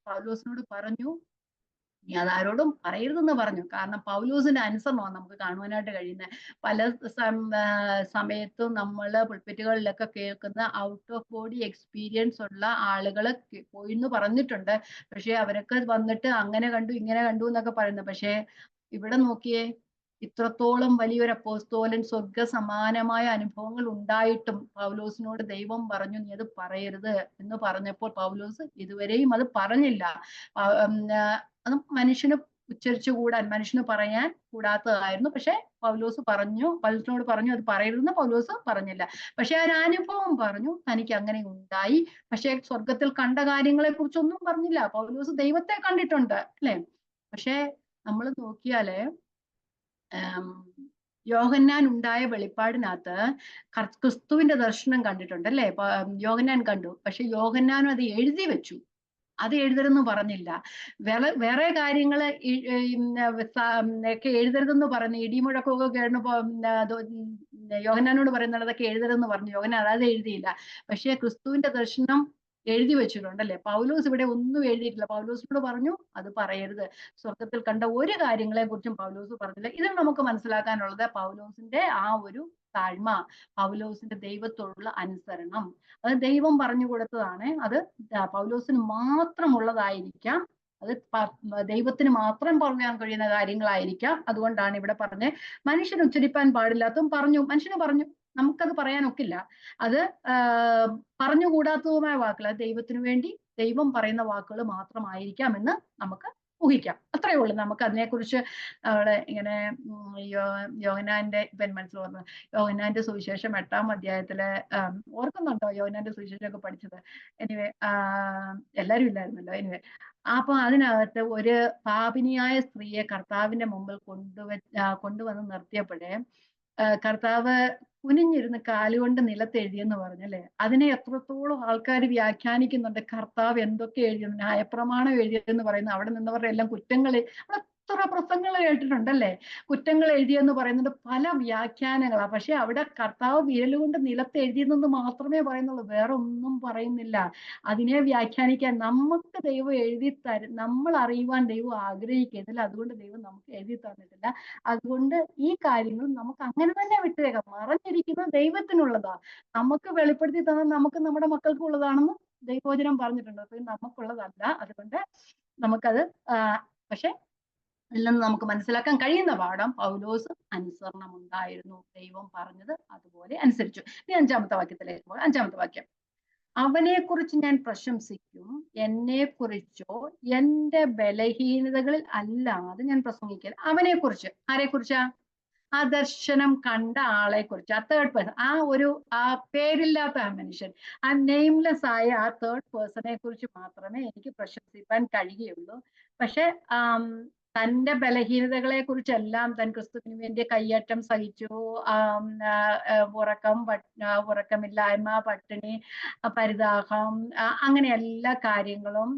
പൗലോസിനോട് പറഞ്ഞു, നീ അതാരോടും പറയരുതെന്ന് പറഞ്ഞു. കാരണം പൗലോസിന്റെ അനുസരണമാണ് നമുക്ക് കാണുവാനായിട്ട് കഴിയുന്നത്. പല സമയത്തും നമ്മൾ പുൾപിറ്റുകളിലൊക്കെ കേൾക്കുന്ന ഔട്ട് ഓഫ് ബോഡി എക്സ്പീരിയൻസ് ഉള്ള ആളുകൾ പോയിന്ന് പറഞ്ഞിട്ടുണ്ട്. പക്ഷെ അവരൊക്കെ വന്നിട്ട് അങ്ങനെ കണ്ടു ഇങ്ങനെ കണ്ടു എന്നൊക്കെ പറയുന്നത്. പക്ഷെ ഇവിടെ നോക്കിയേ, ഇത്രത്തോളം വലിയൊരു അപ്പോസ്തലൻ, സ്വർഗ സമാനമായ അനുഭവങ്ങൾ ഉണ്ടായിട്ടും പൗലോസിനോട് ദൈവം പറഞ്ഞു നീ അത് പറയരുത് എന്ന് പറഞ്ഞപ്പോൾ പൗലോസ് ഇതുവരെയും അത് പറഞ്ഞില്ല. അത് മനുഷ്യന് ഉച്ചരിച്ചുകൂടാൻ, മനുഷ്യന് പറയാൻ കൂടാത്തതായിരുന്നു. പക്ഷെ പൗലോസിനോട് പറഞ്ഞു അത് പറയരുതെന്ന് പൗലോസ് പറഞ്ഞില്ല. പക്ഷെ ആ അനുഭവം പറഞ്ഞു, തനിക്ക് അങ്ങനെ ഉണ്ടായി. പക്ഷെ സ്വർഗത്തിൽ കണ്ട കാര്യങ്ങളെ കുറിച്ചൊന്നും പറഞ്ഞില്ല. പൗലോസ് ദൈവത്തെ കണ്ടിട്ടുണ്ട് അല്ലെ. പക്ഷെ നമ്മൾ നോക്കിയാല് യോഹന്നാൻ ഉണ്ടായ വെളിപ്പാടിനകത്ത് ക്രിസ്തുവിന്റെ ദർശനം കണ്ടിട്ടുണ്ട് അല്ലെ. യോഹന്നാൻ കണ്ടു. പക്ഷെ യോഹന്നാനും അത് എഴുതി വെച്ചു. അത് എഴുതരുതെന്ന് പറഞ്ഞില്ല. വേറെ കാര്യങ്ങള് ഒക്കെ എഴുതരുതെന്ന് പറഞ്ഞു. ഇടിമുഴക്കമൊക്കെ കേൾക്കുമ്പോ യോഹന്നാനോട് പറയുന്നത് അതൊക്കെ എഴുതരുതെന്ന് പറഞ്ഞു. യോഹന്നാൻ അത് എഴുതിയില്ല. പക്ഷെ ക്രിസ്തുവിന്റെ ദർശനം എഴുതി വെച്ചിട്ടുണ്ടല്ലേ. പൗലോസ് ഇവിടെ ഒന്നും എഴുതിയിട്ടില്ല. പൗലോസിനോട് പറഞ്ഞു അത് പറയരുത്. സ്വർഗത്തിൽ കണ്ട ഒരു കാര്യങ്ങളെ കുറിച്ചും പൗലോസ് പറഞ്ഞില്ല. ഇത് നമുക്ക് മനസ്സിലാക്കാനുള്ളത് പൗലോസിന്റെ ആ ഒരു താഴ്മ, പൗലോസിന്റെ ദൈവത്തോടുള്ള അനുസരണം, അത് ദൈവം പറഞ്ഞു കൊടുത്തതാണ്. അത് പൗലോസിന് മാത്രമുള്ളതായിരിക്കാം. അത് ദൈവത്തിന് മാത്രം പറയാൻ കഴിയുന്ന കാര്യങ്ങളായിരിക്കാം. അതുകൊണ്ടാണ് ഇവിടെ പറഞ്ഞ് മനുഷ്യന് ഉച്ചരിപ്പാൻ പാടില്ലാത്തതും പറഞ്ഞു. മനുഷ്യന് പറഞ്ഞു, നമുക്കത് പറയാനൊക്കില്ല. അത് പറഞ്ഞുകൂടാത്തതുമായ വാക്കുകൾ, ദൈവത്തിനു വേണ്ടി ദൈവം പറയുന്ന വാക്കുകൾ മാത്രമായിരിക്കാം എന്ന് നമുക്ക് ഊഹിക്കാം. അത്രയേ ഉള്ളൂ. നമുക്ക് അതിനെക്കുറിച്ച് അവിടെ ഇങ്ങനെ യോഹന്നാന്റെ ഇപ്പം മനസ്സിൽ പറഞ്ഞു, യോഹന്നാന്റെ സുവിശേഷം 8-ാം അധ്യായത്തില് ഓർക്കുന്നുണ്ടോ യോഹന്നാന്റെ സുവിശേഷമൊക്കെ പഠിച്ചത്? എനിവേ എല്ലാരും ഇല്ലായിരുന്നല്ലോ. എനിവേ അപ്പൊ അതിനകത്ത് ഒരു പാപിനിയായ സ്ത്രീയെ കർത്താവിന്റെ മുമ്പിൽ കൊണ്ടുവന്ന് നിർത്തിയപ്പോഴേ കർത്താവ് കുനിഞ്ഞിരുന്ന് കാലുകൊണ്ട് നിലത്തെഴുതിയെന്ന് പറഞ്ഞല്ലേ. അതിനെ എത്രത്തോളം ആൾക്കാർ വ്യാഖ്യാനിക്കുന്നുണ്ട്. കർത്താവ് എന്തൊക്കെ എഴുതിയെന്ന്, ന്യായപ്രമാണം എഴുതിയെന്ന് പറയുന്നത് അവിടെ നിന്നവരുടെ എല്ലാം കുറ്റങ്ങൾ, എത്ര പ്രസംഗങ്ങൾ കേട്ടിട്ടുണ്ടല്ലേ. കുറ്റങ്ങൾ എഴുതിയെന്ന് പറയുന്നത് പല വ്യാഖ്യാനങ്ങളാണ്. പക്ഷെ അവിടെ കർത്താവ് വിരലുകൊണ്ട് നിലത്ത് എഴുതിയെന്ന് മാത്രമേ പറയുന്നുള്ളൂ, വേറെ ഒന്നും പറയുന്നില്ല. അതിനെ വ്യാഖ്യാനിക്കാൻ നമുക്ക് ദൈവം എഴുതി നമ്മൾ അറിയുവാൻ ദൈവം ആഗ്രഹിക്കുന്നില്ല. അതുകൊണ്ട് ദൈവം നമുക്ക് എഴുതി തന്നിട്ടില്ല. അതുകൊണ്ട് ഈ കാര്യങ്ങൾ നമുക്ക് അങ്ങനെ തന്നെ വിട്ടേക്കാം. മറഞ്ഞിരിക്കുന്ന ദൈവത്തിനുള്ളതാ. നമുക്ക് വെളിപ്പെടുത്തി തന്നാൽ നമുക്ക് നമ്മുടെ മക്കൾക്ക് ഉള്ളതാണെന്ന് ദൈവവചനം പറഞ്ഞിട്ടുണ്ട്. അപ്പൊ നമുക്കുള്ളതല്ല. അതുകൊണ്ട് നമുക്കത് പക്ഷെ ഇതിൽ നിന്ന് നമുക്ക് മനസ്സിലാക്കാൻ കഴിയുന്ന പാഠം പൗലോസ് അനുസരണം ഉണ്ടായിരുന്നു. ദൈവം പറഞ്ഞത് അതുപോലെ അനുസരിച്ചു. ഇനി 5-ാമത്തെ വാക്യത്തിലേക്ക് പോകാം. 5-ാമത്തെ വാക്യം, അവനെക്കുറിച്ച് ഞാൻ പ്രശംസിക്കും, എന്നെക്കുറിച്ചോ എന്റെ ബലഹീനതകളിൽ അല്ലാതെ ഞാൻ പ്രസംഗിക്കില്ല. അവനെക്കുറിച്ച്, ആരെക്കുറിച്ചാ? ആ ദർശനം കണ്ട ആളെ കുറിച്ച്, ആ തേർഡ് പേഴ്സൺ, ആ പേരില്ലാത്ത ആ മനുഷ്യൻ, ആ നെയിംലെസ് ആയ ആ തേർഡ് പേഴ്സണെ കുറിച്ച് മാത്രമേ എനിക്ക് പ്രശംസിക്കാൻ കഴിയുകയുള്ളൂ. പക്ഷെ തന്റെ ബലഹീനതകളെ കുറിച്ചെല്ലാം, താൻ ക്രിസ്തുവിന് വേണ്ടി കയ്യേറ്റം സഹിച്ചു, ഉറക്കമില്ലായ്മ, പട്ടിണി, പരിദാഹം, അങ്ങനെ എല്ലാ കാര്യങ്ങളും,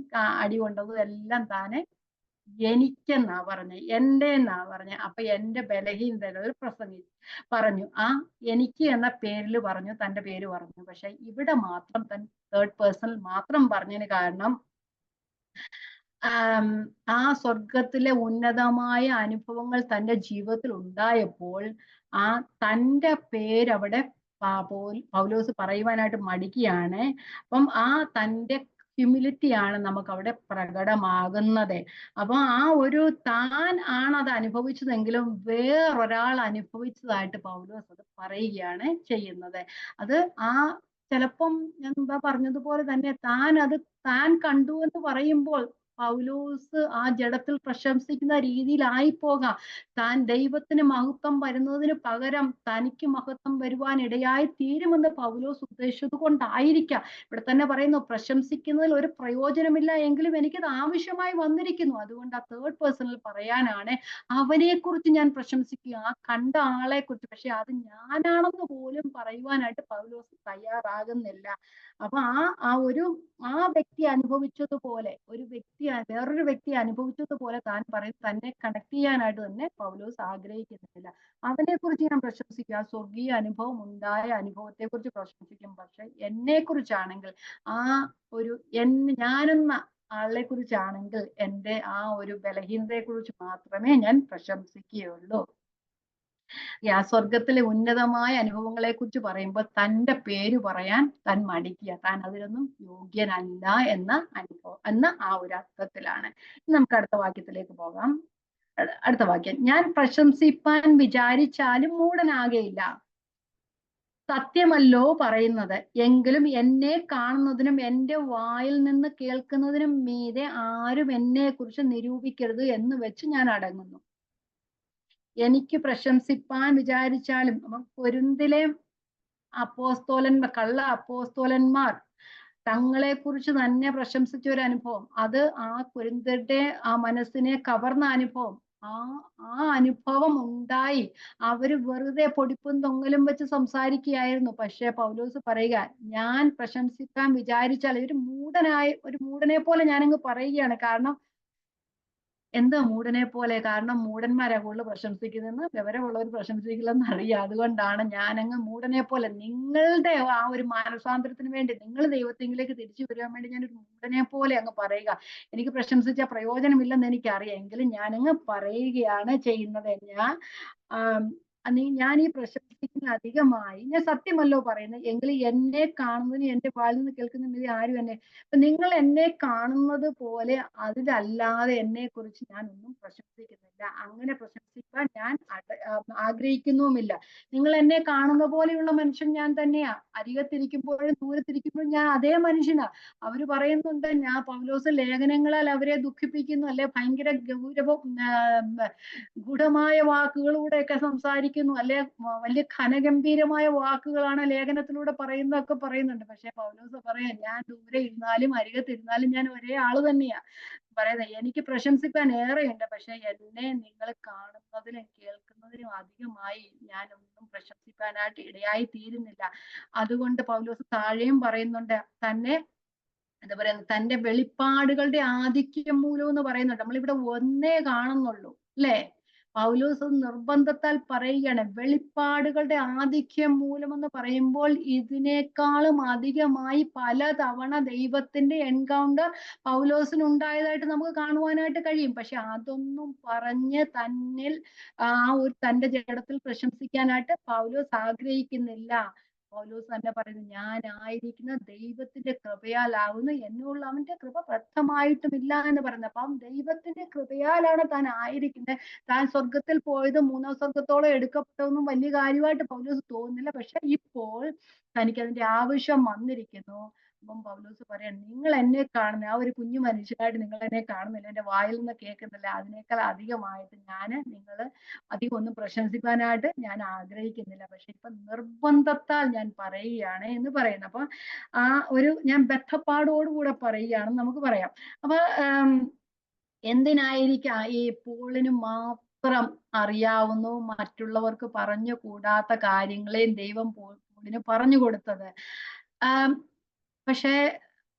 അടികൊണ്ടതും എല്ലാം താനെ എനിക്കെന്നാ പറഞ്ഞ്, എന്റെ എന്നാ പറഞ്ഞ്. അപ്പൊ എന്റെ ബലഹീനതകൾ പറഞ്ഞു. എനിക്ക് എന്ന പേരിൽ പറഞ്ഞു, തന്റെ പേര് പറഞ്ഞു. പക്ഷെ ഇവിടെ മാത്രം തൻ തേർഡ് പേഴ്സണിൽ മാത്രം പറഞ്ഞതിന് കാരണം ആ സ്വർഗത്തിലെ ഉന്നതമായ അനുഭവങ്ങൾ തന്റെ ജീവിതത്തിൽ ഉണ്ടായപ്പോൾ തന്റെ പേരവിടെ പൗലോസ് പറയുവാനായിട്ട് മടിക്കുകയാണ്. അപ്പം തന്റെ ഹ്യൂമിലിറ്റിയാണ് നമുക്ക് അവിടെ പ്രകടമാകുന്നത്. അപ്പൊ താൻ അത് അനുഭവിച്ചതെങ്കിലും വേറൊരാൾ അനുഭവിച്ചതായിട്ട് പൗലോസ് അത് പറയുകയാണ് ചെയ്യുന്നത്. അത് ചിലപ്പം ഞാൻ പറഞ്ഞതുപോലെ തന്നെ താൻ കണ്ടു എന്ന് പറയുമ്പോൾ പൗലോസ് ആ ജഡത്തിൽ പ്രശംസിക്കുന്ന രീതിയിലായി പോകാം. താൻ ദൈവത്തിന് മഹത്വം വരുന്നതിന് പകരം തനിക്ക് മഹത്വം വരുവാൻ ഇടയായി തീരുമെന്ന് പൗലോസ് ഉദ്ദേശിച്ചത് കൊണ്ടായിരിക്കാം. ഇവിടെ തന്നെ പറയുന്നു, പ്രശംസിക്കുന്നതിൽ ഒരു പ്രയോജനമില്ല, എങ്കിലും എനിക്കത് ആവശ്യമായി വന്നിരിക്കുന്നു. അതുകൊണ്ട് ആ തേർഡ് പേഴ്സണിൽ പറയാനാണ്, അവനെ കുറിച്ച് ഞാൻ പ്രശംസിക്കുക, ആ കണ്ട ആളെ കുറിച്ച്. പക്ഷെ അത് ഞാനാണെന്ന് പോലും പറയുവാനായിട്ട് പൗലോസ് തയ്യാറാകുന്നില്ല. അപ്പൊ ആ വ്യക്തി അനുഭവിച്ചതുപോലെ വേറൊരു വ്യക്തി അനുഭവിച്ചതുപോലെ താൻ പറയും, തന്നെ കണക്ട് ചെയ്യാനായിട്ട് തന്നെ പൗലോസ് ആഗ്രഹിക്കുന്നില്ല. അവനെ കുറിച്ച് ഞാൻ പ്രശംസിക്കുക, സ്വർഗീയ അനുഭവം ഉണ്ടായ അനുഭവത്തെ കുറിച്ച് പ്രശംസിക്കും. പക്ഷെ എന്നെ കുറിച്ചാണെങ്കിൽ, ആ ഒരു ഞാനെന്ന ആളെ കുറിച്ചാണെങ്കിൽ, എൻ്റെ ആ ഒരു ബലഹീനതയെ കുറിച്ച് മാത്രമേ ഞാൻ പ്രശംസിക്കുകയുള്ളൂ. ആ സ്വർഗത്തിലെ ഉന്നതമായ അനുഭവങ്ങളെ കുറിച്ച് പറയുമ്പോൾ തന്റെ പേര് പറയാൻ താൻ മടിക്കുക, താൻ അതിലൊന്നും യോഗ്യനല്ല എന്ന ആ ഒരു അർത്ഥത്തിലാണ്. നമുക്ക് അടുത്ത വാക്യത്തിലേക്ക് പോകാം. അടുത്ത വാക്യം, ഞാൻ പ്രശംസിപ്പാൻ വിചാരിച്ചാലും മൂടനാകയില്ല, സത്യമല്ലോ പറയുന്നത്. എങ്കിലും എന്നെ കാണുന്നതിനും എൻ്റെ വായിൽ നിന്ന് കേൾക്കുന്നതിനും മീതെ ആരും എന്നെ കുറിച്ച് നിരൂപിക്കരുത് എന്ന് വെച്ച് ഞാൻ അടങ്ങുന്നു. എനിക്ക് പ്രശംസിപ്പാൻ വിചാരിച്ചാലും, കൊരിന്തിലെ കള്ള അപ്പോസ്തോലന്മാർ തങ്ങളെ കുറിച്ച് തന്നെ പ്രശംസിച്ച ഒരു അനുഭവം, അത് ആ കൊരിന്ത്യരുടെ ആ മനസ്സിനെ കവർന്ന അനുഭവം, ആ അനുഭവം ഉണ്ടായി. അവര് വെറുതെ പൊടിപ്പും തൊങ്ങലും വെച്ച് സംസാരിക്കുകയായിരുന്നു. പക്ഷെ പൗലോസ് പറയുക, ഞാൻ പ്രശംസിക്കാൻ വിചാരിച്ചാൽ ഒരു മൂടനെ പോലെ ഞാനങ്ങ് പറയുകയാണ്. കാരണം എന്താ മൂടനെ പോലെ? കാരണം മൂടന്മാരാ കൂടുതൽ പ്രശംസിക്കുന്നതെന്ന് വിവരമുള്ളവർ പ്രശംസിക്കില്ലെന്ന് അറിയാം. അതുകൊണ്ടാണ് ഞാനങ്ങ് മൂടനെ പോലെ, നിങ്ങളുടെ ആ ഒരു മാനസാന്തരത്തിന് വേണ്ടി, നിങ്ങൾ ദൈവത്തിലേക്ക് തിരിച്ചു വരാൻ വേണ്ടി ഞാനൊരു മൂടനെ പോലെ അങ്ങ് പറയുക. എനിക്ക് പ്രശംസിച്ച പ്രയോജനമില്ലെന്ന് എനിക്കറിയാം, എങ്കിലും ഞാനങ്ങ് പറയുകയാണ് ചെയ്യുന്നത്. ഞാൻ ഈ പ്രശംസിക്കുന്ന അധികമായി ഞാൻ സത്യമല്ലോ പറയുന്നത്, എങ്കിൽ എന്നെ കാണുന്നതിന് എൻ്റെ വായിൽ നിന്ന് കേൾക്കുന്നതിന് ആരും എന്നെ, നിങ്ങൾ എന്നെ കാണുന്നത് പോലെ അതിലല്ലാതെ എന്നെ കുറിച്ച് ഞാൻ ഒന്നും പ്രശംസിക്കുന്നില്ല. അങ്ങനെ പ്രശംസിക്കാൻ ഞാൻ ആഗ്രഹിക്കുന്നുമില്ല. നിങ്ങൾ എന്നെ കാണുന്ന പോലെയുള്ള മനുഷ്യൻ ഞാൻ തന്നെയാ. അരികത്തിരിക്കുമ്പോഴും ദൂരത്തിരിക്കുമ്പോഴും ഞാൻ അതേ മനുഷ്യനാ. അവര് പറയുന്നുണ്ട്, ഞാൻ പൗലോസ് ലേഖനങ്ങളാൽ അവരെ ദുഃഖിപ്പിക്കുന്നു, അല്ലെ ഭയങ്കര ഗൂഢമായ വാക്കുകളിലൂടെയൊക്കെ സംസാരിക്കുന്നു, അല്ലെ വലിയ ഘനഗംഭീരമായ വാക്കുകളാണ് ലേഖനത്തിലൂടെ പറയുന്നതൊക്കെ പറയുന്നുണ്ട്. പക്ഷെ പൗലോസ് പറയാൻ, ഞാൻ ദൂരെ ഇരുന്നാലും അരികത്തിരുന്നാലും ഞാൻ ഒരേ ആള് തന്നെയാ പറയുന്നത്. എനിക്ക് പ്രശംസിക്കാൻ ഏറെയുണ്ട്, പക്ഷെ എന്നെ നിങ്ങൾ കാണുന്നതിനും കേൾക്കുന്നതിനും അധികമായി ഞാൻ ഒന്നും പ്രശംസിക്കാനായിട്ട് ഇടയായി തീരുന്നില്ല. അതുകൊണ്ട് പൗലോസ് താഴെയും പറയുന്നുണ്ട്, എന്താ പറയുക, തന്റെ വെളിപ്പാടുകളുടെ ആധിക്യം മൂലം എന്ന് പറയുന്നുണ്ട്. നമ്മളിവിടെ ഒന്നേ കാണുന്നുള്ളൂ, അല്ലേ? പൗലോസ് നിർബന്ധത്താൽ പറയുകയാണ്, വെളിപ്പാടുകളുടെ ആധിക്യം മൂലം എന്ന് പറയുമ്പോൾ ഇതിനേക്കാളും അധികമായി പലതവണ ദൈവത്തിന്റെ എൻകൗണ്ടർ പൗലോസിന് ഉണ്ടായതായിട്ട് നമുക്ക് കാണുവാനായിട്ട് കഴിയും. പക്ഷെ അതൊന്നും പറഞ്ഞ് തന്റെ ജഡത്തിൽ പ്രശംസിക്കാനായിട്ട് പൗലോസ് ആഗ്രഹിക്കുന്നില്ല. പൗലോസ് തന്നെ പറയുന്നു, ഞാനായിരിക്കുന്ന ദൈവത്തിന്റെ കൃപയാലാവുന്നു, എന്നുള്ള അവന്റെ കൃപ വ്യക്തമായിട്ടുമില്ല എന്ന് പറയുന്നത്. അപ്പം ദൈവത്തിന്റെ കൃപയാലാണ് താൻ ആയിരിക്കുന്നത്. താൻ സ്വർഗത്തിൽ പോയത്, 3ാം സ്വർഗത്തോളം എടുക്കപ്പെട്ടതൊന്നും വലിയ കാര്യമായിട്ട് പൗലോസ് തോന്നുന്നില്ല. പക്ഷെ ഇപ്പോൾ തനിക്ക് അതിന്റെ ആവശ്യം വന്നിരിക്കുന്നു. അപ്പം പൗലോസ് പറയാൻ, നിങ്ങൾ എന്നെ കാണുന്ന ആ ഒരു കുഞ്ഞു മനുഷ്യനായിട്ട് നിങ്ങൾ എന്നെ കാണുന്നില്ല, എന്റെ വായിൽ നിന്ന് കേൾക്കുന്നില്ല. അതിനേക്കാൾ അധികമായിട്ട് നിങ്ങൾ അധികം ഒന്നും പ്രശംസിക്കാനായിട്ട് ഞാൻ ആഗ്രഹിക്കുന്നില്ല. പക്ഷെ ഇപ്പൊ നിർബന്ധത്താൽ ഞാൻ പറയുകയാണ് എന്ന് പറയുന്നു. അപ്പൊ ഞാൻ ബദ്ധപ്പാടോടുകൂടെ പറയുകയാണെന്ന് നമുക്ക് പറയാം. അപ്പൊ എന്തിനായിരിക്കാം ഈ പോളിന് മാത്രം അറിയാവുന്നു, മറ്റുള്ളവർക്ക് പറഞ്ഞു കൂടാത്ത കാര്യങ്ങളെയും ദൈവം പോളിന് പറഞ്ഞു കൊടുത്തത്? പക്ഷെ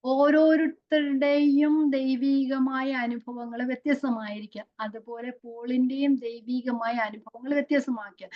ഓരോരുത്തരുടെയും ദൈവീകമായ അനുഭവങ്ങൾ വ്യത്യസ്തമായിരിക്കാം. അതുപോലെ പോളിന്റെയും ദൈവീകമായ അനുഭവങ്ങൾ വ്യത്യസ്തമാക്കുക.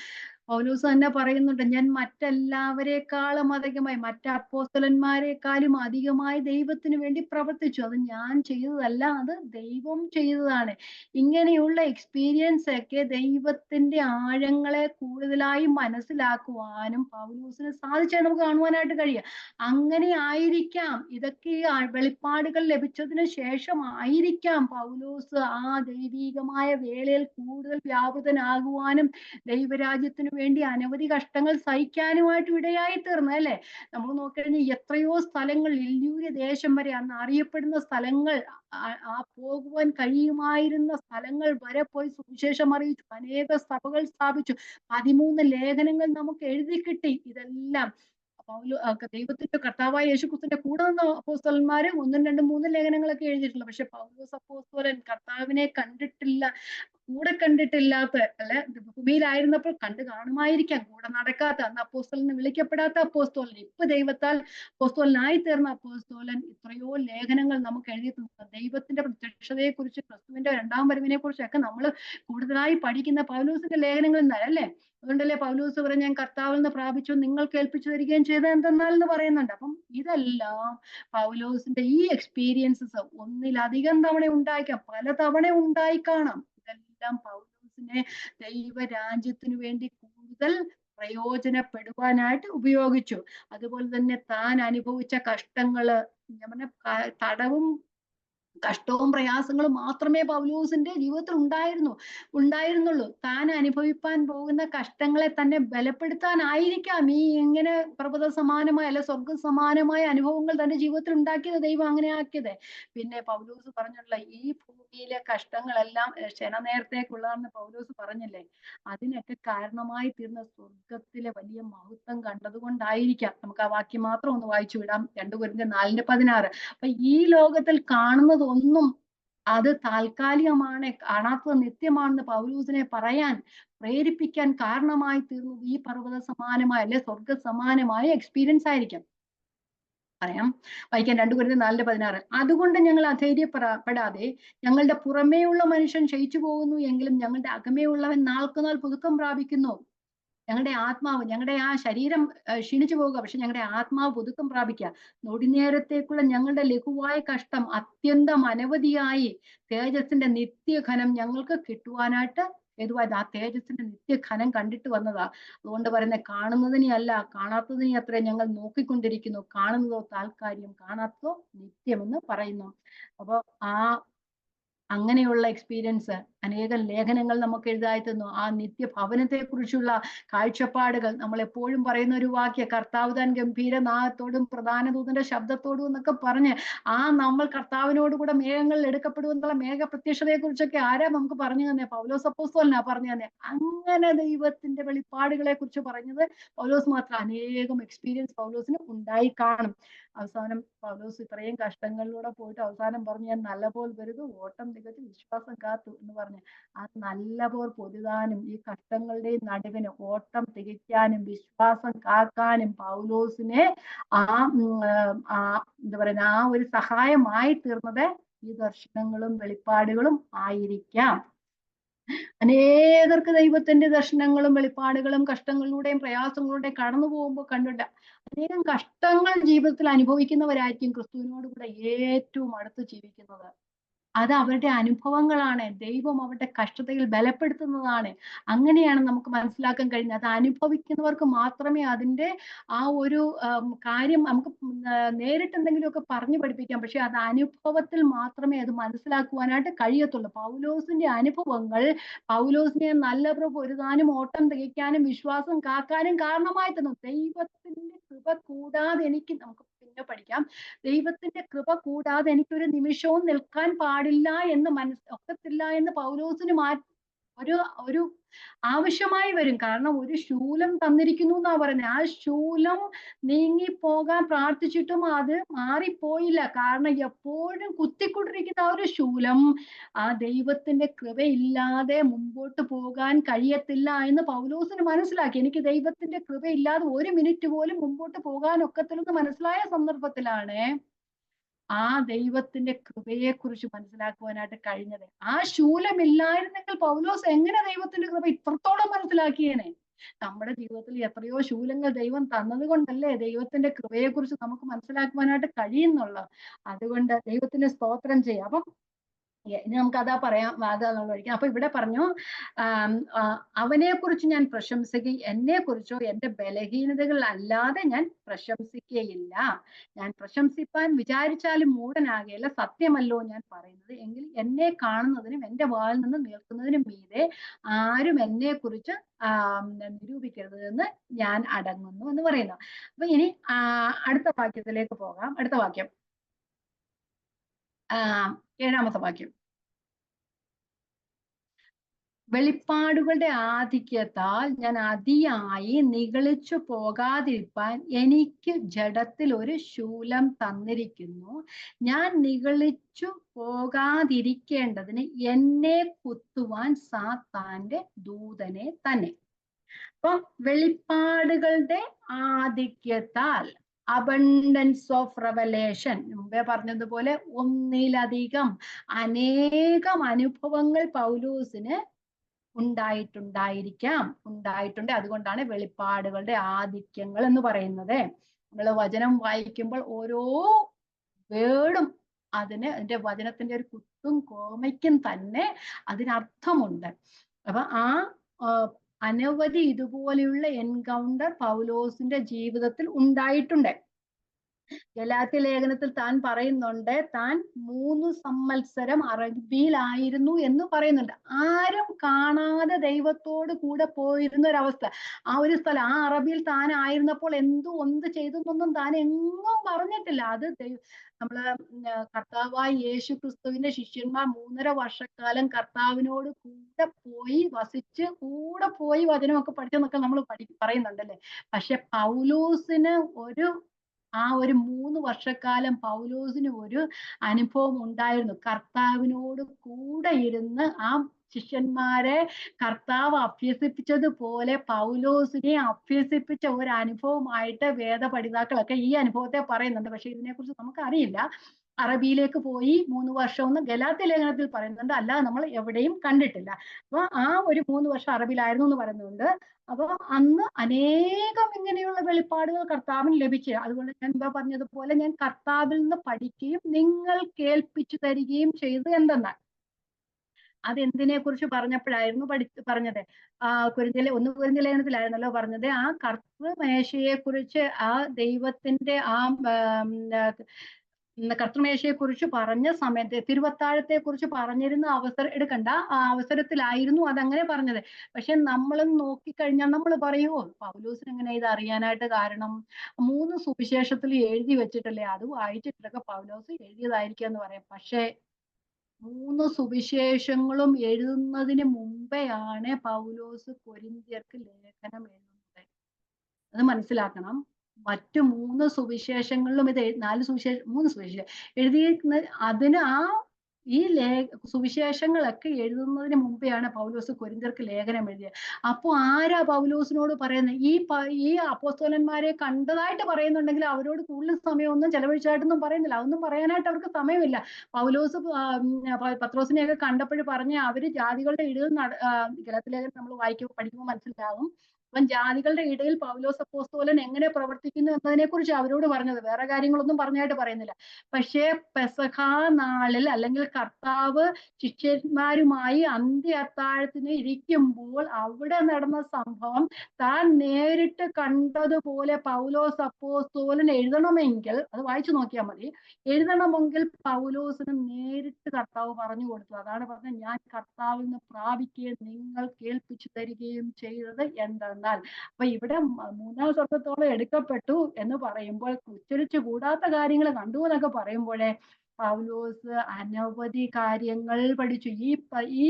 പൗലോസ് തന്നെ പറയുന്നുണ്ട്, ഞാൻ മറ്റെല്ലാവരെക്കാളും അധികമായി, മറ്റ് അപ്പോസ്തലന്മാരെക്കാളും അധികമായി ദൈവത്തിന് വേണ്ടി പ്രവർത്തിച്ചു. അത് ഞാൻ ചെയ്തതല്ല, അത് ദൈവം ചെയ്തതാണ്. ഇങ്ങനെയുള്ള എക്സ്പീരിയൻസ് ഒക്കെ ദൈവത്തിന്റെ ആഴങ്ങളെ കൂടുതലായി മനസ്സിലാക്കുവാനും പൗലോസിന് സാധിച്ചത് നമുക്ക് കാണുവാനായിട്ട് കഴിയും. അങ്ങനെ ആയിരിക്കാം, ഇതൊക്കെ വെളിപ്പാടുകൾ ലഭിച്ചതിന് ശേഷം ആയിരിക്കാം പൗലോസ് ആ ദൈവീകമായ വേളയിൽ കൂടുതൽ വ്യാപൃതനാകുവാനും ദൈവരാജ്യത്തിന് വേണ്ടി അനവധി കഷ്ടങ്ങൾ സഹിക്കാനുമായിട്ട് ഇടയായി തീർന്നു അല്ലെ. നമ്മൾ നോക്കിക്കഴിഞ്ഞാൽ എത്രയോ സ്ഥലങ്ങൾ, ഇല്യൂര്യ ദേശം വരെ അന്ന് അറിയപ്പെടുന്ന സ്ഥലങ്ങൾ, ആ പോകുവാൻ കഴിയുമായിരുന്ന സ്ഥലങ്ങൾ വരെ പോയി സുവിശേഷം അറിയിച്ചു, അനേക സഭകൾ സ്ഥാപിച്ചു, 13 ലേഖനങ്ങൾ നമുക്ക് എഴുതി കിട്ടി. ഇതെല്ലാം ദൈവത്തിന്റെ കർത്താവായ യേശുക്രിസ്തുവിന്റെ കൂടെ നിന്ന അപ്പോസ്തലന്മാര് 1, 2, 3 ലേഖനങ്ങളൊക്കെ എഴുതിയിട്ടുണ്ട്. പക്ഷെ പൗലോസ് അപ്പോസ്തലൻ കർത്താവിനെ കണ്ടിട്ടില്ല, കൂടെ കണ്ടിട്ടില്ലാത്ത, അല്ലെ, ഭൂമിയിലായിരുന്നപ്പോൾ കണ്ടു കാണുമായിരിക്കാം, കൂടെ നടക്കാത്ത, അന്ന് അപ്പോസ്തലന് വിളിക്കപ്പെടാത്ത അപ്പോസ്തലൻ, ഇപ്പൊ ദൈവത്താൽ അപ്പോസ്തലനായി തീർന്ന അപ്പോസ്തലൻ ഇത്രയോ ലേഖനങ്ങൾ നമുക്ക് എഴുതിയിട്ടുണ്ട്. ദൈവത്തിന്റെ പ്രത്യക്ഷതയെ കുറിച്ച്, ക്രിസ്തുവിന്റെ 2ാം വരവിനെ കുറിച്ചൊക്കെ നമ്മൾ കൂടുതലായി പഠിക്കുന്ന പൗലോസിന്റെ ലേഖനങ്ങളിൽ നിന്നല്ല അല്ലേ. അതുകൊണ്ടല്ലേ പൗലോസ് പറഞ്ഞ ഞാൻ കർത്താവിൽ നിന്ന് പ്രാപിച്ചു, നിങ്ങൾ കേൾപ്പിച്ചു തരികയും ചെയ്ത എന്തെന്നാൽ എന്ന് പറയുന്നുണ്ട്. അപ്പം ഇതെല്ലാം പൗലോസിന്റെ ഈ എക്സ്പീരിയൻസസ് ഒന്നിലധികം തവണ ഉണ്ടായിക്കാം, പല തവണ ഉണ്ടായി കാണാം. ഇതെല്ലാം പൗലോസിനെ ദൈവരാജ്യത്തിനു വേണ്ടി കൂടുതൽ പ്രയോജനപ്പെടുവാനായിട്ട് ഉപയോഗിച്ചു. അതുപോലെ തന്നെ താൻ അനുഭവിച്ച കഷ്ടങ്ങള്, ഞാൻ പറഞ്ഞ തടവും കഷ്ടവും പ്രയാസങ്ങളും മാത്രമേ പൗലോസിന്റെ ജീവിതത്തിൽ ഉണ്ടായിരുന്നുള്ളൂ. താൻ അനുഭവിപ്പാൻ പോകുന്ന കഷ്ടങ്ങളെ തന്നെ ബലപ്പെടുത്താനായിരിക്കാം ഈ ഇങ്ങനെ പർവ്വത സമാനമായ അല്ലെ സ്വർഗ സമാനമായ അനുഭവങ്ങൾ തന്റെ ജീവിതത്തിൽ ഉണ്ടാക്കിയത്, ദൈവം അങ്ങനെ ആക്കിയത്. പിന്നെ പൗലോസ് പറഞ്ഞുള്ള ഈ ഭൂമിയിലെ കഷ്ടങ്ങളെല്ലാം ക്ഷണനേരത്തേക്കുള്ളതെന്ന് പൗലോസ് പറഞ്ഞില്ലേ, അതിനൊക്കെ കാരണമായി തീർന്ന സ്വർഗത്തിലെ വലിയ മഹത്വം കണ്ടതുകൊണ്ടായിരിക്കാം. നമുക്ക് ആ വാക്യം മാത്രം ഒന്ന് വായിച്ചു വിടാം, 2 കൊരിന്ത്യർ 4:16. അപ്പൊ ഈ ലോകത്തിൽ കാണുന്നത് ഒന്നും അത് താൽക്കാലികമാണ്, കാണാത്തത് നിത്യമാണെന്ന് പൗലോസിനെ പറയാൻ പ്രേരിപ്പിക്കാൻ കാരണമായി തീർന്നത് ഈ പർവ്വത സമാനമായ അല്ലെ സ്വർഗ സമാനമായ എക്സ്പീരിയൻസ് ആയിരിക്കാം. പറയാം, വായിക്കാൻ 2 കൊരിന്ത്യർ 4:16. അതുകൊണ്ട് ഞങ്ങൾ അധൈര്യപ്പെടാതെ, ഞങ്ങളുടെ പുറമേയുള്ള മനുഷ്യൻ ക്ഷയിച്ചു പോകുന്നു എങ്കിലും ഞങ്ങളുടെ അകമേയുള്ളവൻ നാൾക്കുനാൾ പുതുക്കം പ്രാപിക്കുന്നു. ഞങ്ങളുടെ ആത്മാവ്, ഞങ്ങളുടെ ആ ശരീരം ക്ഷീണിച്ചു പോവുക, പക്ഷെ ഞങ്ങളുടെ ആത്മാവ് പുതുക്കം പ്രാപിക്കുക. നൊടിനേരത്തേക്കുള്ള ഞങ്ങളുടെ ലഘുവായ കഷ്ടം അത്യന്തം അനവധിയായി തേജസ്സിന്റെ നിത്യഘനം ഞങ്ങൾക്ക് കിട്ടുവാനായിട്ട് ഏതുവായത് ആ തേജസ്സിന്റെ നിത്യഘനം കണ്ടിട്ട് വന്നതാ. അതുകൊണ്ട് പറയുന്നത്, കാണുന്നതിനെ അല്ല കാണാത്തതിനെ അത്ര ഞങ്ങൾ നോക്കിക്കൊണ്ടിരിക്കുന്നു, കാണുന്നതോ താൽക്കാര്യം, കാണാത്തതോ നിത്യമെന്ന് പറയുന്നു. അപ്പൊ അങ്ങനെയുള്ള എക്സ്പീരിയൻസ് അനേകം ലേഖനങ്ങൾ നമുക്ക് എഴുതായി തന്നു. ആ നിത്യഭവനത്തെ കുറിച്ചുള്ള കാഴ്ചപ്പാടുകൾ, നമ്മൾ എപ്പോഴും പറയുന്ന ഒരു വാക്യ, കർത്താവ് താൻ ഗംഭീരനാദത്തോടും പ്രധാന ദൂതന്റെ ശബ്ദത്തോടും എന്നൊക്കെ പറഞ്ഞ് നമ്മൾ കർത്താവിനോട് കൂടെ മേഘങ്ങളിൽ എടുക്കപ്പെടുമെന്നുള്ള മേഘ പ്രത്യക്ഷതയെ കുറിച്ചൊക്കെ ആരാ നമുക്ക് പറഞ്ഞു തന്നെ? പൗലോസ് അപ്പോസ്തലനാ പറഞ്ഞു തന്നെ. അങ്ങനെ ദൈവത്തിന്റെ വെളിപ്പാടുകളെ കുറിച്ച് പറഞ്ഞത് പൗലോസ് മാത്രം. അനേകം എക്സ്പീരിയൻസ് പൗലോസിന് ഉണ്ടായി കാണും. അവസാനം പൗലോസ് ഇത്രയും കഷ്ടങ്ങളിലൂടെ പോയിട്ട് അവസാനം പറഞ്ഞു, ഞാൻ നല്ലപോലെ വരുതു, ഓട്ടം തികച്ച് വിശ്വാസം കാത്തു എന്ന് പറഞ്ഞു. ആ നല്ലപോൽ പൊരുതാനും ഈ കഷ്ടങ്ങളുടെയും നടുവിന് ഓട്ടം തികയ്ക്കാനും വിശ്വാസം കാക്കാനും പൗലോസിനെ എന്താ പറയുന്ന ആ ഒരു സഹായമായി തീർന്നത് ഈ ദർശനങ്ങളും വെളിപ്പാടുകളും ആയിരിക്കാം. അനേകർക്ക് ദൈവത്തിന്റെ ദർശനങ്ങളും വെളിപ്പാടുകളും കഷ്ടങ്ങളിലൂടെയും പ്രയാസങ്ങളിലൂടെയും കടന്നു പോകുമ്പോൾ കണ്ടിട്ട് അനേകം കഷ്ടങ്ങൾ ജീവിതത്തിൽ അനുഭവിക്കുന്നവരായിരിക്കും ക്രിസ്തുവിനോട് കൂടെ ഏറ്റവും അടുത്ത് ജീവിക്കുന്നത്. അത് അവരുടെ അനുഭവങ്ങളാണ്. ദൈവം അവരുടെ കഷ്ടതയിൽ ബലപ്പെടുത്തുന്നതാണ്. അങ്ങനെയാണ് നമുക്ക് മനസ്സിലാക്കാൻ കഴിയുന്നത്. അത് അനുഭവിക്കുന്നവർക്ക് മാത്രമേ അതിന്റെ ആ ഒരു കാര്യം നമുക്ക് നേരിട്ട് എന്തെങ്കിലുമൊക്കെ പറഞ്ഞു പഠിപ്പിക്കാം. പക്ഷെ അത് അനുഭവത്തിൽ മാത്രമേ അത് മനസ്സിലാക്കുവാനായിട്ട് കഴിയത്തുള്ളൂ. പൗലോസിന്റെ അനുഭവങ്ങൾ പൗലോസിനെ നല്ല പൊരുതാനും ഓട്ടം തികയ്ക്കാനും വിശ്വാസം കാക്കാനും കാരണമായി തന്നു. ദൈവത്തിന്റെ കൃപ കൂടാതെ നമുക്ക് പിന്നെ പഠിക്കാം. ദൈവത്തിന്റെ കൃപ കൂടാതെ എനിക്കൊരു നിമിഷവും നിൽക്കാൻ പാടില്ല എന്ന് ഒക്കത്തില്ല എന്ന് പൗലോസിന് ഒരു ആവശ്യമായി വരും. കാരണം ഒരു ശൂലം തന്നിരിക്കുന്നു എന്നാ പറയുന്നത്. ആ ശൂലം നീങ്ങിപ്പോകാൻ പ്രാർത്ഥിച്ചിട്ടും അത് മാറിപ്പോയില്ല. കാരണം എപ്പോഴും കുത്തിക്കൊണ്ടിരിക്കുന്ന ആ ഒരു ശൂലം ആ ദൈവത്തിന്റെ കൃപയില്ലാതെ മുമ്പോട്ട് പോകാൻ കഴിയത്തില്ല എന്ന് പൗലോസിന് മനസ്സിലാക്കി. എനിക്ക് ദൈവത്തിന്റെ കൃപയില്ലാതെ ഒരു മിനിറ്റ് പോലും മുമ്പോട്ട് പോകാൻ ഒക്കത്തില്ലെന്ന് മനസ്സിലായ സന്ദർഭത്തിലാണ് ആ ദൈവത്തിന്റെ കൃപയെ കുറിച്ച് മനസ്സിലാക്കുവാനായിട്ട് കഴിഞ്ഞത്. ആ ശൂലമില്ലായിരുന്നെങ്കിൽ പൗലോസ് എങ്ങനെ ദൈവത്തിന്റെ കൃപ ഇത്രത്തോളം മനസ്സിലാക്കിയേനെ? നമ്മുടെ ജീവിതത്തിൽ എത്രയോ ശൂലങ്ങൾ ദൈവം തന്നത് കൊണ്ടല്ലേ ദൈവത്തിന്റെ കൃപയെ കുറിച്ച് നമുക്ക് മനസ്സിലാക്കുവാനായിട്ട് കഴിയുന്നുള്ളു. അതുകൊണ്ട് ദൈവത്തിന് സ്തോത്രം ചെയ്യാം. അപ്പം ഇനി നമുക്ക് അതാ പറയാം, അതാ നമ്മൾ പഠിക്കാം. അപ്പൊ ഇവിടെ പറഞ്ഞു, അവനെ കുറിച്ച് ഞാൻ പ്രശംസിക്കുക, എന്നെ കുറിച്ചോ എന്റെ ബലഹീനതകൾ അല്ലാതെ ഞാൻ പ്രശംസിക്കുകയില്ല. ഞാൻ പ്രശംസിപ്പാൻ വിചാരിച്ചാലും മൂടനാകേല, സത്യമല്ലോ ഞാൻ പറയുന്നത്. എങ്കിൽ എന്നെ കാണുന്നതിനും എന്റെ വായിൽ നിന്ന് നിൽക്കുന്നതിനും മീതെ ആരും എന്നെ കുറിച്ച് നിരൂപിക്കരുത് എന്ന് ഞാൻ അടങ്ങുന്നു എന്ന് പറയുന്നു. അപ്പൊ ഇനി അടുത്ത വാക്യത്തിലേക്ക് പോകാം. അടുത്ത വാക്യം, 7-ാമത്തെ വാക്യം. വെളിപ്പാടുകളുടെ ആധിക്യത്താൽ ഞാൻ അതിയായി നിഗളിച്ചു പോകാതിരിപ്പാൻ എനിക്ക് ജഡത്തിൽ ഒരു ശൂലം തന്നിരിക്കുന്നു. ഞാൻ നിഗളിച്ചു പോകാതിരിക്കേണ്ടതിന് എന്നെ കുത്തുവാൻ സാത്താന്റെ ദൂതനെ തന്നെ. അപ്പൊ വെളിപ്പാടുകളുടെ ആധിക്യത്താൽ, അബണ്ടൻസ് ഓഫ് റെവലേഷൻ, മുമ്പേ പറഞ്ഞതുപോലെ ഒന്നിലധികം അനേകം അനുഭവങ്ങൾ പൗലോസിന് ഉണ്ടായിട്ടുണ്ട്. അതുകൊണ്ടാണ് വെളിപ്പാടുകളുടെ ആധിക്യങ്ങൾ എന്ന് പറയുന്നത്. നമ്മൾ വചനം വായിക്കുമ്പോൾ ഓരോ വേർഡും അതിന്റെ വചനത്തിന്റെ ഒരു കുത്തും കോമയ്ക്കും തന്നെ അതിനർത്ഥമുണ്ട്. അപ്പൊ അനവധി ഇതുപോലെയുള്ള എൻകൗണ്ടർ പൗലോസിന്റെ ജീവിതത്തിൽ ഉണ്ടായിട്ടുണ്ട്. ഗലാത്യ ലേഖനത്തിൽ താൻ പറയുന്നുണ്ട്, താൻ 3 സംവത്സരം അറബിയിലായിരുന്നു എന്ന് പറയുന്നുണ്ട്. ആരും കാണാതെ ദൈവത്തോട് കൂടെ പോയിരുന്ന ഒരവസ്ഥ. ആ ഒരു സ്ഥലം, ആ അറബിയിൽ താൻ ആയിരുന്നപ്പോൾ എന്ത് ചെയ്തെന്നൊന്നും താൻ എങ്ങും പറഞ്ഞിട്ടില്ല. അത് നമ്മള് കർത്താവായ യേശു ക്രിസ്തുവിന്റെ ശിഷ്യന്മാർ 3.5 വർഷക്കാലം കർത്താവിനോട് കൂടെ പോയി വസിച്ച് കൂടെ പോയി വചനമൊക്കെ പഠിച്ചെന്നൊക്കെ നമ്മൾ പറയുന്നുണ്ടല്ലേ. പക്ഷെ പൗലോസിന് ആ ഒരു 3 വർഷക്കാലം പൗലോസിന് ഒരു അനുഭവം ഉണ്ടായിരുന്നു. കർത്താവിനോട് കൂടെ ഇരുന്ന് ആ ശിഷ്യന്മാരെ കർത്താവ് അഭ്യസിപ്പിച്ചതുപോലെ പൗലോസിനെ അഭ്യസിപ്പിച്ച ഒരു അനുഭവമായിട്ട് വേദപഠിതാക്കളൊക്കെ ഈ അനുഭവത്തെ പറയുന്നുണ്ട്. പക്ഷെ ഇതിനെക്കുറിച്ച് നമുക്ക് അറിയില്ല. അറബിയിലേക്ക് പോയി 3 വർഷം എന്ന് ഗലാത്യ ലേഖനത്തിൽ പറയുന്നുണ്ട്, അല്ലാതെ നമ്മൾ എവിടെയും കണ്ടിട്ടില്ല. അപ്പൊ ആ ഒരു 3 വർഷം അറബിയിലായിരുന്നു എന്ന് പറയുന്നുണ്ട്. അപ്പൊ അന്ന് അനേകം ഇങ്ങനെയുള്ള വെളിപ്പാടുകൾ കർത്താവിന് ലഭിച്ചു. അതുകൊണ്ട് ഞാൻ എന്താ പറഞ്ഞതുപോലെ, ഞാൻ കർത്താവിൽ നിന്ന് പഠിക്കുകയും നിങ്ങൾ കേൾപ്പിച്ചു തരികയും ചെയ്തു എന്തെന്നാൽ, അതെന്തിനെ കുറിച്ച് പറഞ്ഞപ്പോഴായിരുന്നു പറഞ്ഞത്? കൊരിന്ത്യർ ലേഖനത്തിലായിരുന്നല്ലോ പറഞ്ഞത്. ആ കർത്തൃമേശയെ കുറിച്ച്, ആ ദൈവത്തിന്റെ ആ കർത്തൃമേശയെ കുറിച്ച് പറഞ്ഞ സമയത്ത്, തിരുവത്താഴത്തെ കുറിച്ച് പറഞ്ഞിരുന്ന എടുക്കണ്ട ആ അവസരത്തിലായിരുന്നു അതങ്ങനെ പറഞ്ഞത്. പക്ഷെ നമ്മളും നോക്കിക്കഴിഞ്ഞാൽ നമ്മൾ പറയുമോ, പൗലോസിന് എങ്ങനെ ഇത് അറിയാനായിട്ട് കാരണം? 3 സുവിശേഷത്തിൽ എഴുതി വെച്ചിട്ടല്ലേ, അത് വായിച്ചിട്ടൊക്കെ പൗലോസ് എഴുതിയതായിരിക്കും എന്ന് പറയാം. പക്ഷെ 3 സുവിശേഷങ്ങളും എഴുതുന്നതിന് മുമ്പെയാണ് പൗലോസ് കൊരിന്ത്യർക്ക് ലേഖനം എഴുതുന്നത്. അത് മനസ്സിലാക്കണം. മറ്റു 3 സുവിശേഷങ്ങളിലും ഇത് 3 സുവിശേഷം എഴുതിയിരിക്കുന്ന അതിന് ഈ സുവിശേഷങ്ങളൊക്കെ എഴുതുന്നതിന് മുമ്പെയാണ് പൗലോസ് കൊരിന്ത്യർക്ക് ലേഖനം എഴുതിയത്. അപ്പൊ ആരാ പൗലോസിനോട് പറയുന്നത്? ഈ അപ്പോസ്തലന്മാരെ കണ്ടതായിട്ട് പറയുന്നുണ്ടെങ്കിൽ അവരോട് കൂടുതൽ സമയമൊന്നും ചെലവഴിച്ചായിട്ടൊന്നും പറയുന്നില്ല. അതൊന്നും പറയാനായിട്ട് അവർക്ക് സമയമില്ല. പൗലോസ് പത്രോസിനെയൊക്കെ കണ്ടപ്പോഴും പറഞ്ഞ് അവര് ജാതികളുടെ ഇടയിൽ ഗലാത്യ ലേഖനം നമ്മൾ പഠിക്കുമ്പോൾ മനസ്സിലാവും. അപ്പം ജാതികളുടെ ഇടയിൽ പൗലോസ് അപ്പോസ്തലൻ എങ്ങനെ പ്രവർത്തിക്കുന്നു എന്നതിനെ കുറിച്ച് അവരോട് പറഞ്ഞത്. വേറെ കാര്യങ്ങളൊന്നും പറഞ്ഞായിട്ട് പറയുന്നില്ല. പക്ഷേ പെസഹ നാളിൽ, അല്ലെങ്കിൽ കർത്താവ് ശിഷ്യന്മാരുമായി അന്ത്യ അത്താഴത്തിന് ഇരിക്കുമ്പോൾ അവിടെ നടന്ന സംഭവം താൻ നേരിട്ട് കണ്ടതുപോലെ പൗലോസ് അപ്പോസ്തലൻ എഴുതണമെങ്കിൽ, അത് വായിച്ചു നോക്കിയാൽ മതി, എഴുതണമെങ്കിൽ പൗലോസിന് നേരിട്ട് കർത്താവ് പറഞ്ഞു കൊടുത്തു. അതാണ് പറഞ്ഞത്, ഞാൻ കർത്താവിൽ നിന്ന് പ്രാപിക്കുകയും നിങ്ങൾ കേൾപ്പിച്ചു തരികയും ചെയ്തത് എന്തെന്നാൽ. അപ്പൊ ഇവിടെ 3-ാം സ്വർഗത്തോളം എടുക്കപ്പെട്ടു എന്ന് പറയുമ്പോൾ, ഉച്ചരിച്ചു കൂടാത്ത കാര്യങ്ങൾ കണ്ടു എന്നൊക്കെ പറയുമ്പോഴേ പൗലോസ് അനവധി കാര്യങ്ങൾ പഠിച്ചു. ഈ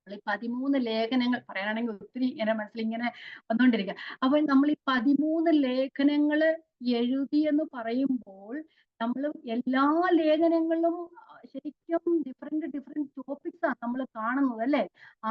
13 ലേഖനങ്ങൾ പറയാനാണെങ്കിൽ ഒത്തിരി ഇങ്ങനെ മനസ്സിലിങ്ങനെ വന്നുകൊണ്ടിരിക്കുക. അപ്പൊ നമ്മൾ ഈ 13 ലേഖനങ്ങൾ എഴുതി എന്ന് പറയുമ്പോൾ നമ്മൾ എല്ലാ ലേഖനങ്ങളിലും ശരിക്കും ഡിഫറെന്റ് ടോപ്പിക്സ് ആണ് നമ്മൾ കാണുന്നത് അല്ലെ.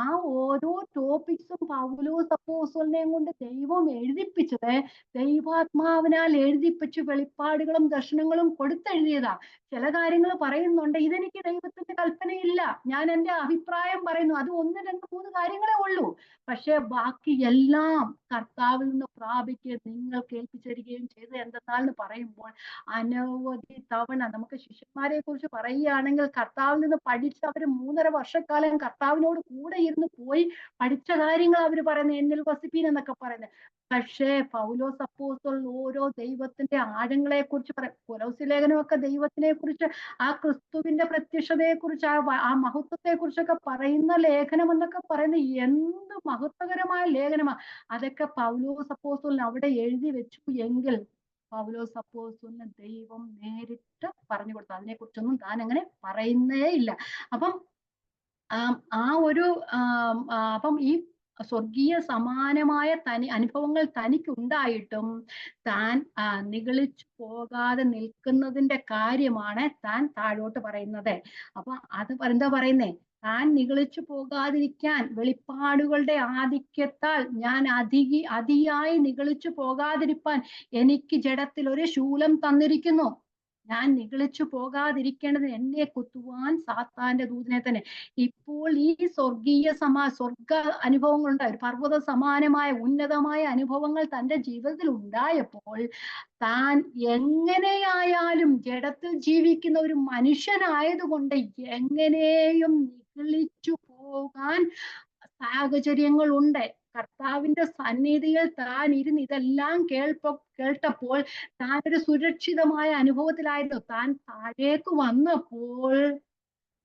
ആ ഓരോ ടോപ്പിക്സും പൗലോസ് അപ്പോസ്തലനെയും കൊണ്ട് ദൈവം എഴുതിപ്പിച്ചത്, ദൈവാത്മാവിനാൽ എഴുതിപ്പിച്ച് വെളിപ്പാടുകളും ദർശനങ്ങളും കൊടുത്തെഴുതിയതാ. ചില കാര്യങ്ങൾ പറയുന്നുണ്ട്, ഇതെനിക്ക് ദൈവത്തിന്റെ കൽപ്പനയില്ല, ഞാൻ എൻ്റെ അഭിപ്രായം പറയുന്നു, അത് 1, 2, 3 കാര്യങ്ങളേ ഉള്ളൂ. പക്ഷെ ബാക്കി എല്ലാം കർത്താവിൽ നിന്ന് പ്രാപിക്കുകയും നിങ്ങൾ കേൾപ്പിച്ചിരിക്കുകയും ചെയ്ത് എന്തെന്നാന്ന് പറയുമ്പോൾ അനവധി തവണ നമുക്ക് ശിഷ്യന്മാരെ കുറിച്ച് പറയുകയാണെങ്കിൽ കർത്താവിൽ നിന്ന് പഠിച്ച് അവർ 3.5 വർഷക്കാലം കർത്താവിനോട് കൂടെ ഇരുന്ന് പോയി പഠിച്ച കാര്യങ്ങൾ അവർ പറയുന്നത്, എന്നിൽ വസിപ്പീൻ എന്നൊക്കെ പറയുന്നത്. പക്ഷേ പൗലോസ് അപ്പോസ്തലൻ ഓരോ ദൈവത്തിന്റെ ആഴങ്ങളെ കുറിച്ച് പറയും. കൊലോസ്യ ലേഖനമൊക്കെ ദൈവത്തിനെ കുറിച്ച്, ആ ക്രിസ്തുവിന്റെ പ്രത്യക്ഷതയെ കുറിച്ച്, ആ മഹത്വത്തെ കുറിച്ചൊക്കെ പറയുന്ന ലേഖനം എന്നൊക്കെ പറയുന്നത് എന്ത് മഹത്വകരമായ ലേഖനമാണ്. അതൊക്കെ പൗലോസ് അപ്പോസ്തലൻ അവിടെ എഴുതി വെച്ചു എങ്കിൽ പൗലോസ് അപ്പോസ്തലന് ദൈവം നേരിട്ട് പറഞ്ഞു കൊടുത്തു. അതിനെ കുറിച്ചൊന്നും താൻ അങ്ങനെ പറയുന്നേ ഇല്ല. അപ്പം ആ ഒരു അപ്പം ഈ സ്വർഗീയ സമാനമായ അനുഭവങ്ങൾ തനിക്കുണ്ടായിട്ടും താൻ നിഗളിച്ചു പോകാതെ നിൽക്കുന്നതിന്റെ കാര്യമാണ് താൻ താഴോട്ട് പറയുന്നത്. അപ്പൊ അത് എന്താ പറയുന്നേ? താൻ നിഗളിച്ചു പോകാതിരിക്കാൻ വെളിപ്പാടുകളുടെ ആധിക്യത്താൽ ഞാൻ അതിയായി നിഗളിച്ചു പോകാതിരിപ്പാൻ എനിക്ക് ജഡത്തിൽ ഒരു ശൂലം തന്നിരിക്കുന്നു. ഞാൻ നിഗളിച്ചു പോകാതിരിക്കേണ്ടത് എന്നെ കുത്തുവാൻ സാത്താന്റെ ദൂതനെ തന്നെ. ഇപ്പോൾ ഈ സ്വർഗ അനുഭവങ്ങളുണ്ടായി, ഒരു പർവ്വത സമാനമായ ഉന്നതമായ അനുഭവങ്ങൾ തന്റെ ജീവിതത്തിൽ ഉണ്ടായപ്പോൾ താൻ എങ്ങനെയായാലും ജഡത്തിൽ ജീവിക്കുന്ന ഒരു മനുഷ്യനായതുകൊണ്ട് എങ്ങനെയും നിഗളിച്ചു പോകാൻ സാഹചര്യങ്ങളുണ്ട്. കർത്താവിന്റെ സന്നിധിയിൽ താൻ ഇരുന്ന് ഇതെല്ലാം കേട്ടപ്പോൾ താൻ ഒരു സുരക്ഷിതമായ അനുഭവത്തിലായിരുന്നു. താൻ താഴേക്ക് വന്നപ്പോൾ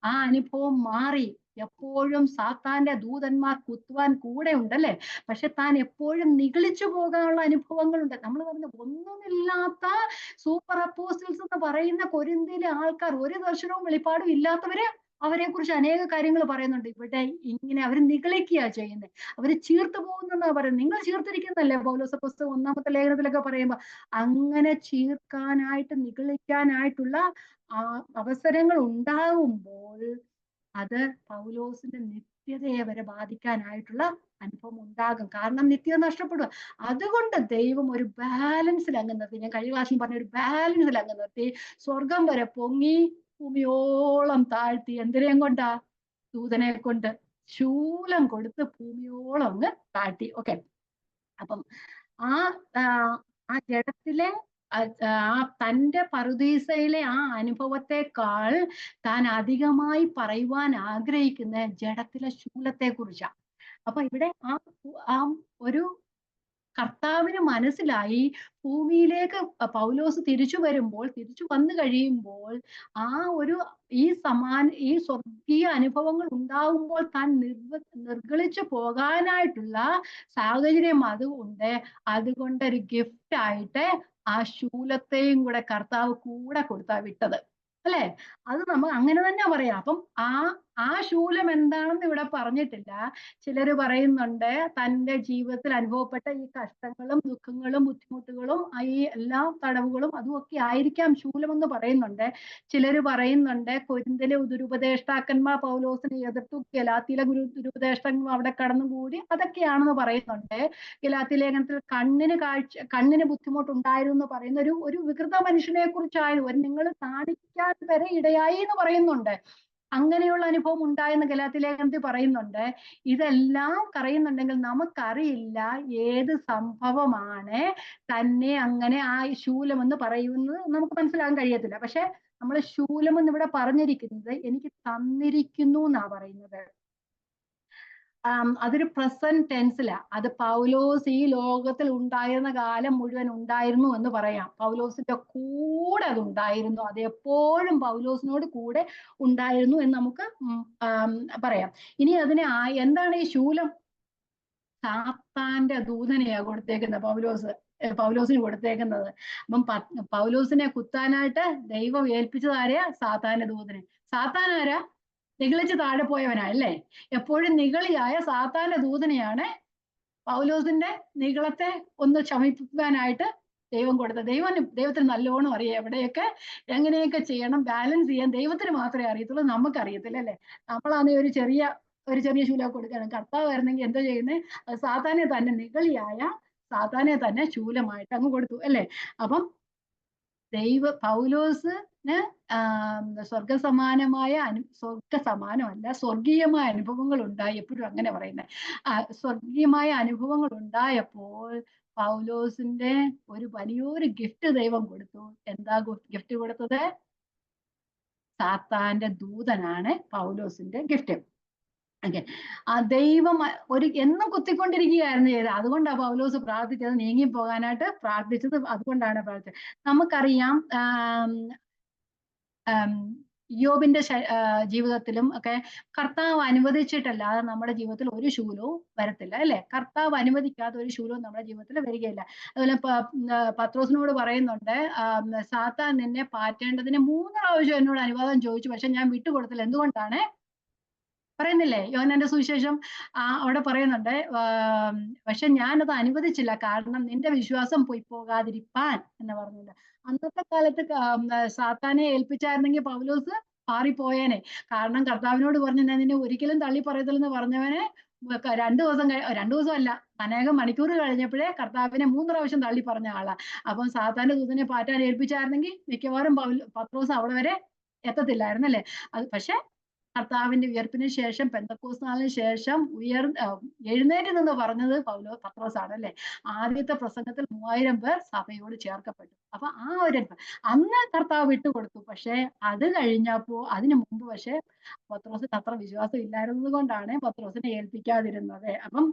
ആ അനുഭവം മാറി. എപ്പോഴും സാത്താന്റെ ദൂതന്മാർ കുത്തുവാൻ കൂടെ ഉണ്ടല്ലേ, പക്ഷെ താൻ എപ്പോഴും നിഗളിച്ചു പോകാനുള്ള അനുഭവങ്ങളുണ്ട്. നമ്മൾ പറഞ്ഞ ഒന്നുമില്ലാത്ത സൂപ്പർ അപ്പോസ്റ്റൽസ് എന്ന് പറയുന്ന കൊരിന്ത്യയിലെ ആൾക്കാർ, ഒരു ദർശനവും വെളിപ്പാടും ഇല്ലാത്തവര്, അവരെ കുറിച്ച് അനേക കാര്യങ്ങൾ പറയുന്നുണ്ട്. ഇവിടെ ഇങ്ങനെ അവർ നിഗളിക്കുക ചെയ്യുന്നത്, അവര് ചീർത്തു പോകുന്നെന്നാ പറയുന്നത്. നിങ്ങൾ ചീർത്തിരിക്കുന്നല്ലേ പൗലോസ് പുസ്തകം 1-ാമത്തെ ലേഖനത്തിലൊക്കെ പറയുമ്പോ. അങ്ങനെ ചീർക്കാനായിട്ട് നിഗളിക്കാനായിട്ടുള്ള അവസരങ്ങൾ ഉണ്ടാകുമ്പോൾ അത് പൗലോസിന്റെ നിത്യതയെ വരെ ബാധിക്കാനായിട്ടുള്ള അനുഭവം ഉണ്ടാകും. കാരണം നിത്യത നഷ്ടപ്പെടുക. അതുകൊണ്ട് ദൈവം ഒരു ബാലൻസിൽ അങ്ങ് നിർത്തി, ഞാൻ കഴിഞ്ഞ പ്രാവശ്യം പറഞ്ഞ ഒരു ബാലൻസിൽ അങ്ങ് നിർത്തി, സ്വർഗം വരെ പൊങ്ങി ഭൂമിയോളം താഴ്ത്തി. എന്തിനേം കൊണ്ടാ? ദൂതനെ കൊണ്ട് ശൂലം കൊടുത്ത് ഭൂമിയോളം അങ്ങ് താഴ്ത്തി. ഓക്കെ, അപ്പം ആ ജഡത്തിലെ തൻ്റെ പറുദീസയിലെ ആ അനുഭവത്തെക്കാൾ താൻ അധികമായി പറയുവാൻ ആഗ്രഹിക്കുന്ന ജഡത്തിലെ ശൂലത്തെ കുറിച്ചാണ്. അപ്പൊ ഇവിടെ ആ ഒരു കർത്താവിന് മനസ്സിലായി, ഭൂമിയിലേക്ക് പൗലോസ് തിരിച്ചു വന്നു കഴിയുമ്പോൾ ഈ സ്വർഗീയ അനുഭവങ്ങൾ ഉണ്ടാകുമ്പോൾ താൻ നിർഗളിച്ചു പോകാനായിട്ടുള്ള സാഹചര്യം അതുകൊണ്ട് ഒരു ഗിഫ്റ്റ് ആയിട്ട് ആ ശൂലത്തെയും കൂടെ കർത്താവ് കൂടെ കൊടുത്താ വിട്ടത്, അല്ലെ? അത് നമ്മൾ അങ്ങനെ തന്നെ പറയാം. അപ്പം ആ ശൂലം എന്താണെന്ന് ഇവിടെ പറഞ്ഞിട്ടില്ല. ചിലര് പറയുന്നുണ്ട് തൻ്റെ ജീവിതത്തിൽ അനുഭവപ്പെട്ട ഈ കഷ്ടങ്ങളും ദുഃഖങ്ങളും ബുദ്ധിമുട്ടുകളും ഈ എല്ലാ തടവുകളും അതുമൊക്കെ ആയിരിക്കാം ശൂലം എന്ന് പറയുന്നുണ്ട്. ചിലര് പറയുന്നുണ്ട് കൊരിന്തിലെ ദുരുപദേഷ്ടാക്കന്മാർ പൗലോസിനെ എതിർത്തു, ഗലാത്യയിലെ ദുരുപദേഷ്ടാക്കന്മാർ അവിടെ കടന്നുകൂടി, അതൊക്കെയാണെന്ന് പറയുന്നുണ്ട്. ഗലാത്യ ലേഖനത്തിൽ കണ്ണിന് ബുദ്ധിമുട്ടുണ്ടായിരുന്നു എന്ന് പറയുന്ന ഒരു വികൃത മനുഷ്യനെ കുറിച്ചായിരുന്നു, നിങ്ങൾ കാണിക്കാൻ വരെ ഇടയായി എന്ന് പറയുന്നുണ്ട്. അങ്ങനെയുള്ള അനുഭവം ഉണ്ടായെന്ന് ഗലാത്യ ലേഖനത്തിൽ പറയുന്നുണ്ട്. ഇതെല്ലാം പറയുന്നുണ്ടെങ്കിൽ നമുക്കറിയില്ല ഏത് സംഭവമാണ് തന്നെ അങ്ങനെ ആ ശൂലം എന്ന് പറയുന്നത് നമുക്ക് മനസ്സിലാക്കാൻ കഴിയത്തില്ല. പക്ഷെ നമ്മൾ ശൂലം എന്ന് ഇവിടെ പറഞ്ഞിരിക്കുന്നത് എനിക്ക് തന്നിരിക്കുന്നു എന്നാ പറയുന്നത്. അതൊരു പ്രസന്റ് ടെൻസിലാ. അത് പൗലോസ് ഈ ലോകത്തിൽ ഉണ്ടായിരുന്ന കാലം മുഴുവൻ ഉണ്ടായിരുന്നു എന്ന് പറയാം. പൗലോസിന്റെ കൂടെ അത് ഉണ്ടായിരുന്നു, അത് എപ്പോഴും പൗലോസിനോട് കൂടെ ഉണ്ടായിരുന്നു എന്ന് നമുക്ക് പറയാം. ഇനി എന്താണ് ഈ ശൂലം? സാത്താന്റെ ദൂതനെയാ കൊടുത്തേക്കുന്നത് പൗലോസിന് കൊടുത്തേക്കുന്നത്. അപ്പം പൗലോസിനെ കുത്താനായിട്ട് ദൈവം ഏൽപ്പിച്ചതാരെയാ? സാത്താന്റെ ദൂതനെ. സാത്താൻ ആരാ? നിഗളിച്ച് താഴെ പോയവനാ, അല്ലേ? എപ്പോഴും നിഗളിയായ സാത്താന്റെ ദൂതനെയാണ് പൗലോസിന്റെ നിഗളത്തെ ഒന്ന് ശമിപ്പിക്കാനായിട്ട് ദൈവം കൊടുത്തത്. ദൈവത്തിന് നല്ലോണം അറിയാം എവിടെയൊക്കെ എങ്ങനെയൊക്കെ ചെയ്യണം, ബാലൻസ് ചെയ്യാൻ ദൈവത്തിന് മാത്രമേ അറിയത്തുള്ളൂ, നമുക്ക് അറിയത്തില്ല, അല്ലേ? നമ്മളാണെങ്കിൽ ഒരു ചെറിയ ശൂലം കൊടുക്കുകയാണ്. കർത്താവ് വരുന്നെങ്കിൽ എന്തോ ചെയ്യുന്നത്? സാത്താനെ തന്നെ, നിഗളിയായ സാത്താനെ തന്നെ ശൂലമായിട്ട് അങ്ങ് കൊടുത്തു, അല്ലേ? അപ്പം പൗലോസ് സ്വർഗസമാനമല്ല, സ്വർഗീയമായ അനുഭവങ്ങൾ ഉണ്ടായി. എപ്പോഴും അങ്ങനെ പറയുന്നത്. സ്വർഗീയമായ അനുഭവങ്ങൾ ഉണ്ടായപ്പോൾ പൗലോസിന്റെ ഒരു വലിയൊരു ഗിഫ്റ്റ് ദൈവം കൊടുത്തു. എന്താ ഗിഫ്റ്റ് കൊടുത്തത്? സാത്താന്റെ ദൂതനാണ് പൗലോസിന്റെ ഗിഫ്റ്റ്. ഓക്കെ, ആ ദൈവം എന്നും കുത്തിക്കൊണ്ടിരിക്കുകയായിരുന്നു ചെയ്തത്. അതുകൊണ്ടാണ് പൗലോസ് പ്രാർത്ഥിച്ചത്, നീങ്ങി പോകാനായിട്ട് പ്രാർത്ഥിച്ചത്. അതുകൊണ്ടാണ് പ്രാർത്ഥിച്ചത്. നമുക്കറിയാം യോബിന്റെ ജീവിതത്തിലും ഒക്കെ കർത്താവ് അനുവദിച്ചിട്ടല്ലാതെ നമ്മുടെ ജീവിതത്തിൽ ഒരു ശൂലവും വരത്തില്ല, അല്ലെ? കർത്താവ് അനുവദിക്കാതെ ഒരു ശൂലവും നമ്മുടെ ജീവിതത്തിൽ വരികയില്ല. അതുപോലെ പത്രോസിനോട് പറയുന്നുണ്ട്, സാത്താൻ നിന്നെ പാറ്റേണ്ടതിന് 3 പ്രാവശ്യം എന്നോട് അനുവാദം ചോദിച്ചു, പക്ഷെ ഞാൻ വിട്ടുകൊടുത്തില്ല. എന്തുകൊണ്ടാണ് പറയുന്നില്ലേ യോഹന്നാന്റെ സുവിശേഷം? അവിടെ പറയുന്നുണ്ട്, പക്ഷെ ഞാനത് അനുവദിച്ചില്ല, കാരണം നിന്റെ വിശ്വാസം പോയി പോകാതിരിപ്പാൻ എന്ന് പറഞ്ഞില്ല. അന്നത്തെ കാലത്ത് സാത്താനെ ഏൽപ്പിച്ചായിരുന്നെങ്കിൽ പൗലോസ് മാറിപ്പോയേനെ. കാരണം കർത്താവിനോട് പറഞ്ഞു, ഞാൻ നിന്നെ ഒരിക്കലും തള്ളി പറയത്തില്ലെന്ന് പറഞ്ഞവനെ 2 ദിവസമല്ല, അനേകം മണിക്കൂർ കഴിഞ്ഞപ്പോഴേ കർത്താവിനെ 3 പ്രാവശ്യം തള്ളി പറഞ്ഞ ആളാ. അപ്പം സാത്താന്റെ ദൂതനെ പാറ്റാൻ ഏൽപ്പിച്ചായിരുന്നെങ്കിൽ മിക്കവാറും പത്രോസ് അവിടെ വരെ എത്തത്തില്ലായിരുന്നല്ലേ. അത് പക്ഷെ കർത്താവിന്റെ ഉയർപ്പിന് ശേഷം, പെന്തക്കോസ്ത് നാളിന് ശേഷം എഴുന്നേറ്റ് നിന്ന് പറഞ്ഞത് പത്രോസാണ്, അല്ലെ? ആദ്യത്തെ പ്രസംഗത്തിൽ 3000 പേർ സഭയോട് ചേർക്കപ്പെട്ടു. അപ്പൊ അന്ന് കർത്താവ് വിട്ടുകൊടുത്തു. പക്ഷെ അത് കഴിഞ്ഞപ്പോ, അതിനു മുമ്പ് പക്ഷെ പത്രോസിന് അത്ര വിശ്വാസം ഇല്ലായിരുന്നത് കൊണ്ടാണ് പത്രോസിനെ ഏൽപ്പിക്കാതിരുന്നത്. അപ്പം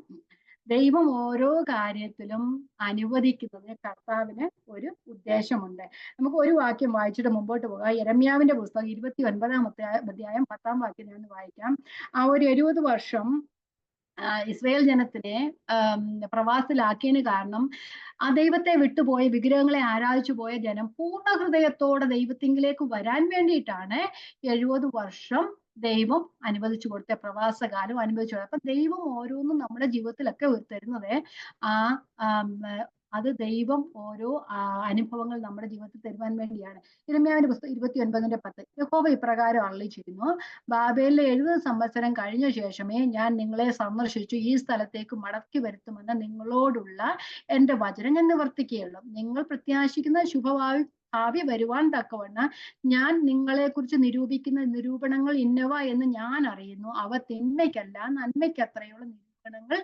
ദൈവം ഓരോ കാര്യത്തിലും അനുവദിക്കുന്നതിന് കർത്താവിന് ഒരു ഉദ്ദേശമുണ്ട്. നമുക്ക് ഒരു വാക്യം വായിച്ചിട്ട് മുമ്പോട്ട് പോകാം. യെരമ്യാവിന്റെ പുസ്തകം 29-ാമത്തെ അധ്യായം 10-ാം വാക്യം ഞാൻ വായിക്കാം. ആ ഒരു 70 വർഷം ഇസ്രായേൽ ജനത്തിനെ പ്രവാസത്തിലാക്കിയതിന് കാരണം, ആ ദൈവത്തെ വിട്ടുപോയ വിഗ്രഹങ്ങളെ ആരാധിച്ചു പോയ ജനം പൂർണ്ണ ഹൃദയത്തോടെ ദൈവത്തിങ്കിലേക്ക് വരാൻ വേണ്ടിയിട്ടാണ് 70 വർഷം ദൈവം അനുവദിച്ചു കൊടുത്ത, പ്രവാസകാലം അനുവദിച്ചു കൊടുത്തത്. അപ്പൊ ദൈവം ഓരോന്നും നമ്മുടെ ജീവിതത്തിലൊക്കെ തരുന്നത് അത് ദൈവം ഓരോ അനുഭവങ്ങൾ നമ്മുടെ ജീവിതത്തിൽ തരുവാൻ വേണ്ടിയാണ്. യിരെമ്യാവിന്റെ പുസ്തകം 29-10 യഹോവ ഇപ്രകാരം അരുളിച്ചെയ്യുന്നു, ബാബേലിലെ 70 സംവത്സരം കഴിഞ്ഞ ശേഷമേ ഞാൻ നിങ്ങളെ സന്ദർശിച്ചു ഈ സ്ഥലത്തേക്ക് മടക്കി വരുത്തുമെന്ന് നിങ്ങളോടുള്ള എന്റെ വചനം ഞാൻ നിവർത്തിക്കുകയുള്ളൂ. നിങ്ങൾ പ്രത്യാശിക്കുന്ന ഭാവി വരുവാൻ തക്കവണ്ണം ഞാൻ നിങ്ങളെ കുറിച്ച് നിരൂപിക്കുന്ന നിരൂപണങ്ങൾ ഇന്നവ എന്ന് ഞാൻ അറിയുന്നു. അവ തിന്മയ്ക്കല്ല നന്മയ്ക്കത്രയുള്ള നിരൂപണങ്ങൾ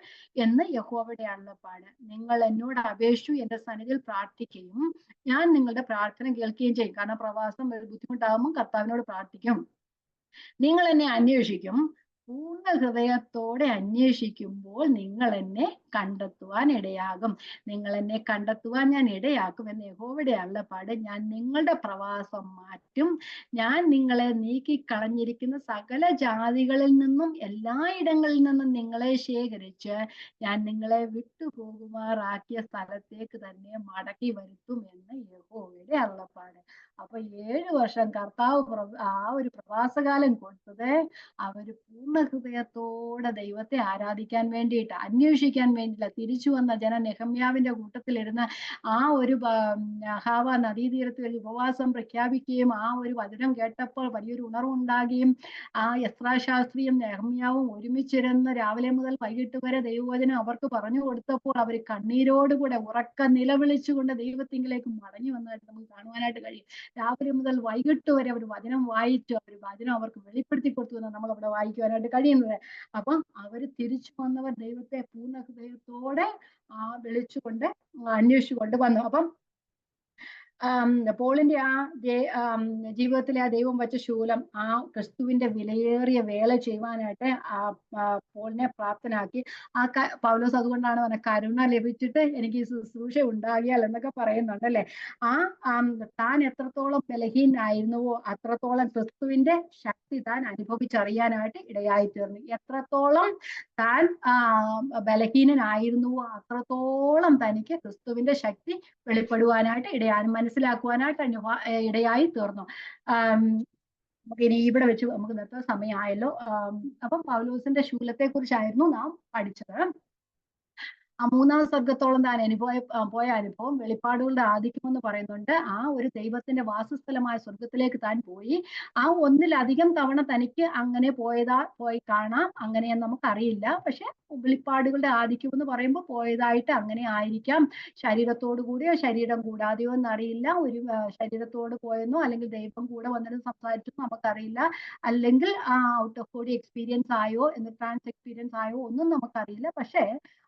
എന്ന് യഹോവയുടെ അരുളപ്പാട്. നിങ്ങൾ എന്നോട് അപേക്ഷിച്ചു എന്റെ സന്നിധിയിൽ പ്രാർത്ഥിക്കുകയും ഞാൻ നിങ്ങളുടെ പ്രാർത്ഥന കേൾക്കുകയും ചെയ്യും. കാരണം പ്രവാസം ബുദ്ധിമുട്ടാകുമ്പോൾ കർത്താവിനോട് പ്രാർത്ഥിക്കും. നിങ്ങൾ എന്നെ അന്വേഷിക്കും, പൂർണ്ണ ഹൃദയത്തോടെ അന്വേഷിക്കുമ്പോൾ നിങ്ങൾ എന്നെ കണ്ടെത്തുവാൻ ഇടയാകും. നിങ്ങൾ എന്നെ കണ്ടെത്തുവാൻ ഞാൻ ഇടയാക്കും എന്ന് യഹോവയുടെ അരുളപ്പാട്. ഞാൻ നിങ്ങളുടെ പ്രവാസം മാറ്റും. ഞാൻ നിങ്ങളെ നീക്കിക്കളഞ്ഞിരിക്കുന്ന സകല ജാതികളിൽ നിന്നും എല്ലായിടങ്ങളിൽ നിന്നും നിങ്ങളെ ശേഖരിച്ച് ഞാൻ നിങ്ങളെ വിട്ടുപോകുമാറാക്കിയ സ്ഥലത്തേക്ക് തന്നെ മടക്കി വരുത്തും എന്ന് യഹോവയുടെ അരുളപ്പാട്. അപ്പൊ 7 വർഷം കർത്താവ് ആ ഒരു പ്രവാസകാലം കൊടുത്തത് അവര് പൂർണ്ണ ഹൃദയത്തോടെ ദൈവത്തെ ആരാധിക്കാൻ വേണ്ടിയിട്ട്, അന്വേഷിക്കാൻ വേണ്ടിയില്ല. തിരിച്ചു വന്ന ജനം നെഹമ്യാവിന്റെ കൂട്ടത്തിലിരുന്ന് ആ ഒരു ഹാവ നദീതീരത്ത് ഒരു ഉപവാസം പ്രഖ്യാപിക്കുകയും ആ ഒരു വചനം കേട്ടപ്പോൾ വലിയൊരു ഉണർവുണ്ടാകുകയും ആ എസ്രാ ശാസ്ത്രിയും നെഹമ്യാവും ഒരുമിച്ചിരുന്ന് രാവിലെ മുതൽ വൈകിട്ട് വരെ ദൈവവചനം അവർക്ക് പറഞ്ഞു കൊടുത്തപ്പോൾ അവർ കണ്ണീരോടുകൂടെ ഉറക്ക നിലവിളിച്ചുകൊണ്ട് ദൈവത്തിങ്കിലേക്ക് മടങ്ങി വന്നതായിട്ട് നമുക്ക് കാണുവാനായിട്ട് കഴിയും. രാവിലെ മുതൽ വൈകിട്ട് വരെ അവർ വചനം വായിച്ചു, അവർ വചനം അവർക്ക് വെളിപ്പെടുത്തി കൊടുത്തു എന്ന് നമുക്ക് അവിടെ വായിക്കുവാനായിട്ട് കഴിയുന്നത്. അപ്പം അവര് തിരിച്ചു വന്നവർ ദൈവത്തെ പൂർണ്ണ ഹൃദയത്തോടെ വിളിച്ചുകൊണ്ട് അന്വേഷിച്ചുകൊണ്ട് വന്നു. അപ്പം പോളിന്റെ ജീവിതത്തിലെ ആ ദൈവം വച്ച ശൂലം ആ ക്രിസ്തുവിന്റെ വിലയേറിയ വേല ചെയ്യുവാനായിട്ട് പോളിനെ പ്രാപ്തനാക്കി. പൗലോസ് അതുകൊണ്ടാണ് പറഞ്ഞത്, കരുണ ലഭിച്ചിട്ട് എനിക്ക് ശുശ്രൂഷ ഉണ്ടാകിയാൽ എന്നൊക്കെ പറയുന്നുണ്ടല്ലേ. താൻ എത്രത്തോളം ബലഹീനായിരുന്നുവോ അത്രത്തോളം ക്രിസ്തുവിന്റെ ശക്തി താൻ അനുഭവിച്ചറിയാനായിട്ട് ഇടയായി തീർന്നു. എത്രത്തോളം താൻ ബലഹീനനായിരുന്നുവോ അത്രത്തോളം തനിക്ക് ക്രിസ്തുവിന്റെ ശക്തി വെളിപ്പെടുവാനായിട്ട് മനസ്സിലാക്കുവാനായിട്ട് ഇടയായി തീർന്നു. നമുക്ക് ഇനി ഇവിടെ വെച്ച് നമുക്ക് നിർത്താൻ സമയമായല്ലോ. അപ്പം പൗലോസിന്റെ ശൂലത്തെ കുറിച്ചായിരുന്നു നാം പഠിച്ചത്. ആ മൂന്നാം സർഗത്തോളം താൻ പോയ അനുഭവം വെളിപ്പാടുകളുടെ ആധിക്യം എന്ന് പറയുന്നുണ്ട്. ആ ഒരു ദൈവത്തിന്റെ വാസസ്ഥലമായ സ്വർഗത്തിലേക്ക് താൻ പോയി. ആ ഒന്നിലധികം തവണ തനിക്ക് അങ്ങനെ പോയി കാണാം, അങ്ങനെയെന്ന് നമുക്കറിയില്ല. പക്ഷെ വെളിപ്പാടുകളുടെ ആധിക്യം എന്ന് പറയുമ്പോൾ പോയതായിട്ട് അങ്ങനെ ആയിരിക്കാം. ശരീരത്തോടു കൂടിയോ ശരീരം കൂടാതെയോ എന്നറിയില്ല. ഒരു ശരീരത്തോട് പോയെന്നോ അല്ലെങ്കിൽ ദൈവം കൂടെ വന്നിട്ട് സംസാരിച്ചോ നമുക്കറിയില്ല. അല്ലെങ്കിൽ ഔട്ട് ഓഫ് ബോഡി എക്സ്പീരിയൻസ് ആയോ, ട്രാൻസ് എക്സ്പീരിയൻസ് ആയോ ഒന്നും നമുക്കറിയില്ല. പക്ഷേ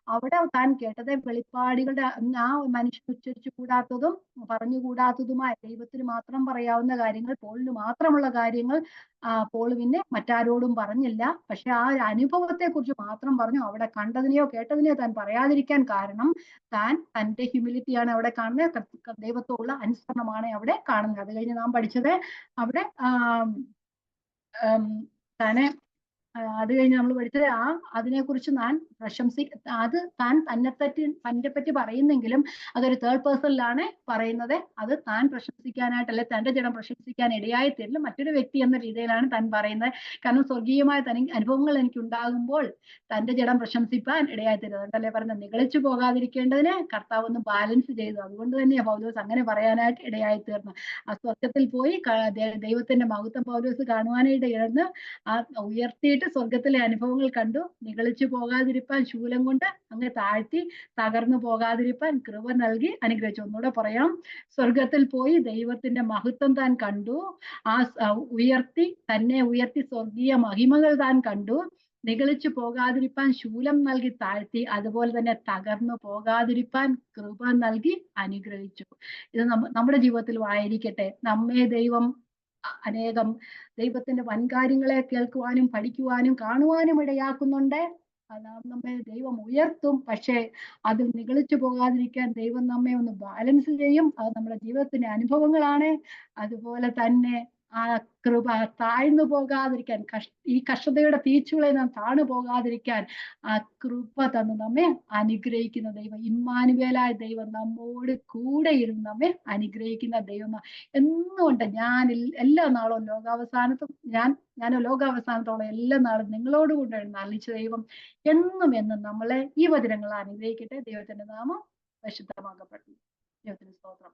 അവിടെ താൻ കേട്ടത് വെളിപ്പാടുകളുടെ ആ മനുഷ്യൻ ഉച്ചരിച്ചു കൂടാത്തതും പറഞ്ഞുകൂടാത്തതുമായ ദൈവത്തിന് മാത്രം പറയാവുന്ന കാര്യങ്ങൾ, പോളിന് മാത്രമുള്ള കാര്യങ്ങൾ പോള് പിന്നെ മറ്റാരോടും പറഞ്ഞില്ല. പക്ഷെ ആ ഒരു അനുഭവത്തെ കുറിച്ച് മാത്രം പറഞ്ഞു. അവിടെ കണ്ടതിനെയോ കേട്ടതിനെയോ താൻ പറയാതിരിക്കാൻ കാരണം താൻ തന്റെ ഹ്യൂമിലിറ്റിയാണ് അവിടെ കാണുന്നത്, ദൈവത്തോടുള്ള അനുസരണമാണ് അവിടെ കാണുന്നത്. അത് കഴിഞ്ഞ് നാം പഠിച്ചത് അവിടെ തന്നെ അത് കഴിഞ്ഞ് നമ്മൾ പഠിച്ചത് അതിനെക്കുറിച്ച് അത് താൻ തന്നെ പറ്റി പറയുന്നെങ്കിലും അതൊരു തേർഡ് പേഴ്സണിലാണ് പറയുന്നത്. അത് താൻ പ്രശംസിക്കാനായിട്ടല്ല, തന്റെ ജനം പ്രശംസിക്കാൻ ഇടയായി തീരില്ല, മറ്റൊരു വ്യക്തി എന്ന രീതിയിലാണ് താൻ പറയുന്നത്. കാരണം സ്വർഗീയമായ അനുഭവങ്ങൾ എനിക്ക് ഉണ്ടാകുമ്പോൾ തന്റെ ജനം പ്രശംസിപ്പാൻ ഇടയായി തീരുന്നത്. അതുകൊണ്ടല്ലേ പറഞ്ഞത് നിഗളിച്ചു പോകാതിരിക്കേണ്ടതിന് കർത്താവ് ഒന്ന് ബാലൻസ് ചെയ്തു. അതുകൊണ്ട് തന്നെയാണ് പൗലോസ് അങ്ങനെ പറയാനായിട്ട് ഇടയായി തീർന്നത്. ആ സ്വർഗത്തിൽ പോയി ദൈവത്തിന്റെ മഹത്വം പൗലോസ് കാണുവാനായിട്ട് ഇഴന്ന് ഉയർത്തിയിട്ട് സ്വർഗത്തിലെ അനുഭവങ്ങൾ കണ്ടു. നിഗളിച്ചു പോകാതിരിപ്പാൻ ശൂലം കൊണ്ട് അങ്ങ് താഴ്ത്തി, തകർന്നു പോകാതിരിപ്പാൻ കൃപ നൽകി അനുഗ്രഹിച്ചു. ഒന്നുകൂടെ പറയാം, സ്വർഗത്തിൽ പോയി ദൈവത്തിന്റെ മഹത്വം താൻ കണ്ടു. തന്നെ ഉയർത്തി സ്വർഗീയ മഹിമകൾ താൻ കണ്ടു. നിഗളിച്ചു പോകാതിരിപ്പാൻ ശൂലം നൽകി താഴ്ത്തി, അതുപോലെ തന്നെ തകർന്നു പോകാതിരിപ്പാൻ കൃപ നൽകി അനുഗ്രഹിച്ചു. ഇത് നമ്മുടെ ജീവിതത്തിലും ആയിരിക്കട്ടെ. നമ്മെ ദൈവം അനേകം ദൈവത്തിന്റെ വൻകാര്യങ്ങളെ കേൾക്കുവാനും പഠിക്കുവാനും കാണുവാനും ഇടയാക്കുന്നുണ്ട്. നമ്മെ ദൈവം ഉയർത്തും. പക്ഷേ അത് നിഗളിച്ചു പോകാതിരിക്കാൻ ദൈവം നമ്മെ ഒന്ന് ബാലൻസ് ചെയ്യും. അത് നമ്മുടെ ജീവിതത്തിന്റെ അനുഭവങ്ങളാണ്. അതുപോലെ തന്നെ ആ കൃപ താഴ്ന്നു പോകാതിരിക്കാൻ, ഈ കഷ്ടതയുടെ തീച്ചുളെ നാം താണു പോകാതിരിക്കാൻ ആ കൃപ തന്ന് നമ്മെ അനുഗ്രഹിക്കുന്ന ദൈവം, ഇമ്മാനുവേലായ ദൈവം നമ്മോട് കൂടെ ഇരുന്ന് നമ്മെ അനുഗ്രഹിക്കുന്ന ദൈവമാണ്. എന്നുകൊണ്ട് ഞാൻ എല്ലാ നാളും ലോകാവസാനത്തോളം എല്ലാ നാളും നിങ്ങളോടുകൂടെ നല്ലിച്ച ദൈവം എന്നും നമ്മളെ ഈ വചനങ്ങൾ അനുഗ്രഹിക്കട്ടെ. ദൈവത്തിന്റെ നാമം പരിശുദ്ധമാക്കപ്പെട്ടു. ദൈവത്തിന് സ്തോത്രം.